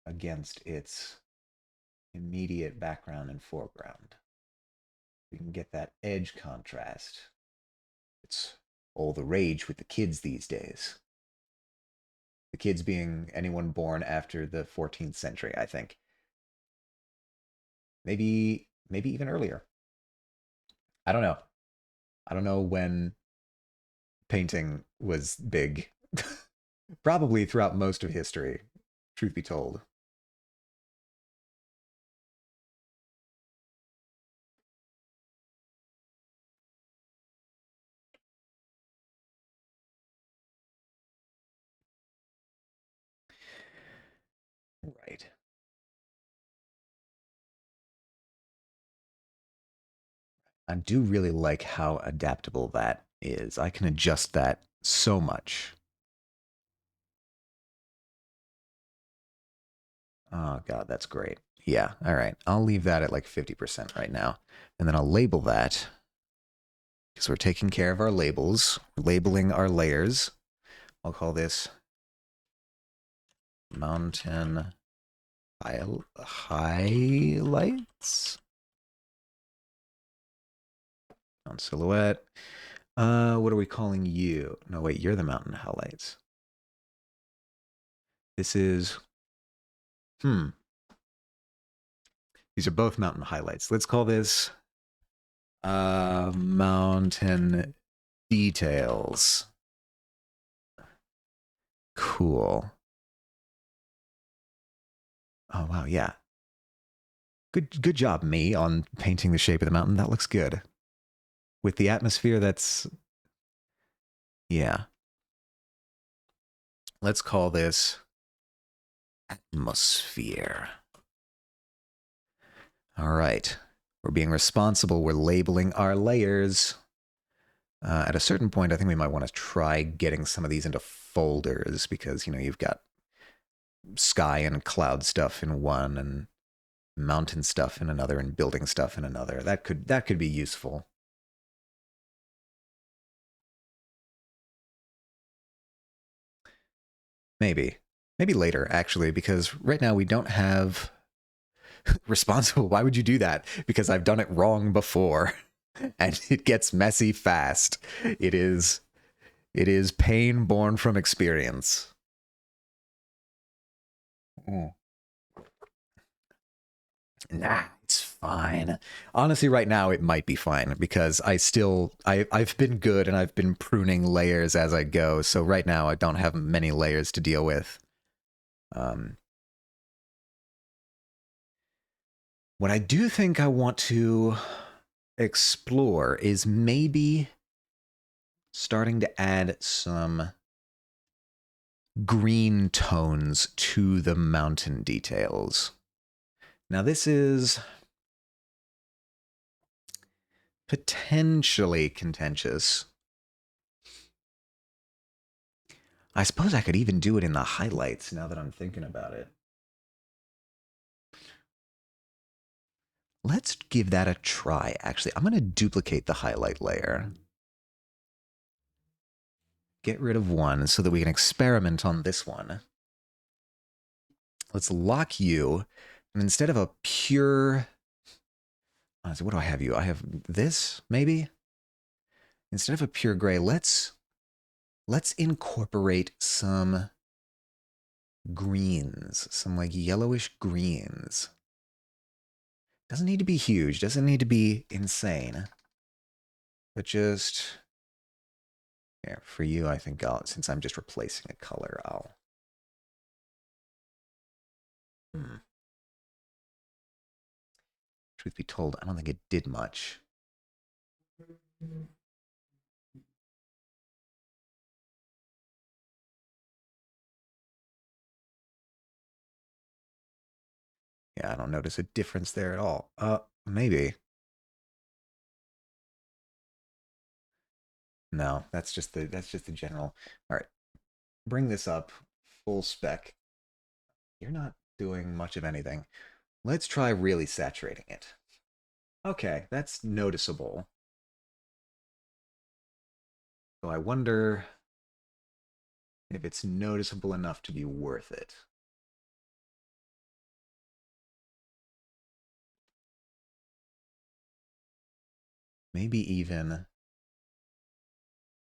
against its immediate background and foreground. We can get that edge contrast. It's all the rage with the kids these days. The kids being anyone born after the 14th century, I think. Maybe even earlier. I don't know. I don't know when painting was big. Probably throughout most of history, truth be told. Right. I do really like how adaptable that is. I can adjust that so much. Oh, God, that's great. Yeah, all right. I'll leave that at like 50% right now. And then I'll label that because we're taking care of our labels, we're labeling our layers. I'll call this mountain highlights on silhouette. What are we calling you? No, wait, you're the mountain highlights. This is, these are both mountain highlights. Let's call this mountain details. Cool. Oh, wow, yeah. Good job, me, on painting the shape of the mountain. That looks good. With the atmosphere, that's... Yeah. Let's call this atmosphere. All right. We're being responsible. We're labeling our layers. At a certain point, I think we might want to try getting some of these into folders because, you know, you've got sky and cloud stuff in one and mountain stuff in another and building stuff in another. That could be useful. Maybe later, actually, because right now we don't have responsible. Why would you do that? Because I've done it wrong before and it gets messy fast. It is pain born from experience. Mm. Nah, it's fine. Honestly, right now it might be fine because I've been good and I've been pruning layers as I go. So right now I don't have many layers to deal with. What I do think I want to explore is maybe starting to add some green tones to the mountain details. Now this is potentially contentious. I suppose I could even do it in the highlights now that I'm thinking about it. Let's give that a try, actually. I'm going to duplicate the highlight layer. Get rid of one so that we can experiment on this one. Let's lock you. And instead of a pure... So what do I have you? I have this, maybe? Instead of a pure gray, let's incorporate some greens, some like yellowish greens. Doesn't need to be huge, doesn't need to be insane. But just... Here, for you, I think since I'm just replacing a color, I'll... Truth be told, I don't think it did much. Yeah, I don't notice a difference there at all. Maybe. No, that's just the general. All right, bring this up full spec. You're not doing much of anything. Let's try really saturating it. Okay, that's noticeable. So I wonder if it's noticeable enough to be worth it. Maybe even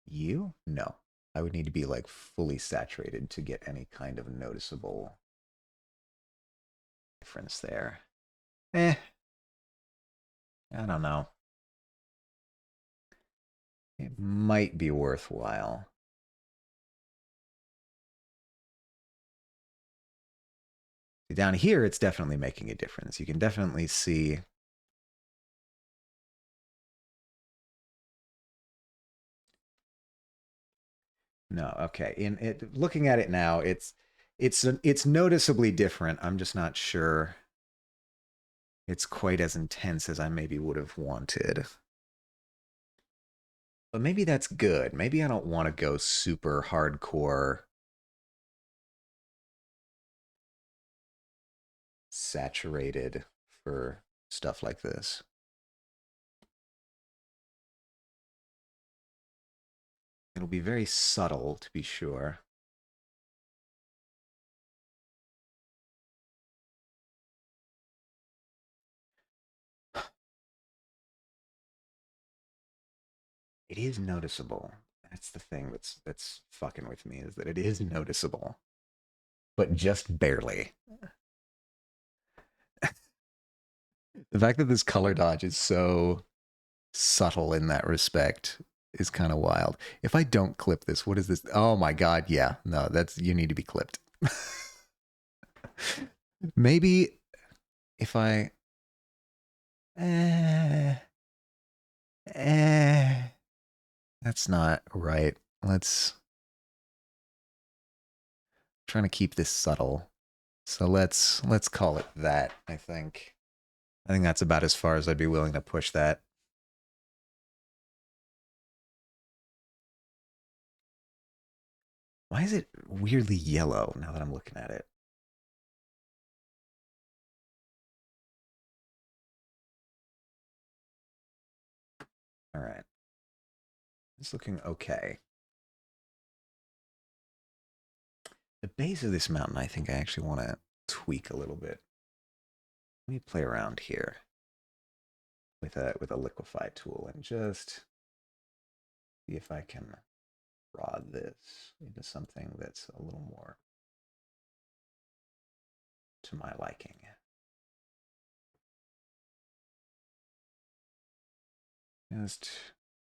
you? No. I would need to be like fully saturated to get any kind of noticeable difference there. I don't know. It might be worthwhile. Down here, it's definitely making a difference. You can definitely see... No, okay. In it, looking at it now, it's noticeably different. I'm just not sure it's quite as intense as I maybe would have wanted. But maybe that's good. Maybe I don't want to go super hardcore saturated for stuff like this. It'll be very subtle, to be sure. It is noticeable. That's the thing that's fucking with me, is that it is noticeable. But just barely. The fact that this color dodge is so subtle in that respect is kind of wild. If I don't clip this, what is this? Oh my god, yeah. No, you need to be clipped. Maybe if I Eh, eh, that's not right. Let's trying to keep this subtle. So let's call it that, I think. I think that's about as far as I'd be willing to push that. Why is it weirdly yellow now that I'm looking at it? All right. It's looking okay. The base of this mountain, I think I actually want to tweak a little bit. Let me play around here with a liquify tool and just see if I can rod this into something that's a little more to my liking. Just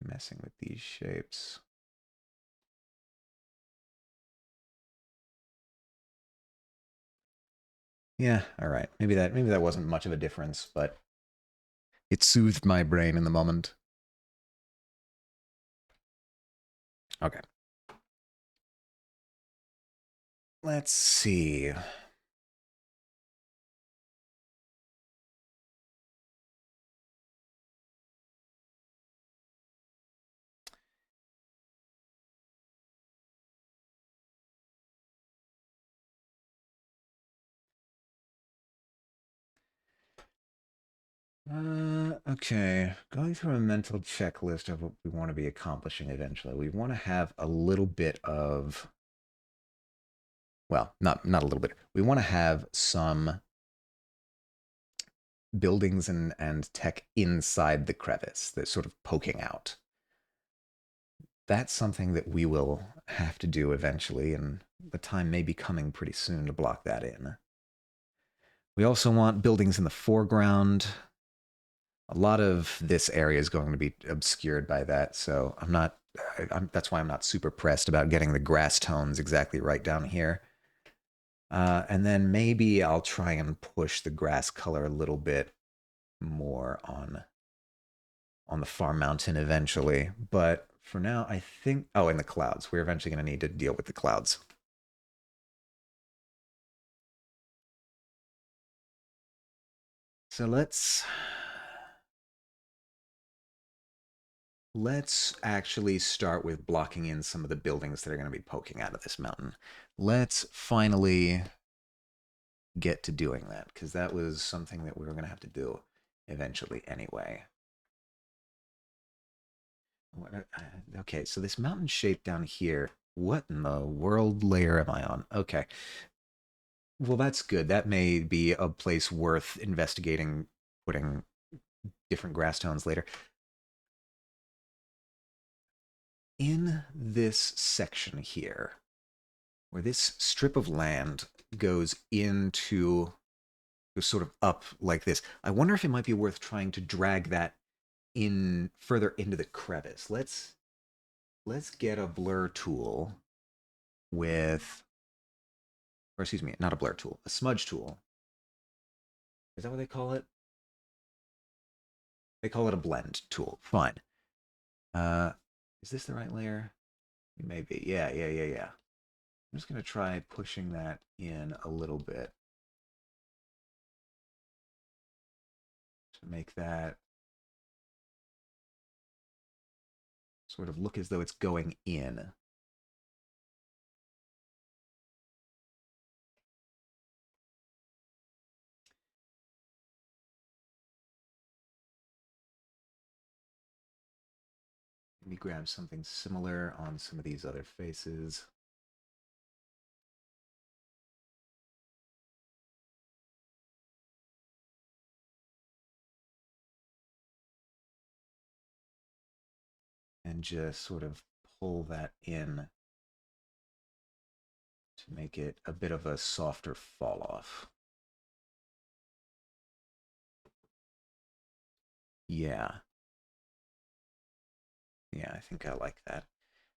messing with these shapes. Yeah, all right. Maybe that wasn't much of a difference, but it soothed my brain in the moment. Okay. Let's see. Okay. Going through a mental checklist of what we want to be accomplishing eventually. We want to have a little bit of, well, not a little bit. We want to have some buildings and tech inside the crevice that's sort of poking out. That's something that we will have to do eventually, and the time may be coming pretty soon to block that in. We also want buildings in the foreground. A lot of this area is going to be obscured by that, so that's why I'm not super pressed about getting the grass tones exactly right down here. And then maybe I'll try and push the grass color a little bit more on the far mountain eventually. But for now, I think, oh, and the clouds. We're eventually going to need to deal with the clouds. So let's actually start with blocking in some of the buildings that are going to be poking out of this mountain. Let's finally get to doing that, because that was something that we were going to have to do eventually anyway. Okay, so this mountain shape down here, what in the world layer am I on? Okay. Well, that's good. That may be a place worth investigating, putting different grass tones later. In this section here, where this strip of land goes into, goes sort of up like this, I wonder if it might be worth trying to drag that in further into the crevice. Let's get a blur tool with, or excuse me, not a blur tool, a smudge tool. Is that what they call it? They call it a blend tool. Fine. Uh, is this the right layer? It may be. Yeah. I'm just gonna try pushing that in a little bit to make that sort of look as though it's going in. Maybe grab something similar on some of these other faces. And just sort of pull that in to make it a bit of a softer fall off. Yeah. Yeah, I think I like that.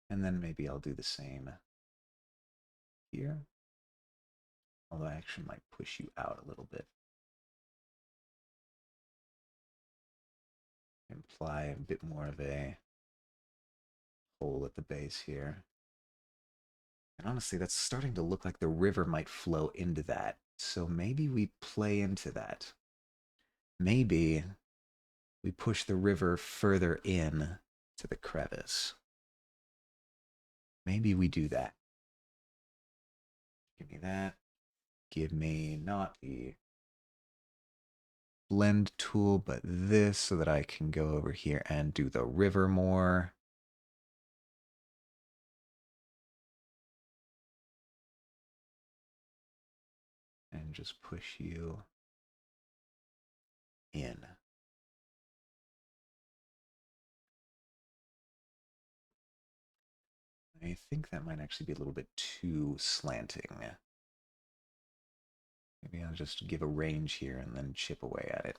And then maybe I'll do the same here. Although I actually might push you out a little bit. Imply a bit more of a hole at the base here. And honestly, that's starting to look like the river might flow into that. So maybe we play into that. Maybe we push the river further in to the crevice. Maybe we do that. Give me that. Give me not the blend tool, but this so that I can go over here and do the river more. And just push you in. I think that might actually be a little bit too slanting. Maybe I'll just give a range here and then chip away at it.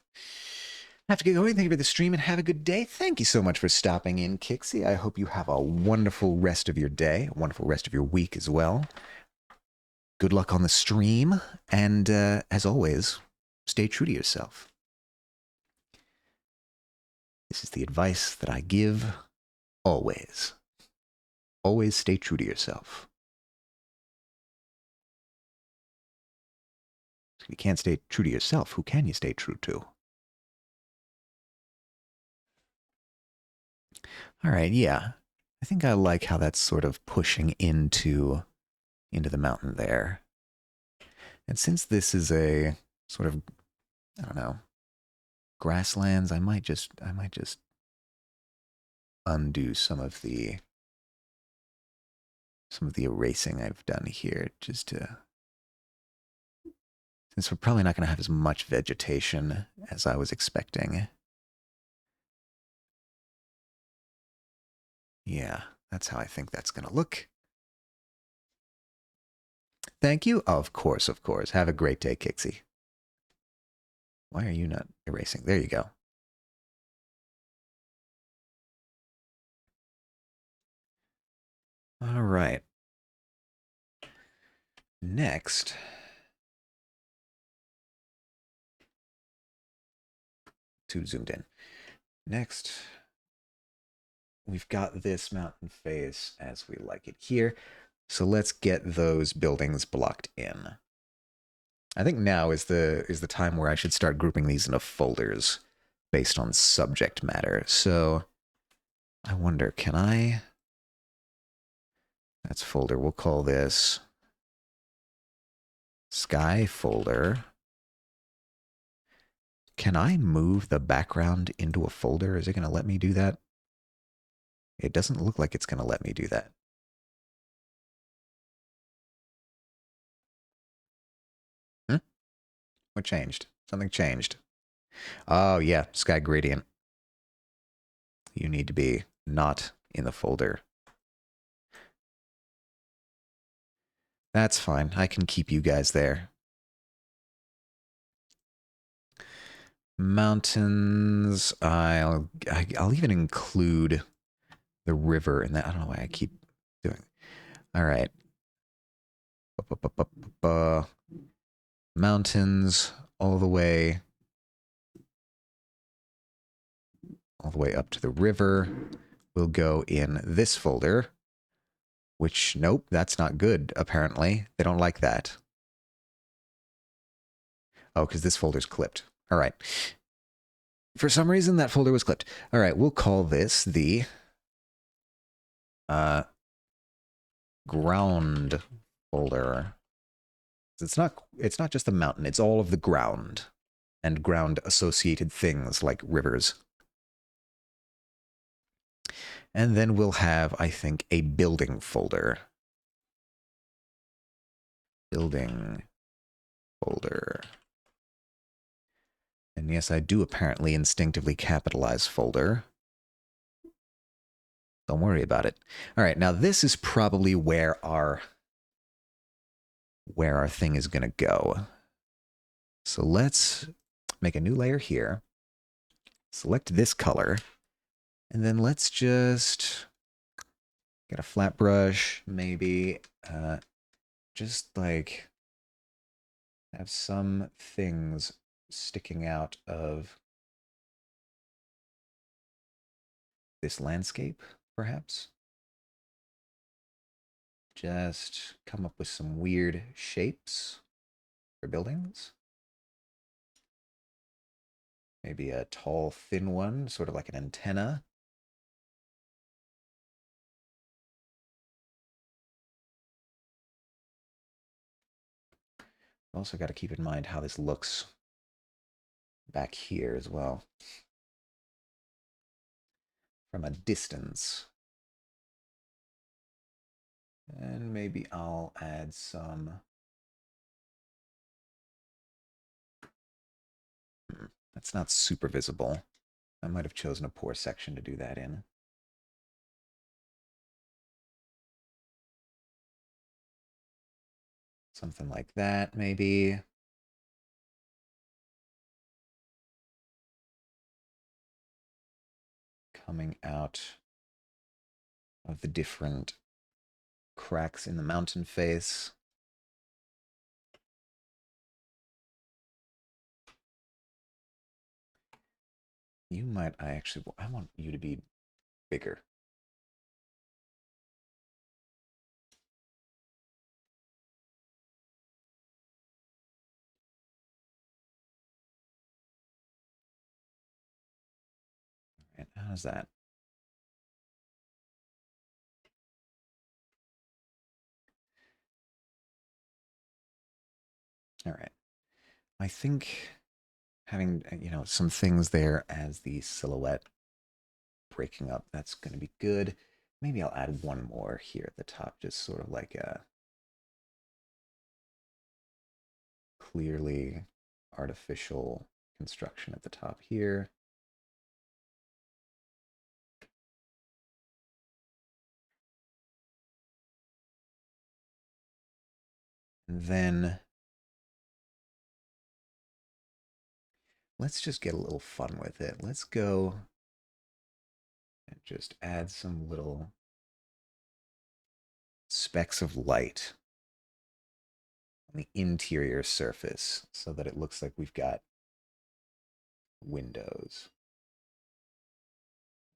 I have to get going. Thank you for the stream and have a good day. Thank you so much for stopping in, Kixie. I hope you have a wonderful rest of your day, a wonderful rest of your week as well. Good luck on the stream, and as always, stay true to yourself. This is the advice that I give always. Always stay true to yourself. If you can't stay true to yourself, who can you stay true to? All right, yeah. I think I like how that's sort of pushing into the mountain there. And since this is a sort of, I don't know, grasslands, I might just undo some of the erasing I've done here, just to, since we're probably not going to have as much vegetation as I was expecting. Yeah, that's how I think that's going to look. Thank you. Of course, of course. Have a great day, Kixie. Why are you not erasing? There you go. All right. Next, too zoomed in. Next, we've got this mountain face as we like it here. So let's get those buildings blocked in. I think now is the time where I should start grouping these into folders based on subject matter. So I wonder, can I? That's folder. We'll call this Sky folder. Can I move the background into a folder? Is it going to let me do that? It doesn't look like it's going to let me do that. What changed? Something changed. Oh, yeah, Sky Gradient. You need to be not in the folder. That's fine. I can keep you guys there. Mountains. I'll even include the river in that. I don't know why I keep doing. All right. Mountains all the way up to the river will go in this folder, which, nope, that's not good, apparently. They don't like that. Oh, because this folder's clipped. All right. For some reason, that folder was clipped. All right, we'll call this the ground folder. It's not just the mountain, it's all of the ground and ground associated things like rivers. And then we'll have, I think, a building folder. Building folder. And yes, I do apparently instinctively capitalize folder. Don't worry about it. All right, now this is probably where our thing is going to go. So let's make a new layer here. Select this color. And then let's just get a flat brush, maybe. Just like have some things sticking out of this landscape, perhaps. Just come up with some weird shapes for buildings. Maybe a tall, thin one, sort of like an antenna. Also got to keep in mind how this looks back here as well. From a distance. And maybe I'll add some... That's not super visible. I might have chosen a poor section to do that in. Something like that, maybe. Coming out of the different cracks in the mountain face. You might, I want you to be bigger. Right, how's that? All right. I think having, some things there as the silhouette breaking up, that's going to be good. Maybe I'll add one more here at the top, just sort of like a clearly artificial construction at the top here. And then let's just get a little fun with it. Let's go and just add some little specks of light on the interior surface so that it looks like we've got windows.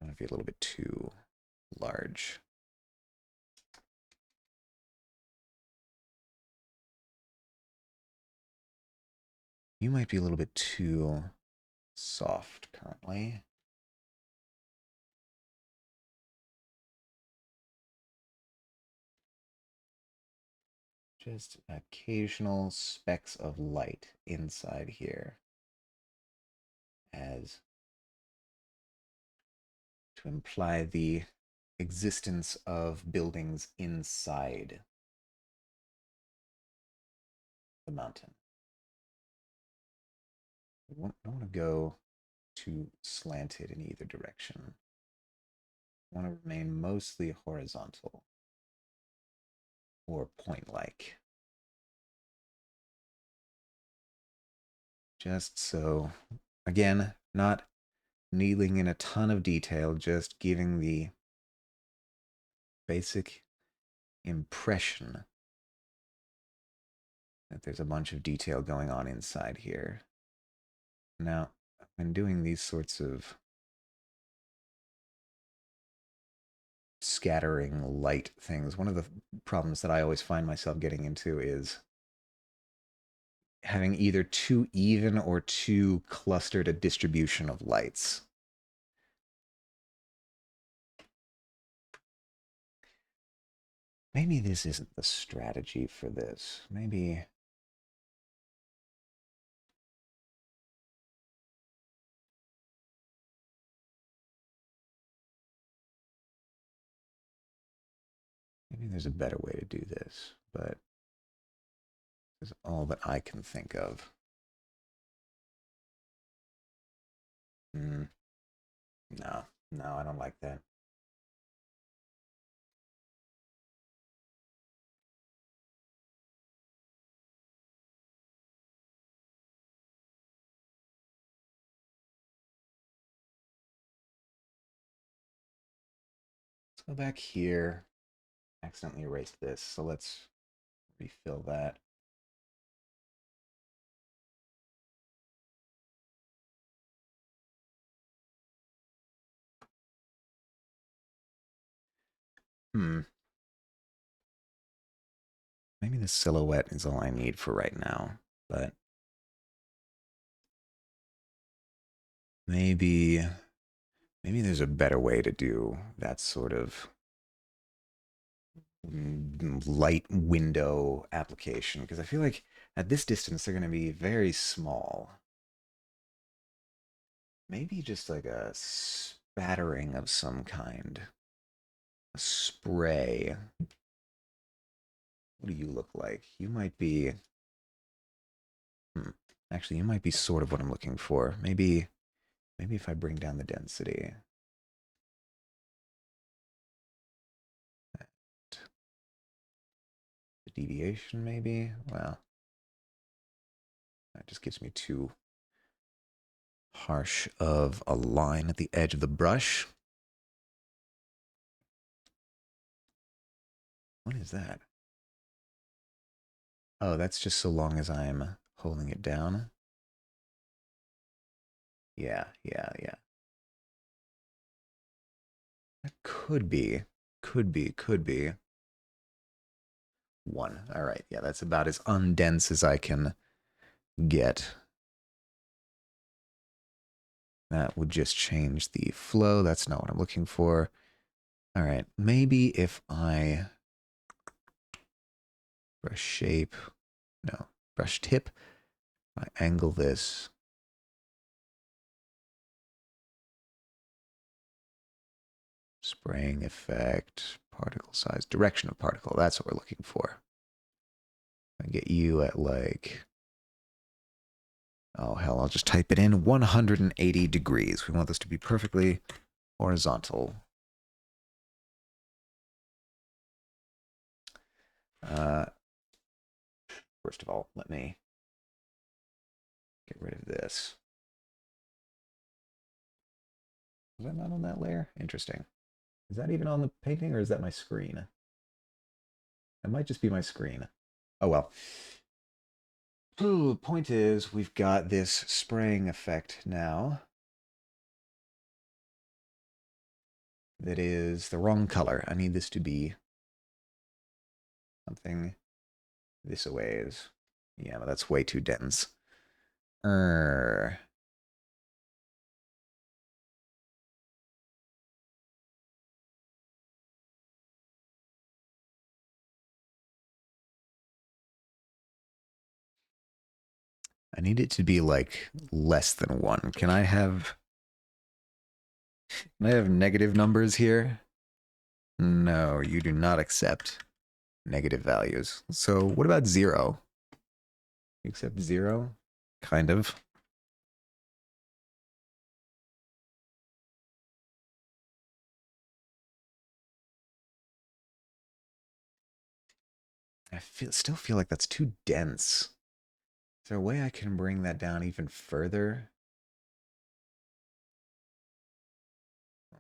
Might be a little bit too large. You might be a little bit too soft currently. Just occasional specks of light inside here as to imply the existence of buildings inside the mountain. I don't want to go too slanted in either direction. I want to remain mostly horizontal or point-like. Just so, again, not needling in a ton of detail, just giving the basic impression that there's a bunch of detail going on inside here. Now, when doing these sorts of scattering light things, one of the problems that I always find myself getting into is having either too even or too clustered a distribution of lights. Maybe this isn't the strategy for this. Maybe there's a better way to do this, but this is all that I can think of. No, no, I don't like that. Let's go back here. Accidentally erased this, so let's refill that. Hmm. Maybe the silhouette is all I need for right now, but maybe there's a better way to do that sort of light window application, because I feel like at this distance they're going to be very small. Maybe just like a spattering of some kind. A spray. What do you look like? You might be. Hmm. Actually, you might be sort of what I'm looking for. Maybe if I bring down the density. The deviation, maybe? Well, that just gives me too harsh of a line at the edge of the brush. What is that? Oh, that's just so long as I'm holding it down. Yeah, yeah, yeah. That could be. One. All right, yeah, that's about as undense as I can get. That would just change the flow. That's not what I'm looking for. All right, maybe if I brush shape, no, brush tip, I angle this. Spraying effect, particle size, direction of particle. That's what we're looking for. I get you at like, oh hell, I'll just type it in 180 degrees. We want this to be perfectly horizontal. First of all, let me get rid of this. Is that not on that layer? Interesting. Is that even on the painting or is that my screen? It might just be my screen. Oh well. The point is, we've got this spraying effect now that is the wrong color. I need this to be something this a ways. Yeah, but that's way too dense. I need it to be like less than one. Can I have negative numbers here? No, you do not accept negative values. So what about zero? You accept zero? Kind of. Still feel like that's too dense. Is there a way I can bring that down even further?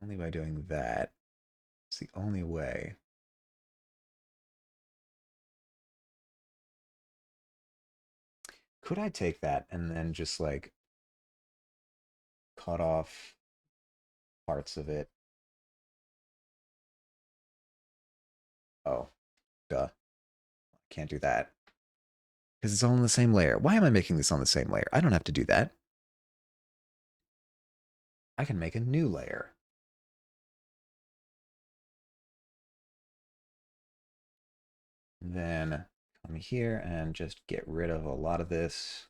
Only by doing that. It's the only way. Could I take that and then just like cut off parts of it? Oh, duh. Can't do that. Because it's all on the same layer. Why am I making this on the same layer? I don't have to do that. I can make a new layer. Then come here and just get rid of a lot of this.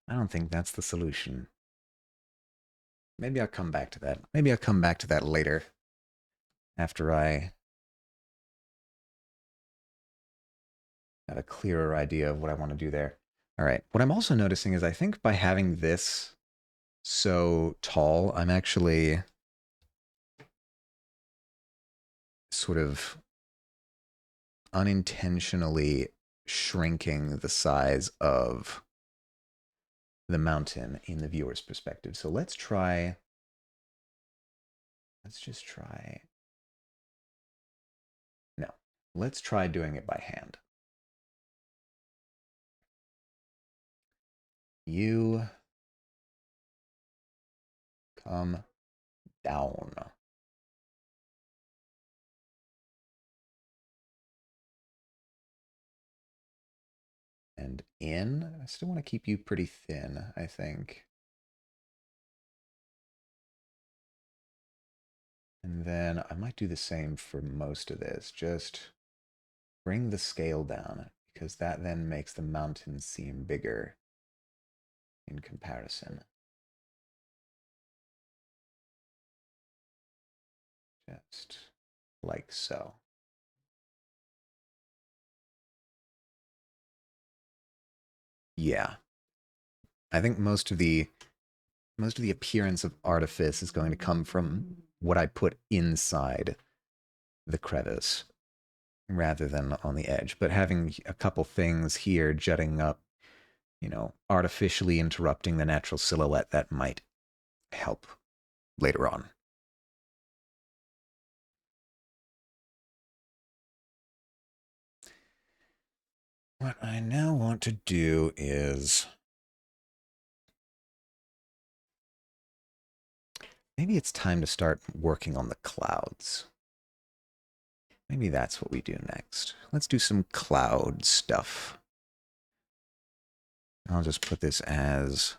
I don't think that's the solution. Maybe I'll come back to that. Maybe I'll come back to that later after I have a clearer idea of what I want to do there. All right. What I'm also noticing is I think by having this so tall, I'm actually sort of unintentionally shrinking the size of the mountain in the viewer's perspective. So let's just try. No, Let's try doing it by hand. You come down. And in. I still want to keep you pretty thin, I think. And then I might do the same for most of this. Just bring the scale down, because that then makes the mountain seem bigger in comparison. Just like so. Yeah. I think most of the appearance of artifice is going to come from what I put inside the crevice rather than on the edge. But having a couple things here jutting up, artificially interrupting the natural silhouette, that might help later on. What I now want to do is maybe it's time to start working on the clouds. Maybe that's what we do next. Let's do some cloud stuff. I'll just put this as,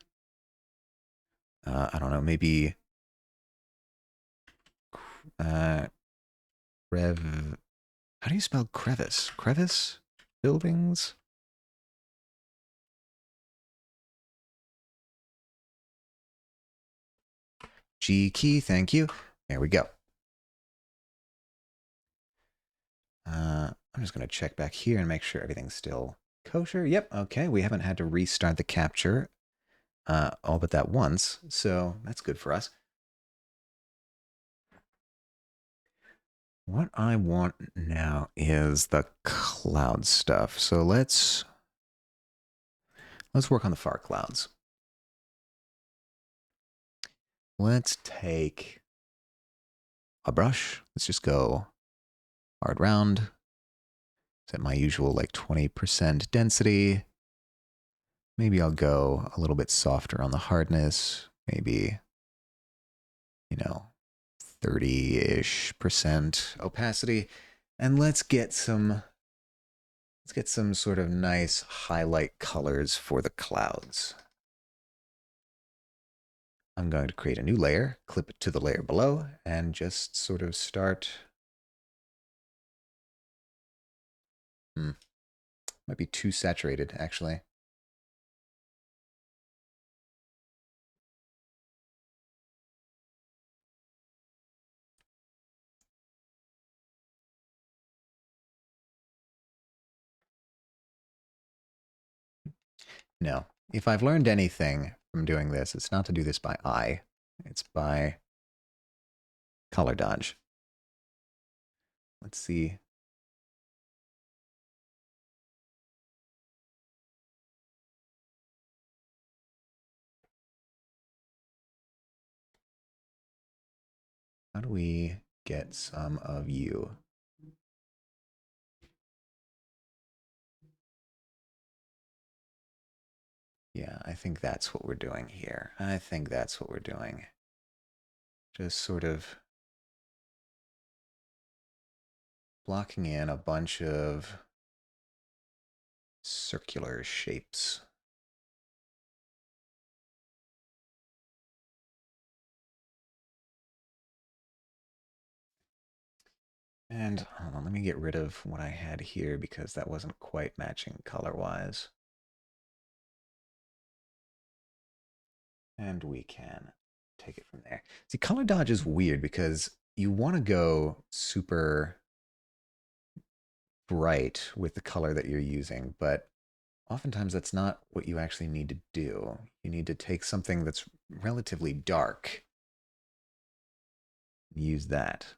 I don't know, maybe Crev. How do you spell crevice? Crevice? Buildings? G key, thank you. There we go. I'm just going to check back here and make sure everything's still kosher. Yep, okay. We haven't had to restart the capture all but that once, so that's good for us. What I want now is the cloud stuff. So let's work on the far clouds. Let's take a brush. Let's just go hard round. Set my usual like 20% density. Maybe I'll go a little bit softer on the hardness. Maybe, 30-ish% opacity. And let's get some sort of nice highlight colors for the clouds. I'm going to create a new layer, clip it to the layer below, and just sort of start. Might be too saturated, actually. No. If I've learned anything from doing this, it's not to do this by eye. It's by color dodge. Let's see. How do we get some of you? Yeah, I think that's what we're doing here. I think that's what we're doing. Just sort of blocking in a bunch of circular shapes. And hold on, let me get rid of what I had here because that wasn't quite matching color-wise. And we can take it from there. See, color dodge is weird because you want to go super bright with the color that you're using, but oftentimes that's not what you actually need to do. You need to take something that's relatively dark, use that.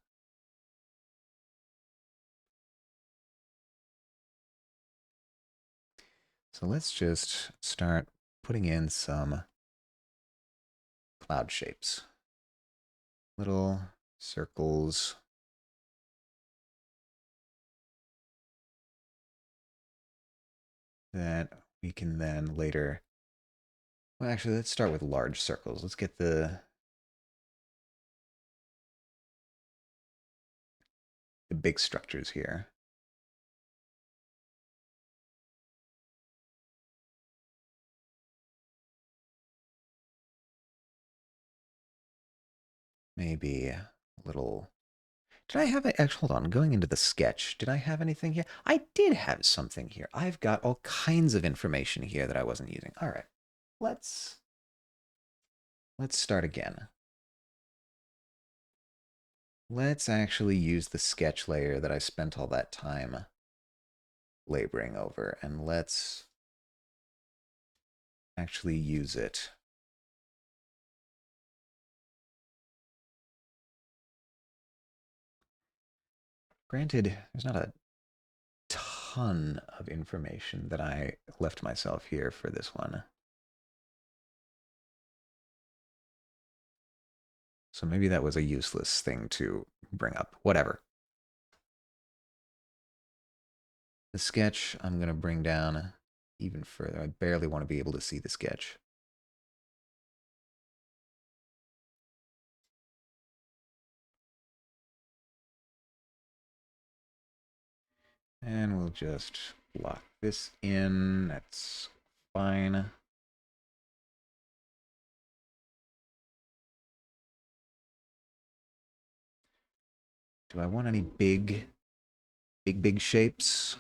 So let's just start putting in some cloud shapes. Little circles. that we can then later... Well, actually, let's start with large circles. Let's get the big structures here. Maybe a little... Did I have it? Actually, hold on. Going into the sketch, did I have anything here? I did have something here. I've got all kinds of information here that I wasn't using. All right. Let's start again. Let's actually use the sketch layer that I spent all that time laboring over, and let's actually use it. Granted, there's not a ton of information that I left myself here for this one. So maybe that was a useless thing to bring up. Whatever. The sketch I'm going to bring down even further. I barely want to be able to see the sketch. And we'll just lock this in. That's fine. Do I want any big shapes?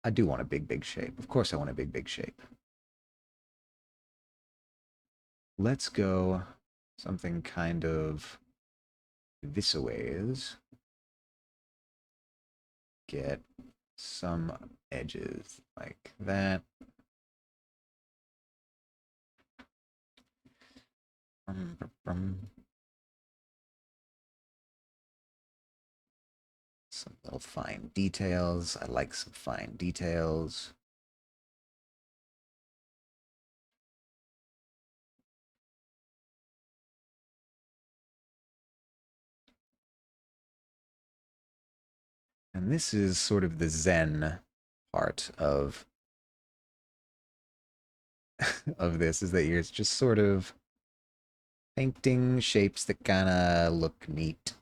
I do want a big shape. Of course I want a big shape. Let's go something kind of this-a-ways. Get some edges like that. Some little fine details. I like some fine details. And this is sort of the Zen part of of this, is that you're just sort of painting shapes that kind of look neat.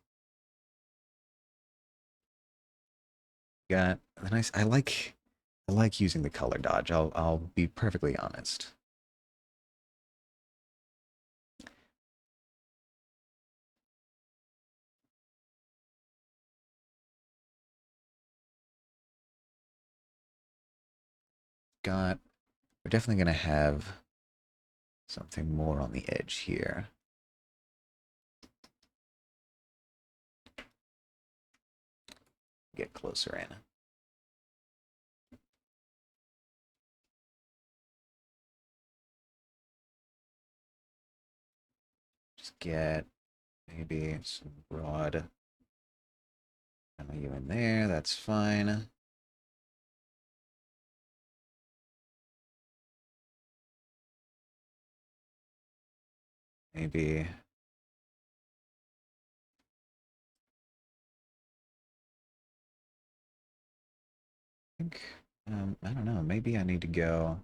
Got a nice... I like using the color dodge. I'll be perfectly honest. We're definitely going to have something more on the edge here. Get closer in. Just get maybe some broad you in there. That's fine. Maybe... I think, I don't know. Maybe I need to go...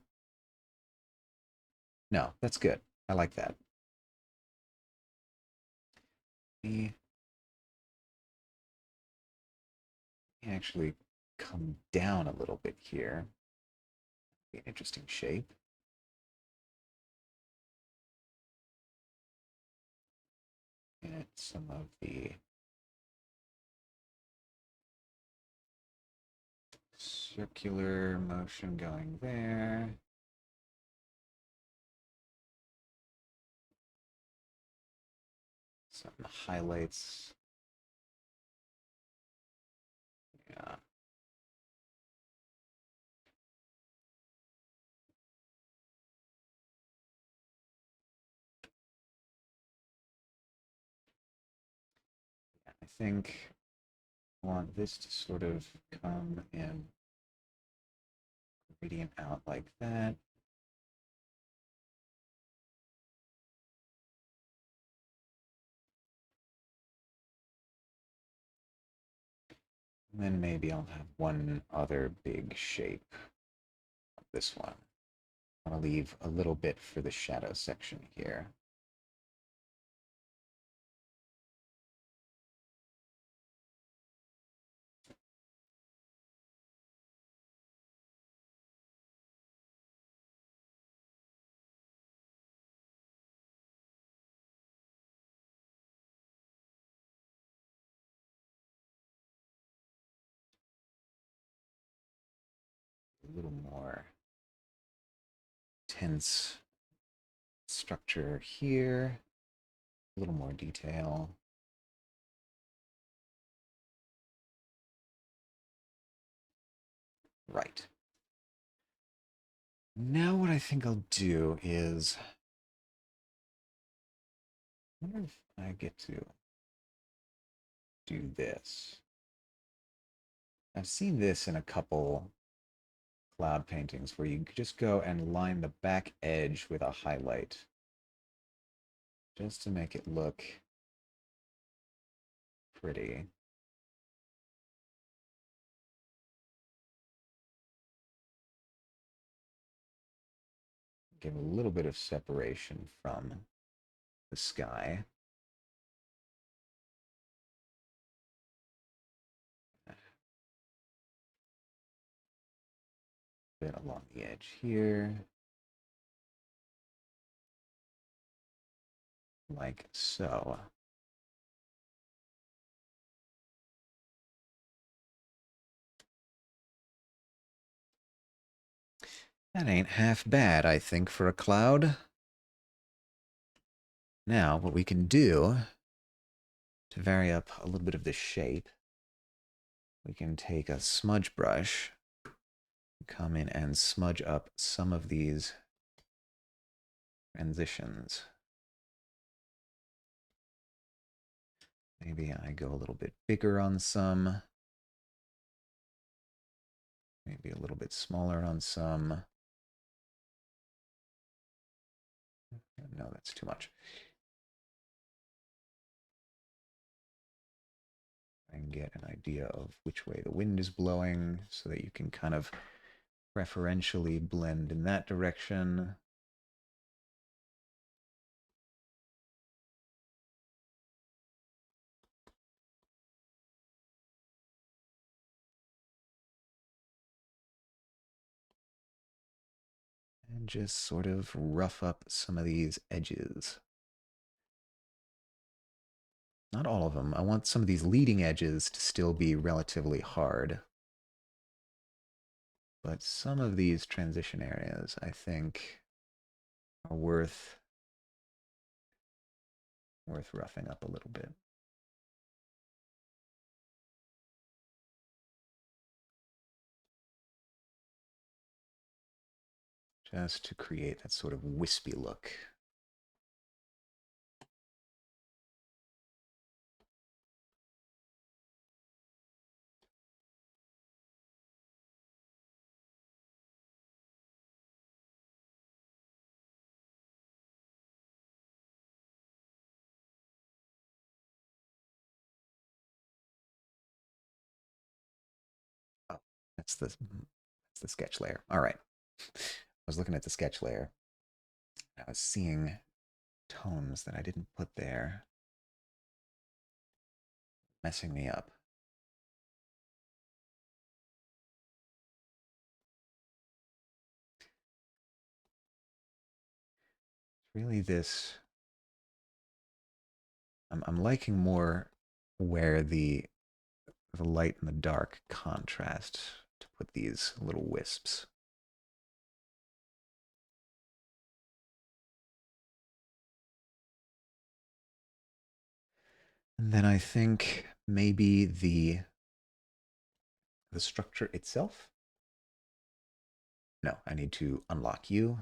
No, that's good. I like that. Me actually come down a little bit here. Be an interesting shape. Get some of the circular motion going there. Some highlights. Yeah. I think I want this to sort of come in gradient out like that. And then maybe I'll have one other big shape this one. I want to leave a little bit for the shadow section here. A little more tense structure here, a little more detail. Right. Now what I think I'll do is, I wonder if I get to do this. I've seen this in a couple cloud paintings where you just go and line the back edge with a highlight just to make it look pretty. Give a little bit of separation from the sky. Bit along the edge here. Like so. That ain't half bad, I think, for a cloud. Now, what we can do to vary up a little bit of the shape, we can take a smudge brush, come in and smudge up some of these transitions. Maybe I go a little bit bigger on some. Maybe a little bit smaller on some. No, that's too much. And get an idea of which way the wind is blowing so that you can kind of preferentially blend in that direction. And just sort of rough up some of these edges. Not all of them. I want some of these leading edges to still be relatively hard. But some of these transition areas, I think, are worth roughing up a little bit. Just to create that sort of wispy look. Oh, that's the sketch layer. All right. I was looking at the sketch layer. I was seeing tones that I didn't put there, messing me up. Really this, I'm liking more where the light and the dark contrast to put these little wisps. And then I think maybe the structure itself. No, I need to unlock you.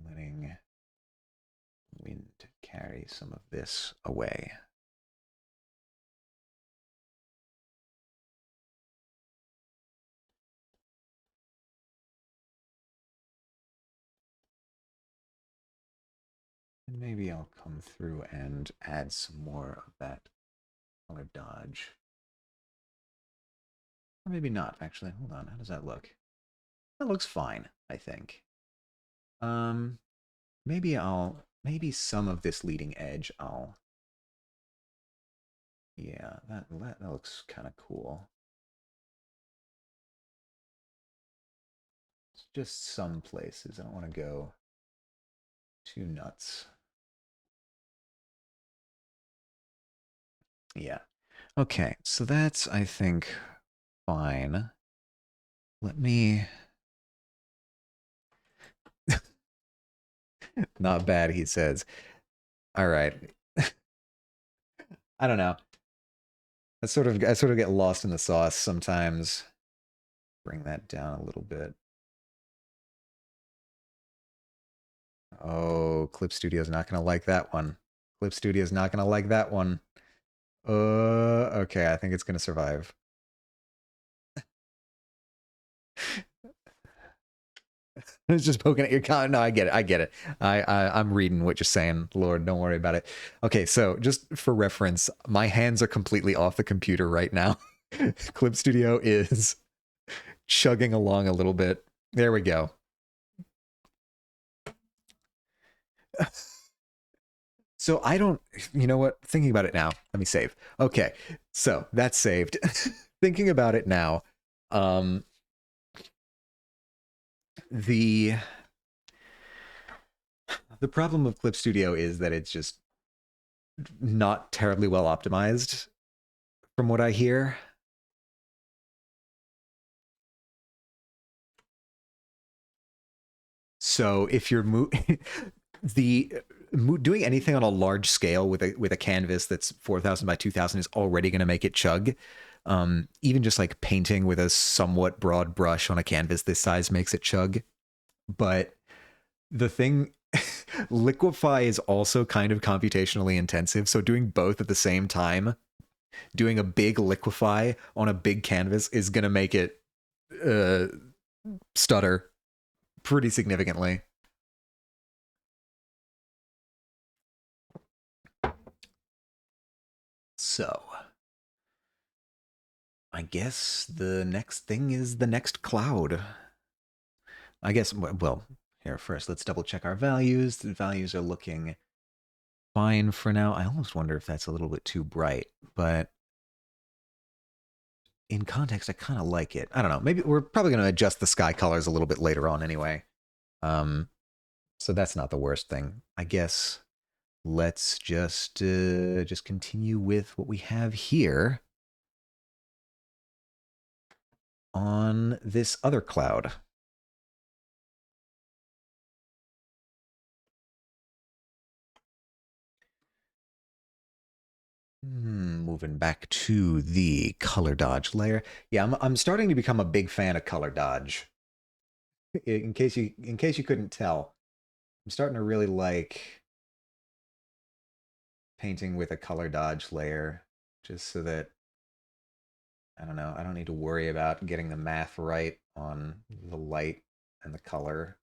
Letting wind carry some of this away. And maybe I'll come through and add some more of that color dodge. Or maybe not, actually. Hold on, how does that look? That looks fine, I think. Um, maybe some of this leading edge yeah, that looks kind of cool. It's just some places. I don't want to go too nuts. Yeah. Okay, so that's, I think, fine. Let me... Not bad, he says. All right. I don't know. I sort of get lost in the sauce sometimes. Bring that down a little bit. Oh, Clip Studio's not gonna like that one. Clip Studio's not gonna like that one. Okay, I think it's gonna survive. It's just poking at your comment. No, I get it. I get it. I'm reading what you're saying. Lord, don't worry about it. Okay, so just for reference, my hands are completely off the computer right now. Clip Studio is chugging along a little bit. There we go. So I don't, you know what? Thinking about it now, let me save. Okay, so that's saved. Thinking about it now, um, the the problem of Clip Studio is that it's just not terribly well optimized, from what I hear. So if you're the doing anything on a large scale with a canvas that's 4,000 by 2,000 is already going to make it chug. Even just like painting with a somewhat broad brush on a canvas this size makes it chug. But the thing, Liquify is also kind of computationally intensive. So doing both at the same time, doing a big Liquify on a big canvas is going to make it uh, stutter pretty significantly. So, I guess the next thing is the next cloud. I guess, well, here first, let's double check our values. The values are looking fine for now. I almost wonder if that's a little bit too bright, but in context, I kind of like it. I don't know. Maybe we're probably going to adjust the sky colors a little bit later on anyway. Um, so that's not the worst thing. I guess let's just continue with what we have here on this other cloud. Moving back to the color dodge layer. Yeah, I'm starting to become a big fan of color dodge. In case you couldn't tell, I'm starting to really like painting with a color dodge layer, just so that I don't know, I don't need to worry about getting the math right on the light and the color.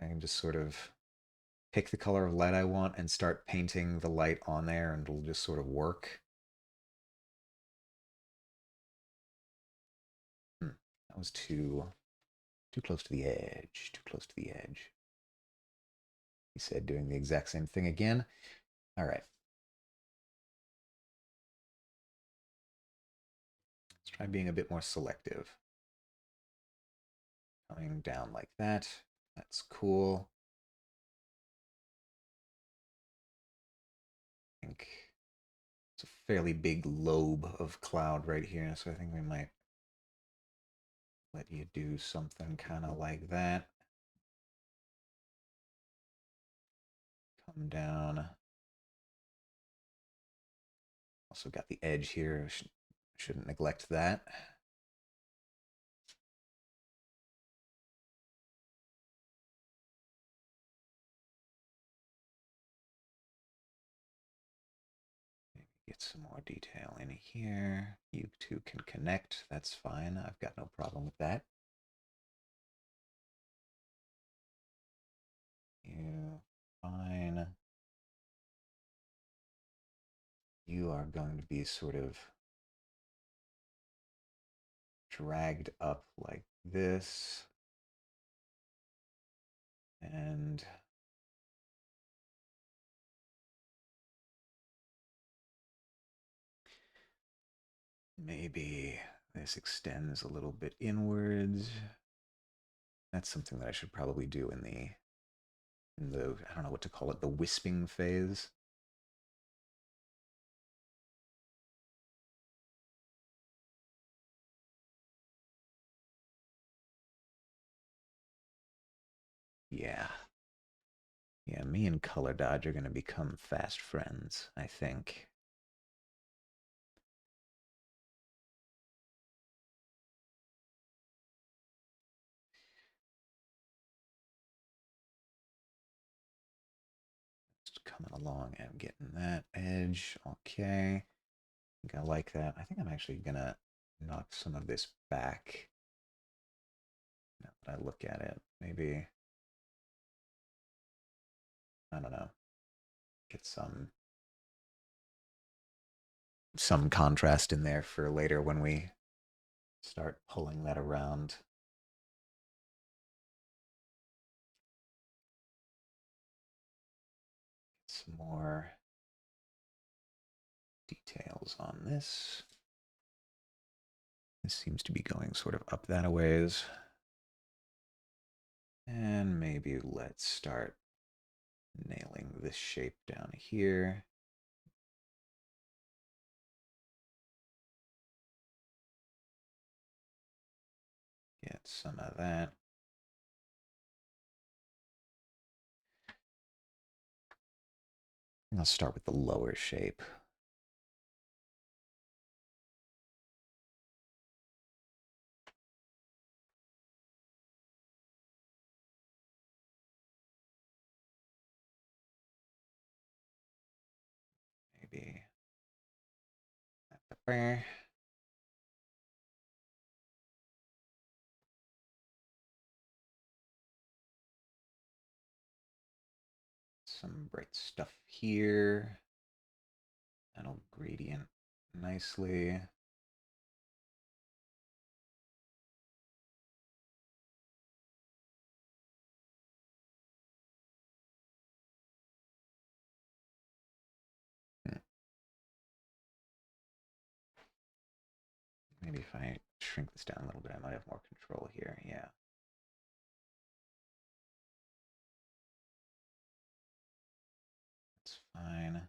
I can just sort of pick the color of light I want and start painting the light on there, and it'll just sort of work. That was too close to the edge. Too close to the edge. He said, doing the exact same thing again. All right. Let's try being a bit more selective. Coming down like that. That's cool. I think it's a fairly big lobe of cloud right here, so I think we might let you do something kind of like that. Come down. Also got the edge here. Shouldn't neglect that. Maybe get some more detail in here. You two can connect. That's fine. I've got no problem with that. You fine. You are going to be sort of dragged up like this. And maybe this extends a little bit inwards. That's something that I should probably do in the I don't know what to call it, the wisping phase. Yeah. Yeah, me and Color Dodge are going to become fast friends, I think. Just coming along and getting that edge. Okay. I think I like that. I think I'm actually going to knock some of this back now that I look at it. Maybe, I don't know, get some contrast in there for later when we start pulling that around. Some more details on this. This seems to be going sort of up that a ways. And maybe let's start nailing this shape down here. Get some of that. I'll start with the lower shape. Maybe. Some bright stuff here. That'll gradient nicely. Maybe if I shrink this down a little bit, I might have more control here. Yeah. That's fine.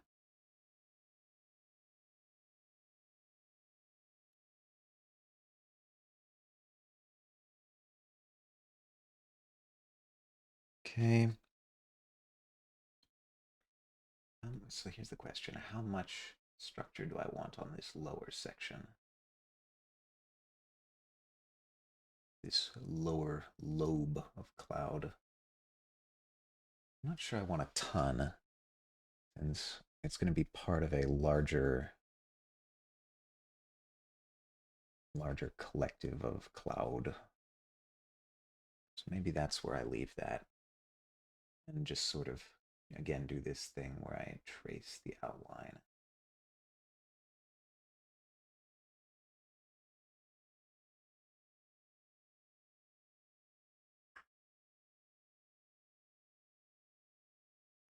Okay. So here's the question. How much structure do I want on this lower section? This lower lobe of cloud. I'm not sure I want a ton, since it's going to be part of a larger collective of cloud. So maybe that's where I leave that. And just sort of, again, do this thing where I trace the outline.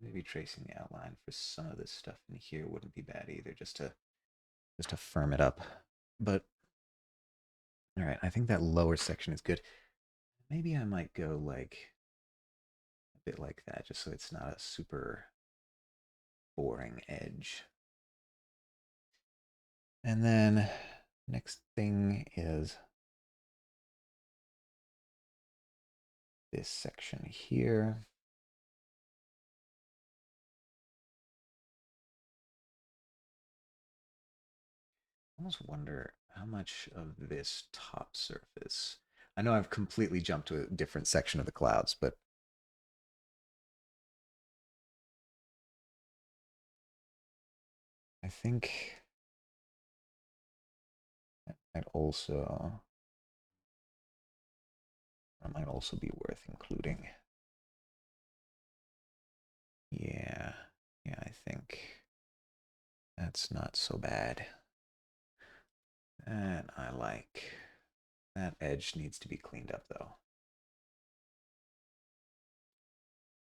Maybe tracing the outline for some of this stuff in here wouldn't be bad either, just to firm it up. But all right, I think that lower section is good. Maybe I might go like a bit like that, just so it's not a super boring edge. And then next thing is this section here. I almost wonder how much of this top surface. I know I've completely jumped to a different section of the clouds, but I think that might also be worth including. Yeah, yeah, I think that's not so bad. And I like that edge needs to be cleaned up though.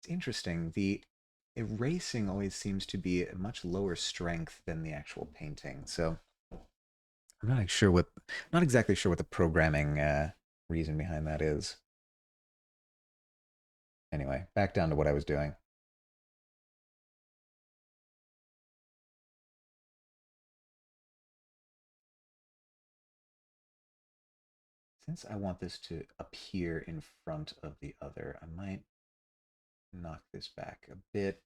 It's interesting. The erasing always seems to be a much lower strength than the actual painting. So I'm not exactly sure what the programming reason behind that is. Anyway, back down to what I was doing. Since I want this to appear in front of the other, I might knock this back a bit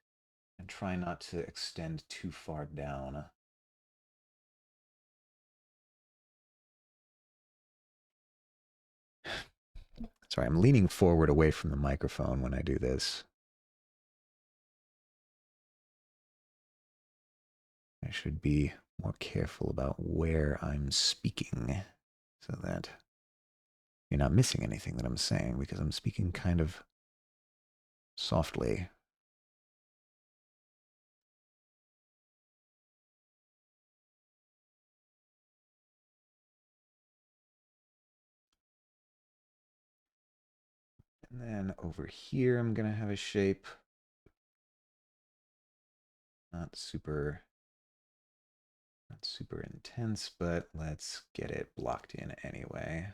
and try not to extend too far down. Sorry, I'm leaning forward away from the microphone when I do this. I should be more careful about where I'm speaking so that you're not missing anything that I'm saying because I'm speaking kind of softly. And then over here, I'm going to have a shape. Not super intense, but let's get it blocked in anyway.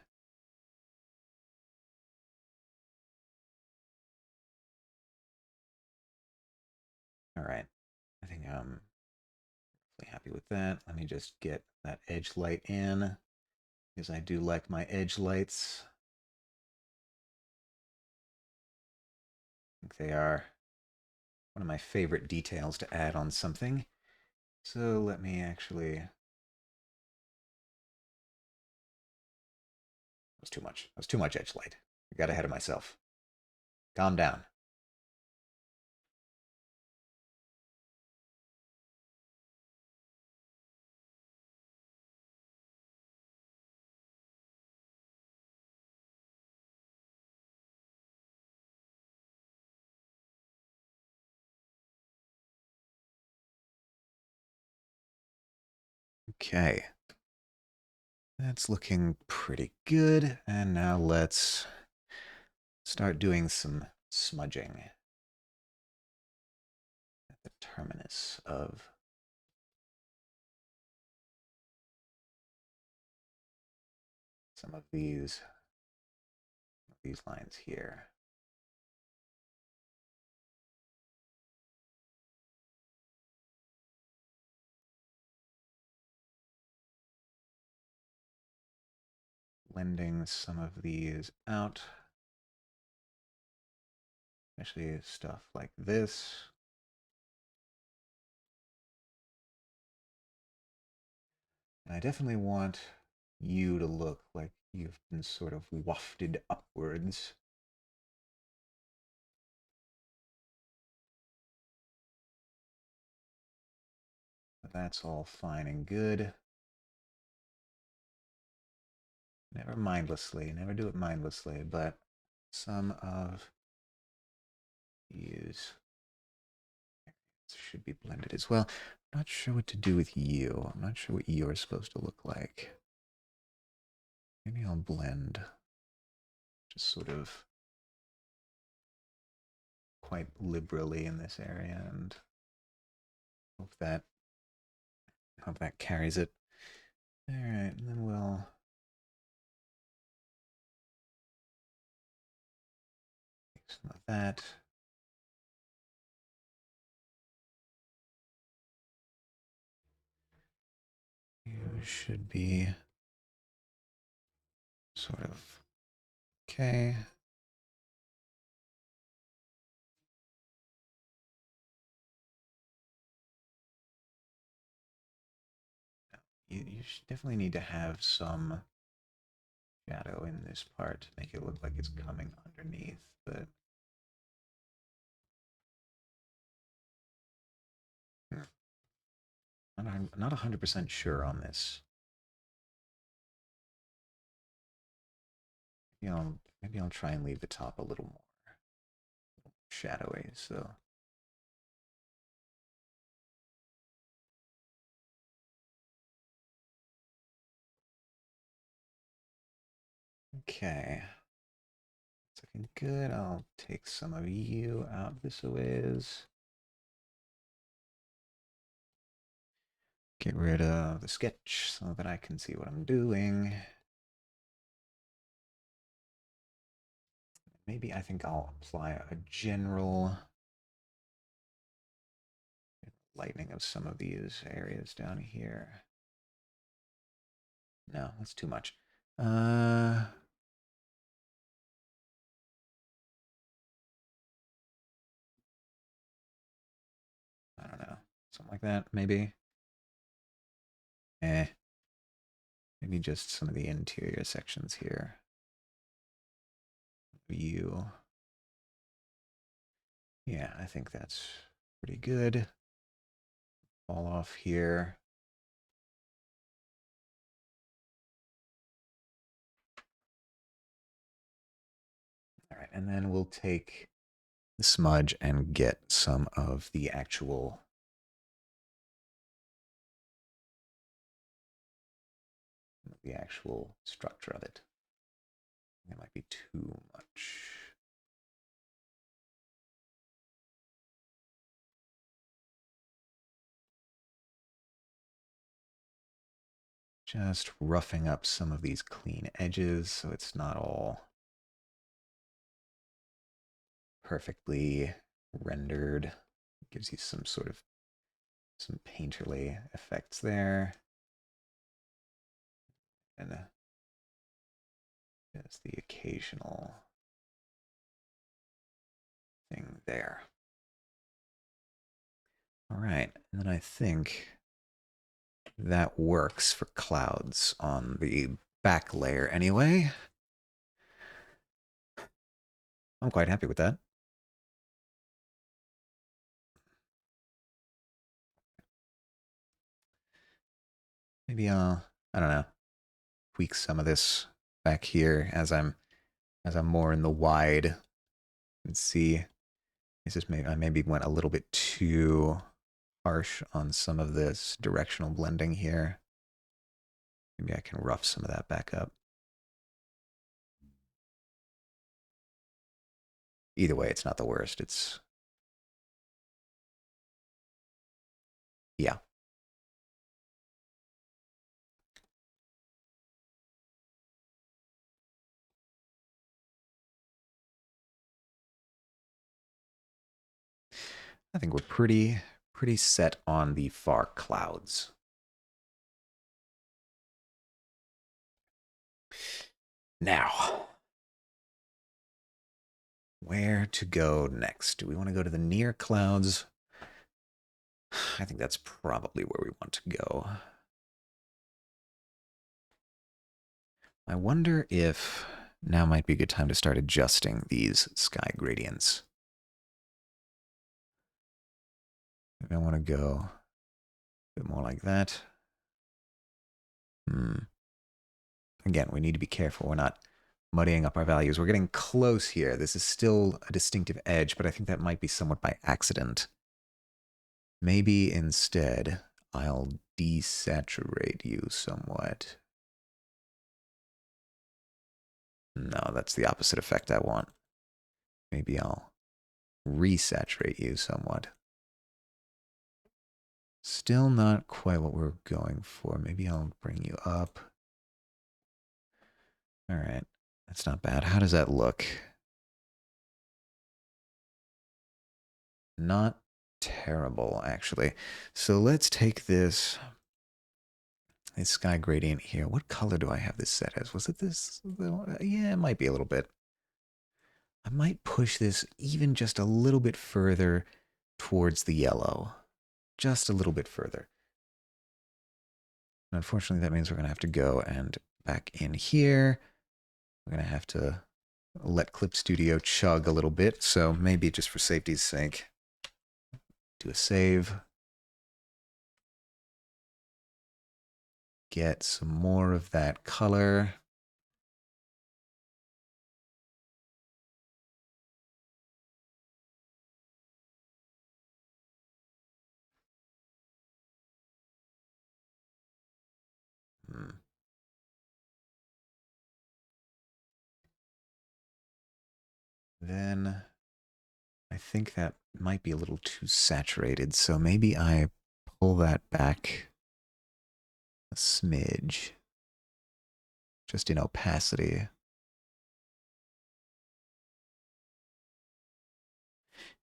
All right. I think I'm really happy with that. Let me just get that edge light in because I do like my edge lights. I think they are one of my favorite details to add on something. So let me actually. That was too much. That was too much edge light. I got ahead of myself. Calm down. Okay. That's looking pretty good. And now let's start doing some smudging at the terminus of some of these lines here. Blending some of these out, especially stuff like this. And I definitely want you to look like you've been sort of wafted upwards. But that's all fine and good. Never mindlessly, never do it mindlessly, but some of these should be blended as well. I'm not sure what to do with you. I'm not sure what you're supposed to look like. Maybe I'll blend just sort of quite liberally in this area and hope that carries it. All right, and then we'll make some of that. You should be sort of okay. You should definitely need to have some shadow in this part to make it look like it's coming underneath, but I'm not 100% sure on this. Maybe I'll try and leave the top a little more shadowy. So Okay. It's looking good. I'll take some of you out this a ways. Get rid of the sketch so that I can see what I'm doing. Maybe I think I'll apply a general lightening of some of these areas down here. No, that's too much. I don't know. Something like that, maybe. Eh. Maybe just some of the interior sections here. View. Yeah, I think that's pretty good. Fall off here. All right, and then we'll take the smudge and get some of the actual structure of it. It might be too much. Just roughing up some of these clean edges so it's not all perfectly rendered. Gives you some sort of some painterly effects there. And just the occasional thing there. All right, and then I think that works for clouds on the back layer anyway. I'm quite happy with that. Maybe I don't know, tweak some of this back here as I'm more in the wide and see. It's just maybe I maybe went a little bit too harsh on some of this directional blending here. Maybe I can rough some of that back up. Either way, it's not the worst. It's yeah. I think we're pretty set on the far clouds. Now, where to go next? Do we want to go to the near clouds? I think that's probably where we want to go. I wonder if now might be a good time to start adjusting these sky gradients. Maybe I want to go a bit more like that. Again, we need to be careful. We're not muddying up our values. We're getting close here. This is still a distinctive edge, but I think that might be somewhat by accident. Maybe instead, I'll desaturate you somewhat. No, that's the opposite effect I want. Maybe I'll resaturate you somewhat. Still not quite what we're going for. Maybe I'll bring you up. All right, that's not bad. How does that look? Not terrible, actually. So let's take this sky gradient here. What color do I have this set as? Was it this? Yeah, it might be a little bit. I might push this even just a little bit further towards the yellow. Just a little bit further. And unfortunately, that means we're going to have to go and back in here. We're going to have to let Clip Studio chug a little bit. So maybe just for safety's sake, do a save. Get some more of that color. Then I think that might be a little too saturated, so maybe I pull that back a smidge, just in opacity.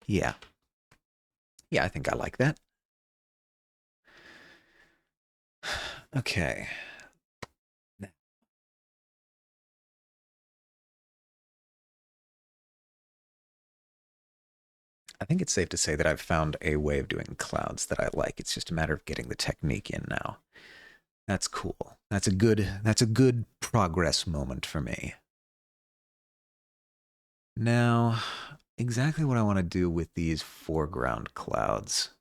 Yeah. Yeah, I think I like that. Okay. I think it's safe to say that I've found a way of doing clouds that I like. It's just a matter of getting the technique in now. That's cool. That's a good progress moment for me. Now, exactly what I want to do with these foreground clouds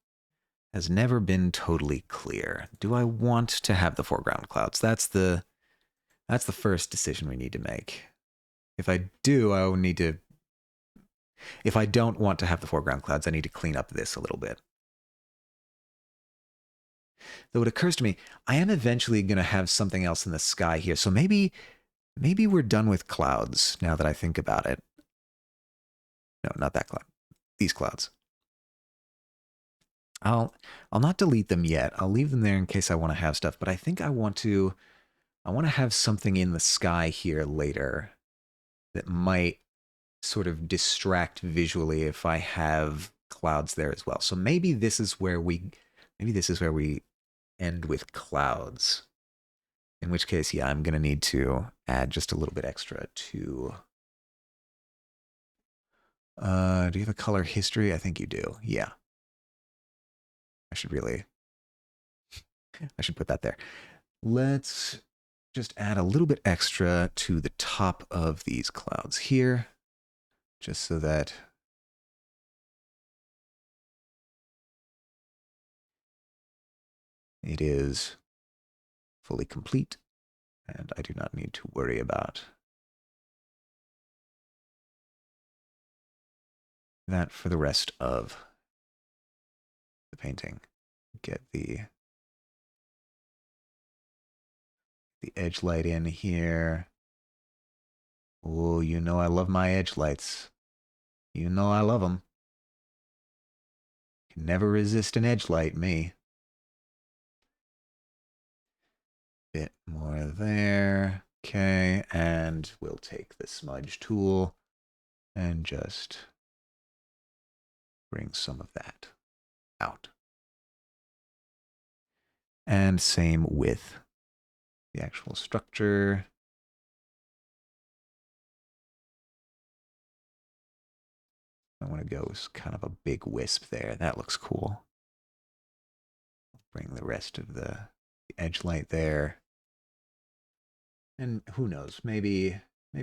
has never been totally clear. Do I want to have the foreground clouds? That's the first decision we need to make. If I do, I will need to if I don't want to have the foreground clouds, I need to clean up this a little bit. Though it occurs to me, I am eventually going to have something else in the sky here. So maybe we're done with clouds now that I think about it. No, not that cloud. These clouds. I'll not delete them yet. I'll leave them there in case I want to have stuff, but I think I want to have something in the sky here later that might sort of distract visually if I have clouds there as well. So maybe this is where we end with clouds. In which case, yeah, I'm going to need to add just a little bit extra to... do you have a color history? I think you do. Yeah. I should put that there. Let's just add a little bit extra to the top of these clouds here, just so that it is fully complete, and I do not need to worry about that for the rest of the painting. Get the edge light in here. Oh, you know I love my edge lights. You know I love them. Can never resist an edge light, me. Bit more there. Okay, and we'll take the smudge tool and just bring some of that out. And same with the actual structure. I want to go with kind of a big wisp there. That looks cool. Bring the rest of the edge light there. And who knows, maybe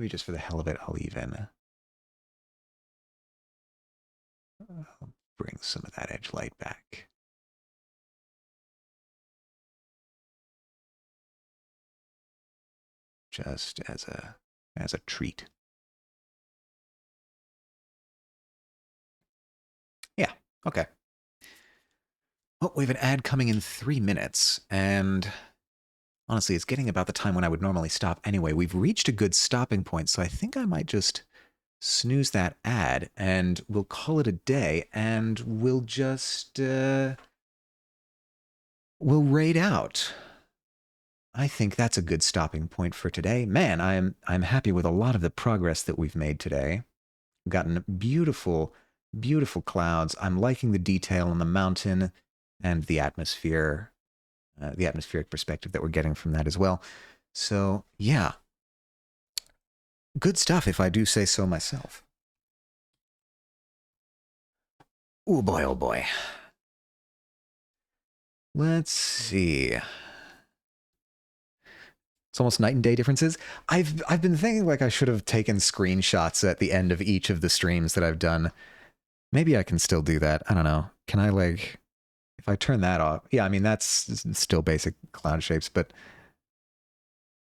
just for the hell of it, I'll bring some of that edge light back. Just as a treat. Yeah, okay. Oh, we have an ad coming in 3 minutes, and honestly, it's getting about the time when I would normally stop anyway. We've reached a good stopping point, so I think I might just snooze that ad, and we'll call it a day, and we'll just, we'll raid out. I think that's a good stopping point for today. Man, I'm happy with a lot of the progress that we've made today. We've gotten beautiful, beautiful clouds. I'm liking the detail on the mountain and the atmosphere, the atmospheric perspective that we're getting from that as well. So, yeah. Good stuff, if I do say so myself. Oh boy, oh boy. Let's see. It's almost night and day differences. I've been thinking like I should have taken screenshots at the end of each of the streams that I've done. Maybe I can still do that. I don't know. Can I like if I turn that off? Yeah, I mean that's still basic cloud shapes, but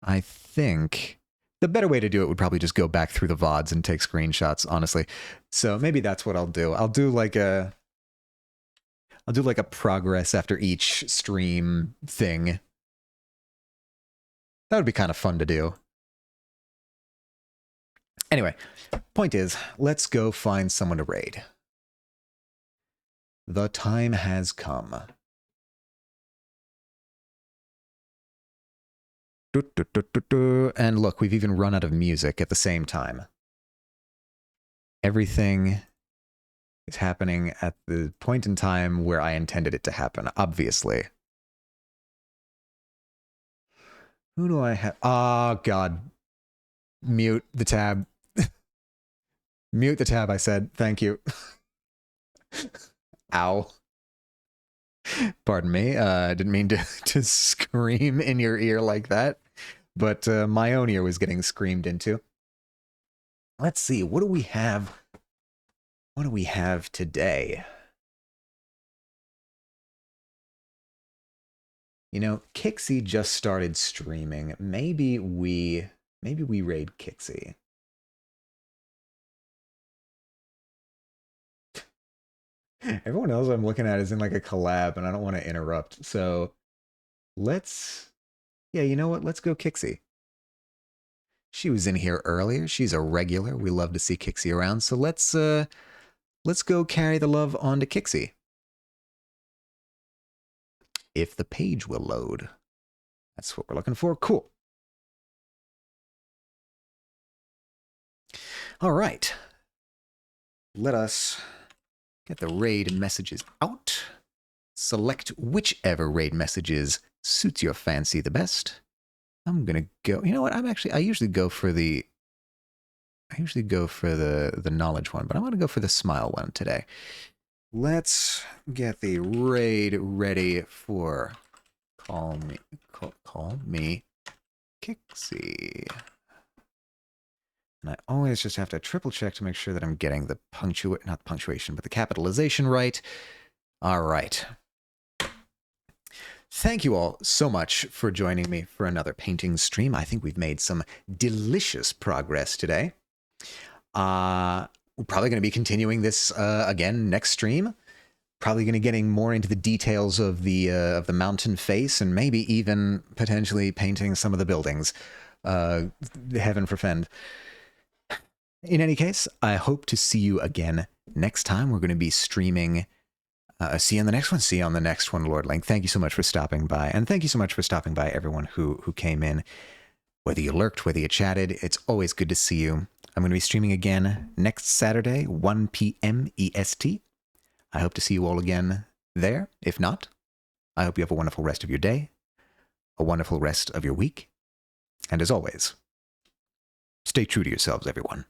I think the better way to do it would probably just go back through the VODs and take screenshots, honestly. So maybe that's what I'll do. I'll do like a progress after each stream thing. That would be kind of fun to do. Anyway, point is, let's go find someone to raid. The time has come. And look, we've even run out of music at the same time. Everything is happening at the point in time where I intended it to happen, obviously. Who do I have? Oh, God. Mute the tab. Mute the tab, I said. Thank you. Ow. Pardon me. I didn't mean to scream in your ear like that, but my own ear was getting screamed into. Let's see. What do we have? What do we have today? You know, Kixie just started streaming. Maybe we raid Kixie. Everyone else I'm looking at is in like a collab, and I don't want to interrupt. So let's, yeah, you know what? Let's go Kixie. She was in here earlier. She's a regular. We love to see Kixie around. So let's go carry the love on to Kixie. If the page will load. That's what we're looking for. Cool. All right. Let us get the raid messages out. Select whichever raid messages suits your fancy the best. I'm gonna go. You know what? I usually go for the knowledge one, but I'm gonna go for the smile one today. Let's get the raid ready for call me Kixie. And I always just have to triple check to make sure that I'm getting the not punctuation, but the capitalization right. All right. Thank you all so much for joining me for another painting stream. I think we've made some delicious progress today. We're probably going to be continuing this again next stream. Probably going to getting more into the details of the mountain face, and maybe even potentially painting some of the buildings. Heaven forfend. In any case, I hope to see you again next time. We're going to be streaming. See you on the next one. See you on the next one, Lord Link. Thank you so much for stopping by. And thank you so much for stopping by, everyone who came in. Whether you lurked, whether you chatted, it's always good to see you. I'm going to be streaming again next Saturday, 1 p.m. EST. I hope to see you all again there. If not, I hope you have a wonderful rest of your day, a wonderful rest of your week. And as always, stay true to yourselves, everyone.